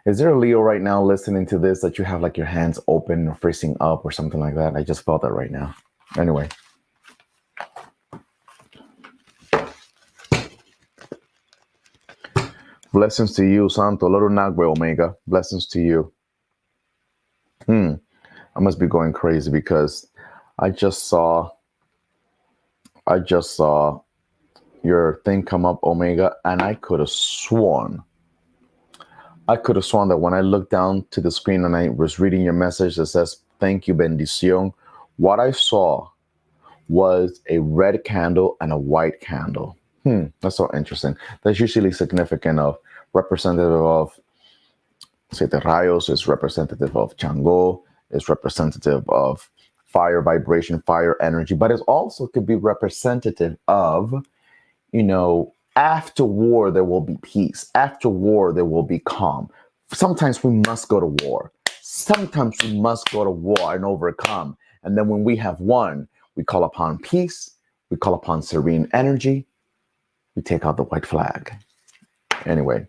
Is there a Leo right now listening to this that you have like your hands open or facing up or something like that? I just felt that right now. Anyway. Blessings to you, Santo. Loro Nagwe Omega. Blessings to you. I must be going crazy because I just saw your thing come up, Omega, and I could have sworn that when I looked down to the screen and I was reading your message that says, thank you, bendición, what I saw was a red candle and a white candle. That's so interesting. That's usually significant of representative of Siete Rayos, is representative of Chango, is representative of fire vibration, fire energy, but it also could be representative of, after war, there will be peace. After war, there will be calm. Sometimes we must go to war. Sometimes we must go to war and overcome. And then when we have won, we call upon peace. We call upon serene energy. We take out the white flag. Anyway,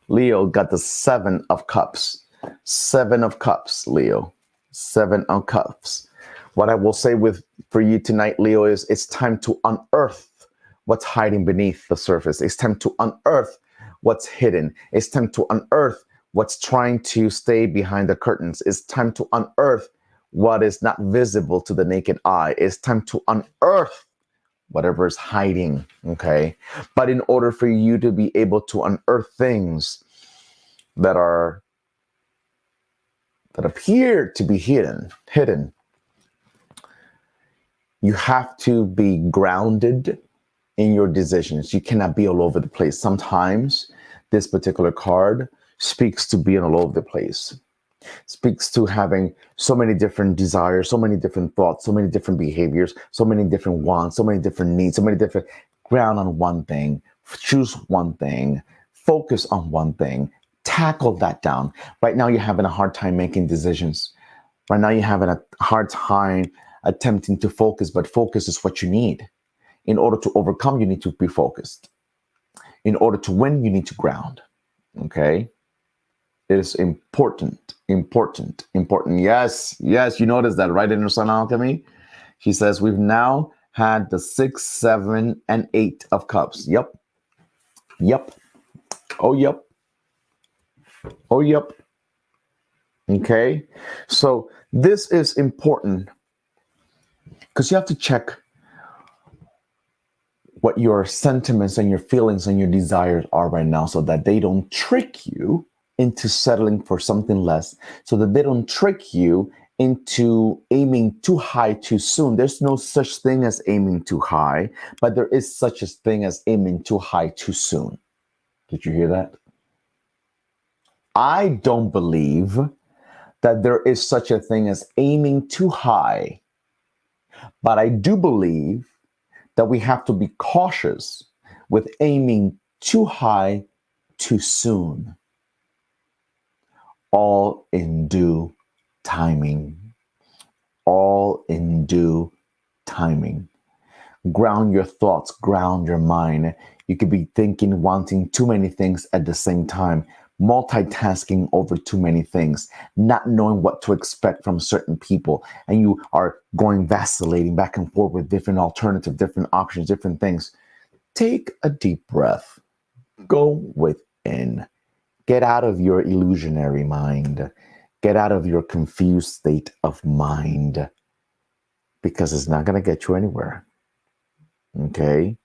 Leo got the 7 of Cups. 7 of Cups, Leo. 7 of Cups. What I will say for you tonight, Leo, is it's time to unearth what's hiding beneath the surface. It's time to unearth what's hidden. It's time to unearth what's trying to stay behind the curtains. It's time to unearth what is not visible to the naked eye. It's time to unearth whatever is hiding, okay? But in order for you to be able to unearth things that appear to be hidden, you have to be grounded in your decisions. You cannot be all over the place. Sometimes this particular card speaks to being all over the place, speaks to having so many different desires, so many different thoughts, so many different behaviors, so many different wants, so many different needs, so many different ground on one thing, choose one thing, focus on one thing, tackle that down. Right now, you're having a hard time making decisions. Right now, you're having a hard time attempting to focus, but focus is what you need. In order to overcome, you need to be focused. In order to win, you need to ground. Okay? It is important. Yes, you noticed that, right, Inner Sun Alchemy? She says, we've now had the 6, 7, and 8 of Cups. Yep. Oh, yep. Okay? So this is important because you have to check what your sentiments and your feelings and your desires are right now so that they don't trick you into settling for something less, so that they don't trick you into aiming too high too soon. There's no such thing as aiming too high, but there is such a thing as aiming too high too soon. Did you hear that? I don't believe that there is such a thing as aiming too high, but I do believe that we have to be cautious with aiming too high too soon. All in due timing. All in due timing. Ground your thoughts, ground your mind. You could be thinking, wanting too many things at the same time, multitasking over too many things, not knowing what to expect from certain people, and you are going vacillating back and forth with different alternatives, different options, different things. Take a deep breath. Go within. Get out of your illusionary mind. Get out of your confused state of mind, because it's not going to get you anywhere. Okay?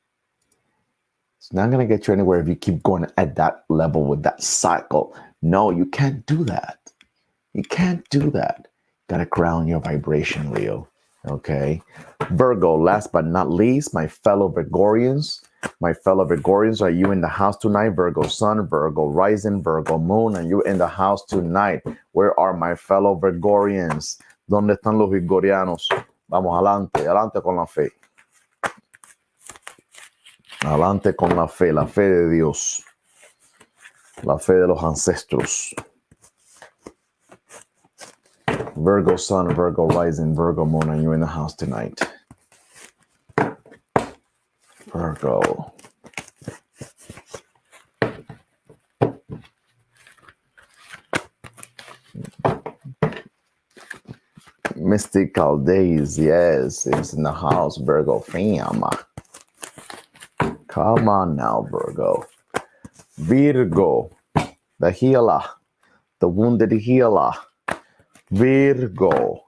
It's not going to get you anywhere if you keep going at that level with that cycle. No, you can't do that. You can't do that. Got to ground your vibration, Leo. Okay? Virgo, last but not least, my fellow Virgorians. My fellow Virgorians, are you in the house tonight? Virgo sun, Virgo rising, Virgo moon. Are you in the house tonight? Where are my fellow Virgorians? ¿Dónde están los Virgorianos? Vamos, adelante, adelante con la fe. Adelante con la fe de Dios, la fe de los ancestros. Virgo sun, Virgo rising, Virgo moon, are you in the house tonight? Virgo. Mystical days, yes, it's in the house, Virgo fam. Come on now, Virgo. Virgo, the healer, the wounded healer. Virgo.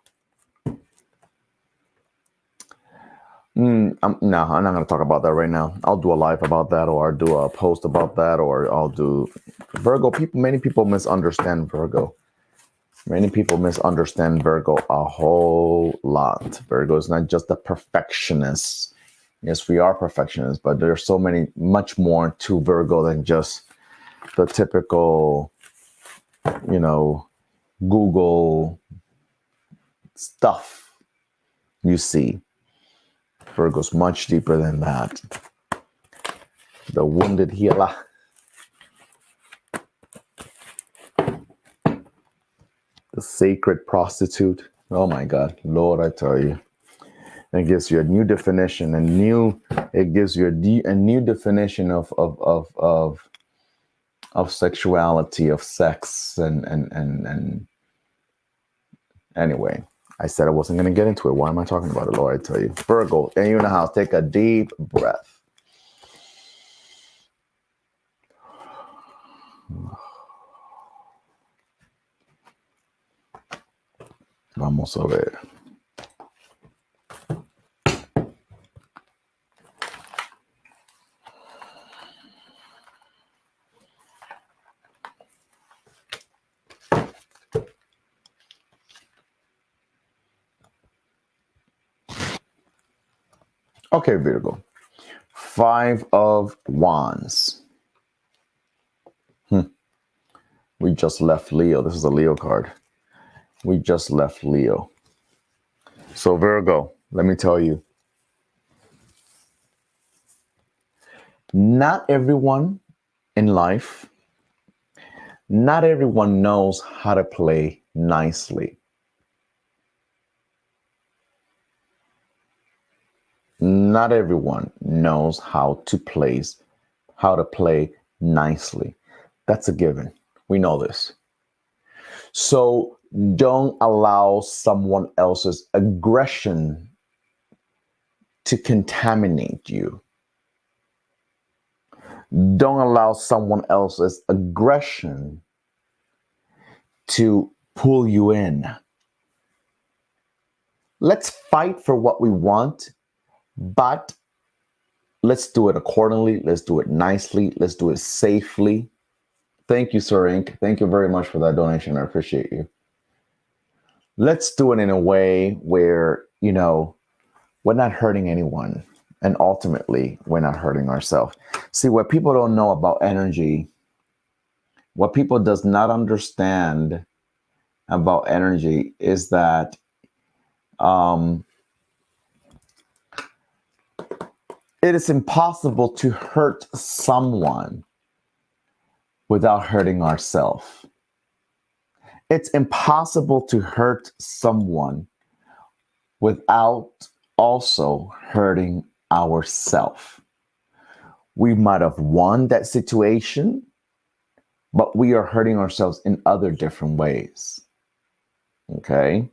No, I'm not going to talk about that right now. I'll do a live about that, or I'll do a post about that, or I'll do Virgo. Many people misunderstand Virgo. Many people misunderstand Virgo a whole lot. Virgo is not just a perfectionist. Yes, we are perfectionists, but there's much more to Virgo than just the typical, Google stuff you see. Virgo's much deeper than that. The wounded healer. The sacred prostitute. Oh my God, Lord, I tell you. It gives you a new definition, it gives you a new definition of sexuality, of sex, and anyway, I said I wasn't going to get into it. Why am I talking about it, Lord? I tell you. Virgo, and you in the house, take a deep breath. Vamos a ver. Okay, Virgo. 5 of Wands. We just left Leo. This is a Leo card. We just left Leo. So Virgo, let me tell you. Not everyone in life, not everyone knows how to play nicely. Not everyone knows how to play nicely. That's a given. We know this. So don't allow someone else's aggression to contaminate you. Don't allow someone else's aggression to pull you in. Let's fight for what we want, but let's do it accordingly. Let's do it nicely. Let's do it safely. Thank you, Sir Inc. Thank you very much for that donation. I appreciate you. Let's do it in a way where, we're not hurting anyone. And ultimately, we're not hurting ourselves. See, what people don't know about energy, what people does not understand about energy is that it is impossible to hurt someone without hurting ourselves. It's impossible to hurt someone without also hurting ourselves. We might have won that situation, but we are hurting ourselves in other different ways. Okay?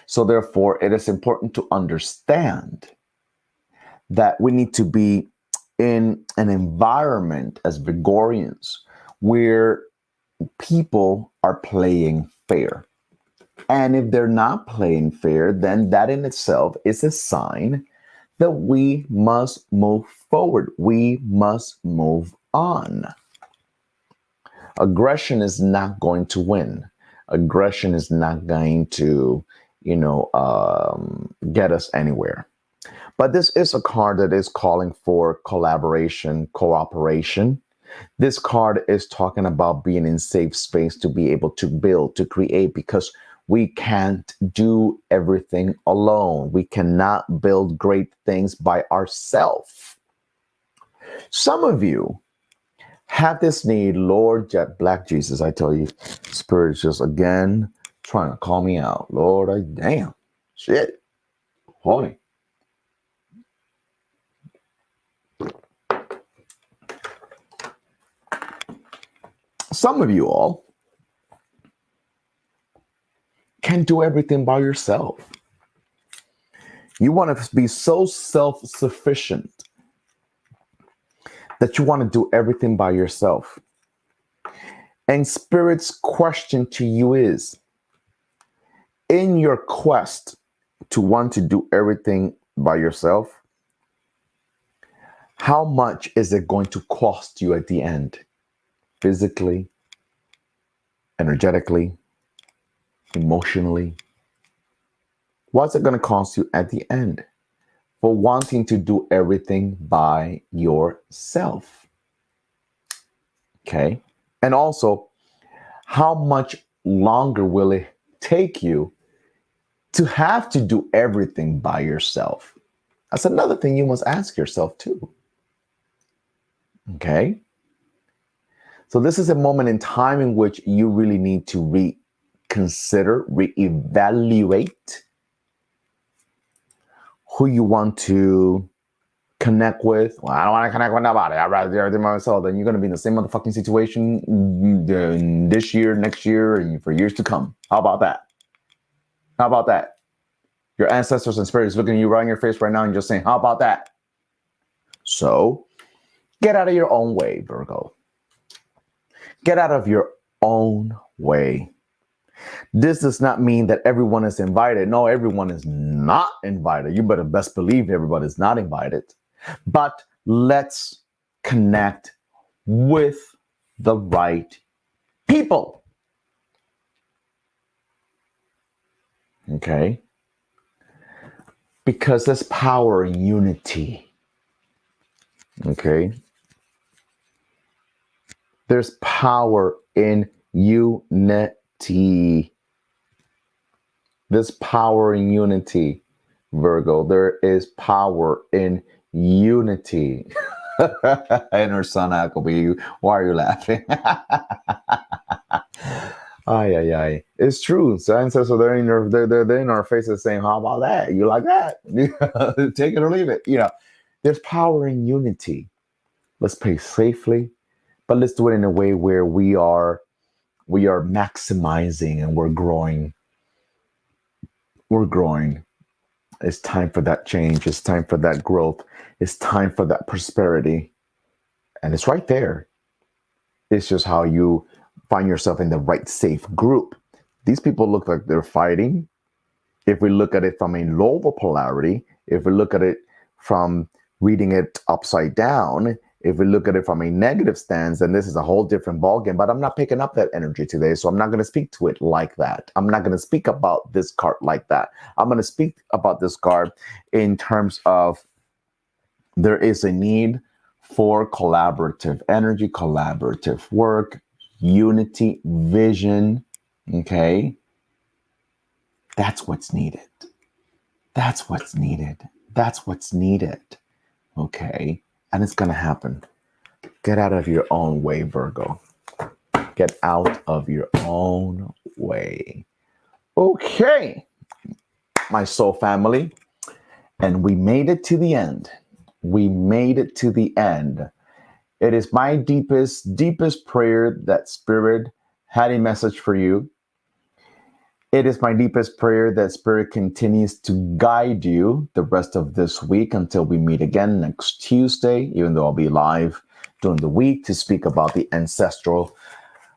So therefore, it is important to understand that we need to be in an environment as Gregorians where people are playing fair. And if they're not playing fair, then that in itself is a sign that we must move forward. We must move on. Aggression is not going to win. Aggression is not going to, get us anywhere. But this is a card that is calling for collaboration, cooperation. This card is talking about being in safe space to be able to build, to create, because we can't do everything alone. We cannot build great things by ourselves. Some of you have this need, Lord, Jet Black Jesus, I tell you, Spirit is just again trying to call me out. Lord, damn, shit, holy. Some of you all can't do everything by yourself. You want to be so self-sufficient that you want to do everything by yourself. And Spirit's question to you is, in your quest to want to do everything by yourself, how much is it going to cost you at the end? Physically, energetically, emotionally? What's it going to cost you at the end for wanting to do everything by yourself? Okay. And also, how much longer will it take you to have to do everything by yourself? That's another thing you must ask yourself too. Okay. So this is a moment in time in which you really need to reconsider, reevaluate who you want to connect with. Well, I don't want to connect with nobody. I'd rather do everything by myself. Then you're going to be in the same motherfucking situation this year, next year, and for years to come. How about that? How about that? Your ancestors and spirits looking at you right in your face right now and just saying, how about that? So get out of your own way, Virgo. Get out of your own way. This does not mean that everyone is invited. No, everyone is not invited. You better best believe everybody is not invited. But let's connect with the right people. Okay? Because there's power in unity. Okay? There's power in unity. There's power in unity, Virgo. There is power in unity. And her son, Appleby, why are you laughing? Ay. It's true. So ancestors, they're in our faces saying, how about that? You like that? Take it or leave it. There's power in unity. Let's play safely, but let's do it in a way where we are maximizing and we're growing. We're growing. It's time for that change. It's time for that growth. It's time for that prosperity. And it's right there. It's just how you find yourself in the right safe group. These people look like they're fighting. If we look at it from a lower polarity, if we look at it from reading it upside down, if we look at it from a negative stance, then this is a whole different ballgame. But I'm not picking up that energy today, so I'm not going to speak to it like that. I'm not going to speak about this card like that. I'm going to speak about this card in terms of there is a need for collaborative energy, collaborative work, unity, vision. Okay? That's what's needed. That's what's needed. That's what's needed. Okay? And it's going to happen. Get out of your own way, Virgo. Get out of your own way. Okay, my soul family. And we made it to the end. We made it to the end. It is my deepest prayer that Spirit had a message for you. It is my deepest prayer that Spirit continues to guide you the rest of this week until we meet again next Tuesday, even though I'll be live during the week to speak about the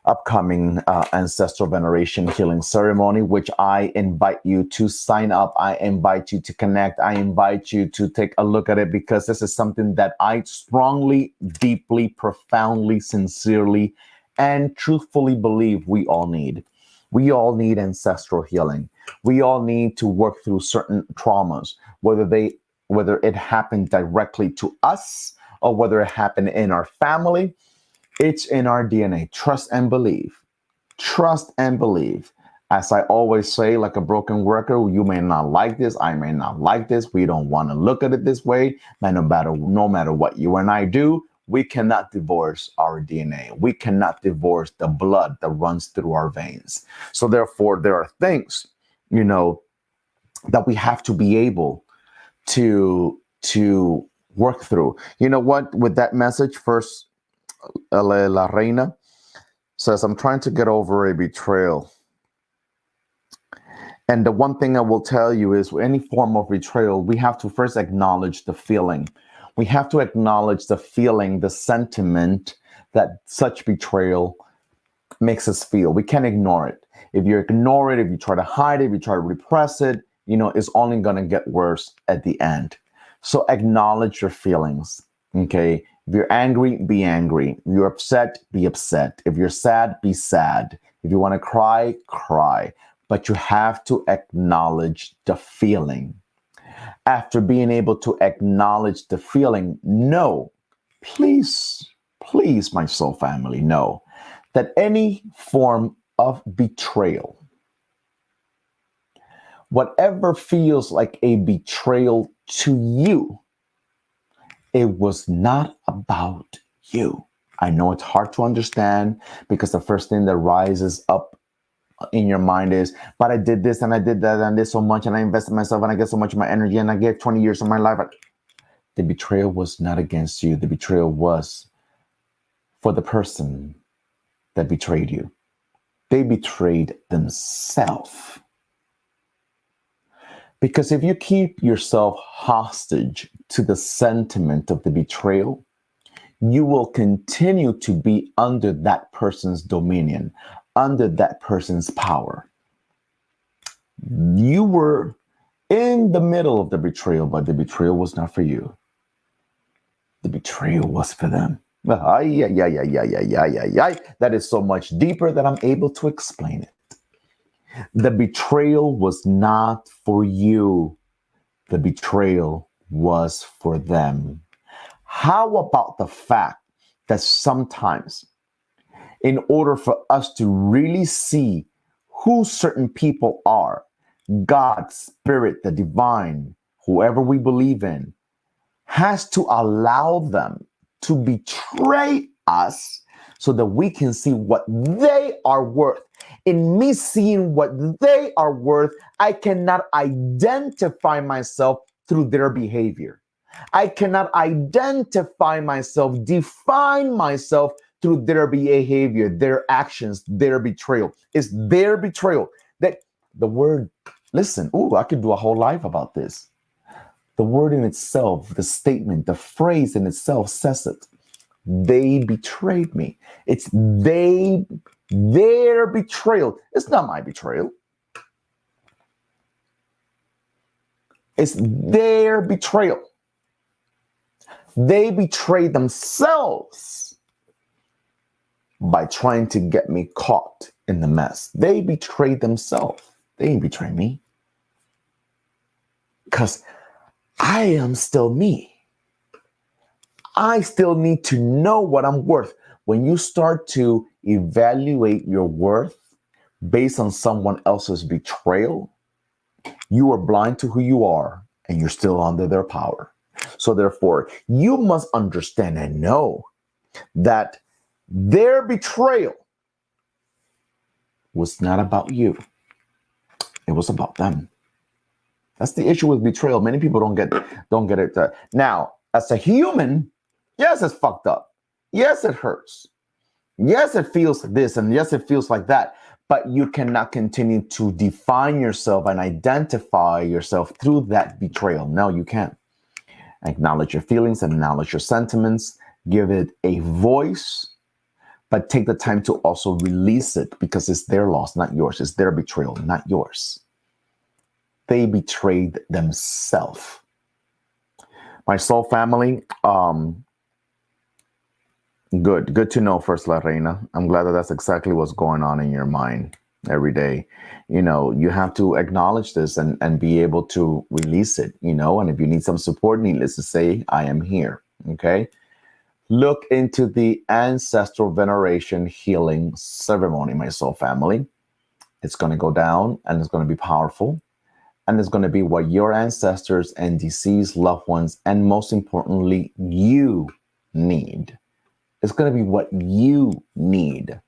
upcoming ancestral veneration healing ceremony, which I invite you to sign up. I invite you to connect. I invite you to take a look at it, because this is something that I strongly, deeply, profoundly, sincerely, and truthfully believe we all need. We all need ancestral healing. We all need to work through certain traumas, whether it happened directly to us or whether it happened in our family. It's in our DNA. Trust and believe. Trust and believe. As I always say, like a broken record, you may not like this. I may not like this. We don't want to look at it this way. No matter what you and I do, we cannot divorce our DNA. We cannot divorce the blood that runs through our veins. So therefore, there are things, that we have to be able to work through. You know what? With that message, first, La Reina says, I'm trying to get over a betrayal. And the one thing I will tell you is, any form of betrayal, we have to first acknowledge the feeling. We have to acknowledge the feeling, the sentiment that such betrayal makes us feel. We can't ignore it. If you ignore it, if you try to hide it, if you try to repress it, it's only going to get worse at the end. So acknowledge your feelings, okay? If you're angry, be angry. If you're upset, be upset. If you're sad, be sad. If you want to cry, cry. But you have to acknowledge the feeling. After being able to acknowledge the feeling, know, please, my soul family, know that any form of betrayal, whatever feels like a betrayal to you, it was not about you. I know it's hard to understand, because the first thing that rises up in your mind is, but I did this and I did that and I did so much and I invested myself and I get so much of my energy and I gave 20 years of my life. The betrayal was not against you. The betrayal was for the person that betrayed you. They betrayed themselves. Because if you keep yourself hostage to the sentiment of the betrayal, you will continue to be under that person's dominion, under that person's power. You were in the middle of the betrayal, but the betrayal was not for you. The betrayal was for them. That is so much deeper that I'm able to explain it. The betrayal was not for you. The betrayal was for them. How about the fact that sometimes, in order for us to really see who certain people are, God, Spirit, the divine, whoever we believe in, has to allow them to betray us so that we can see what they are worth. In me seeing what they are worth, I cannot identify myself through their behavior. I cannot identify myself, define myself through their behavior, their actions, their betrayal. It's their betrayal. That the word, listen, I could do a whole life about this. The word in itself, the statement, the phrase in itself says it. They betrayed me. It's their betrayal. It's not my betrayal. It's their betrayal. They betrayed themselves by trying to get me caught in the mess. They betrayed themselves. They didn't betray me. Because I am still me. I still need to know what I'm worth. When you start to evaluate your worth based on someone else's betrayal, you are blind to who you are and you're still under their power. So therefore, you must understand and know that their betrayal was not about you. It was about them. That's the issue with betrayal. Many people don't get it. Now, as a human, yes, it's fucked up. Yes, it hurts. Yes, it feels this, and yes, it feels like that. But you cannot continue to define yourself and identify yourself through that betrayal. No, you can't. Acknowledge your feelings, acknowledge your sentiments, give it a voice, but take the time to also release it because it's their loss, not yours. It's their betrayal, not yours. They betrayed themselves. My soul family, good to know, First La Reina. I'm glad that that's exactly what's going on in your mind every day. You have to acknowledge this and be able to release it, and if you need some support, needless to say, I am here. Okay. Look into the ancestral veneration healing ceremony, my soul family. It's going to go down and it's going to be powerful. And it's going to be what your ancestors and deceased loved ones, and most importantly, you need. It's going to be what you need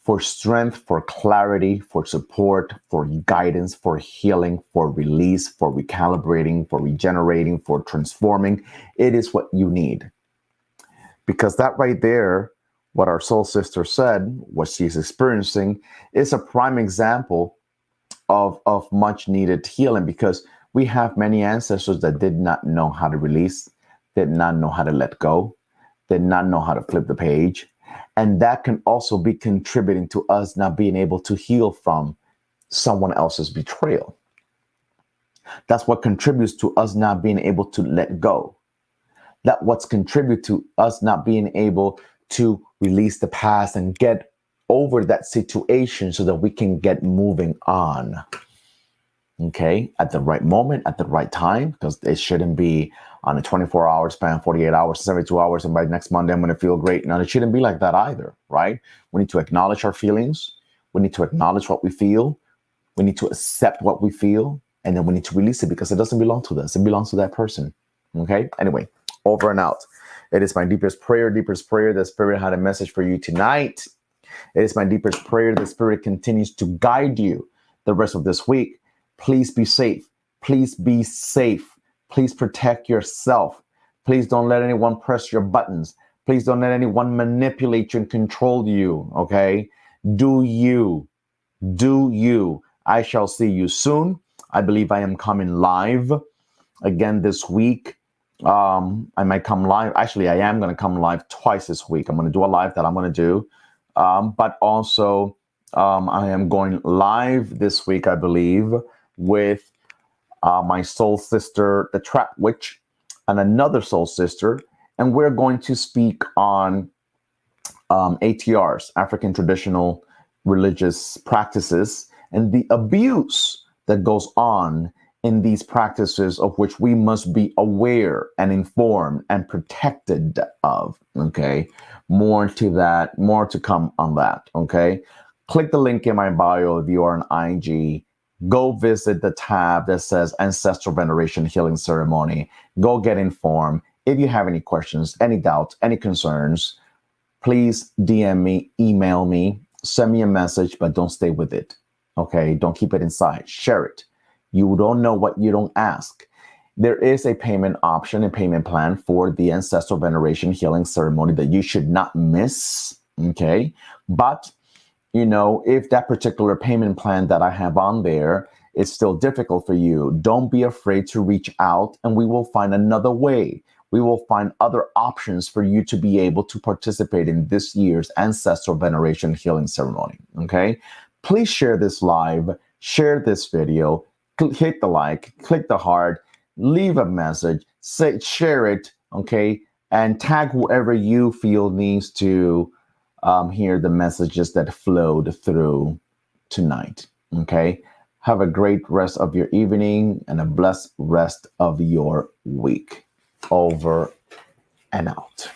for strength, for clarity, for support, for guidance, for healing, for release, for recalibrating, for regenerating, for transforming. It is what you need. Because that right there, what our soul sister said, what she's experiencing, is a prime example of much needed healing, because we have many ancestors that did not know how to release, did not know how to let go, did not know how to flip the page. And that can also be contributing to us not being able to heal from someone else's betrayal. That's what contributes to us not being able to let go. That what's contribute to us not being able to release the past and get over that situation so that we can get moving on. Okay, at the right moment, at the right time, because it shouldn't be on a 24-hour span, 48 hours, 72 hours, and by next Monday I'm going to feel great. No, it shouldn't be like that either, right? We need to acknowledge our feelings. We need to acknowledge what we feel. We need to accept what we feel, and then we need to release it because it doesn't belong to us. It belongs to that person. Okay, anyway, over and out. It is my deepest prayer that Spirit had a message for you tonight. It is my deepest prayer that Spirit continues to guide you the rest of this week. Please be safe. Please be safe. Please protect yourself. Please don't let anyone press your buttons. Please don't let anyone manipulate you and control you. Okay? Do you. Do you. I shall see you soon. I believe I am coming live again this week. I might come live. Actually, I am going to come live twice this week. I'm going to do a live that I'm going to do. But also, I am going live this week, I believe, with my soul sister, the Trap Witch, and another soul sister. And we're going to speak on ATRs, African traditional religious practices, and the abuse that goes on in these practices, of which we must be aware and informed and protected of. Okay. More to that, more to come on that. Okay. Click the link in my bio if you are on IG. Go visit the tab that says Ancestral Veneration Healing Ceremony. Go get informed. If you have any questions, any doubts, any concerns, please DM me, email me, send me a message, but don't stay with it. Okay, don't keep it inside. Share it. You don't know what you don't ask. There is a payment option and payment plan for the Ancestral Veneration Healing Ceremony that you should not miss. Okay, but if that particular payment plan that I have on there is still difficult for you, don't be afraid to reach out and we will find another way. We will find other options for you to be able to participate in this year's Ancestral Veneration Healing Ceremony. Okay, please share this live, share this video, hit the like, click the heart, leave a message, share it, okay, and tag whoever you feel needs to hear the messages that flowed through tonight. Okay, have a great rest of your evening and a blessed rest of your week. Over and out.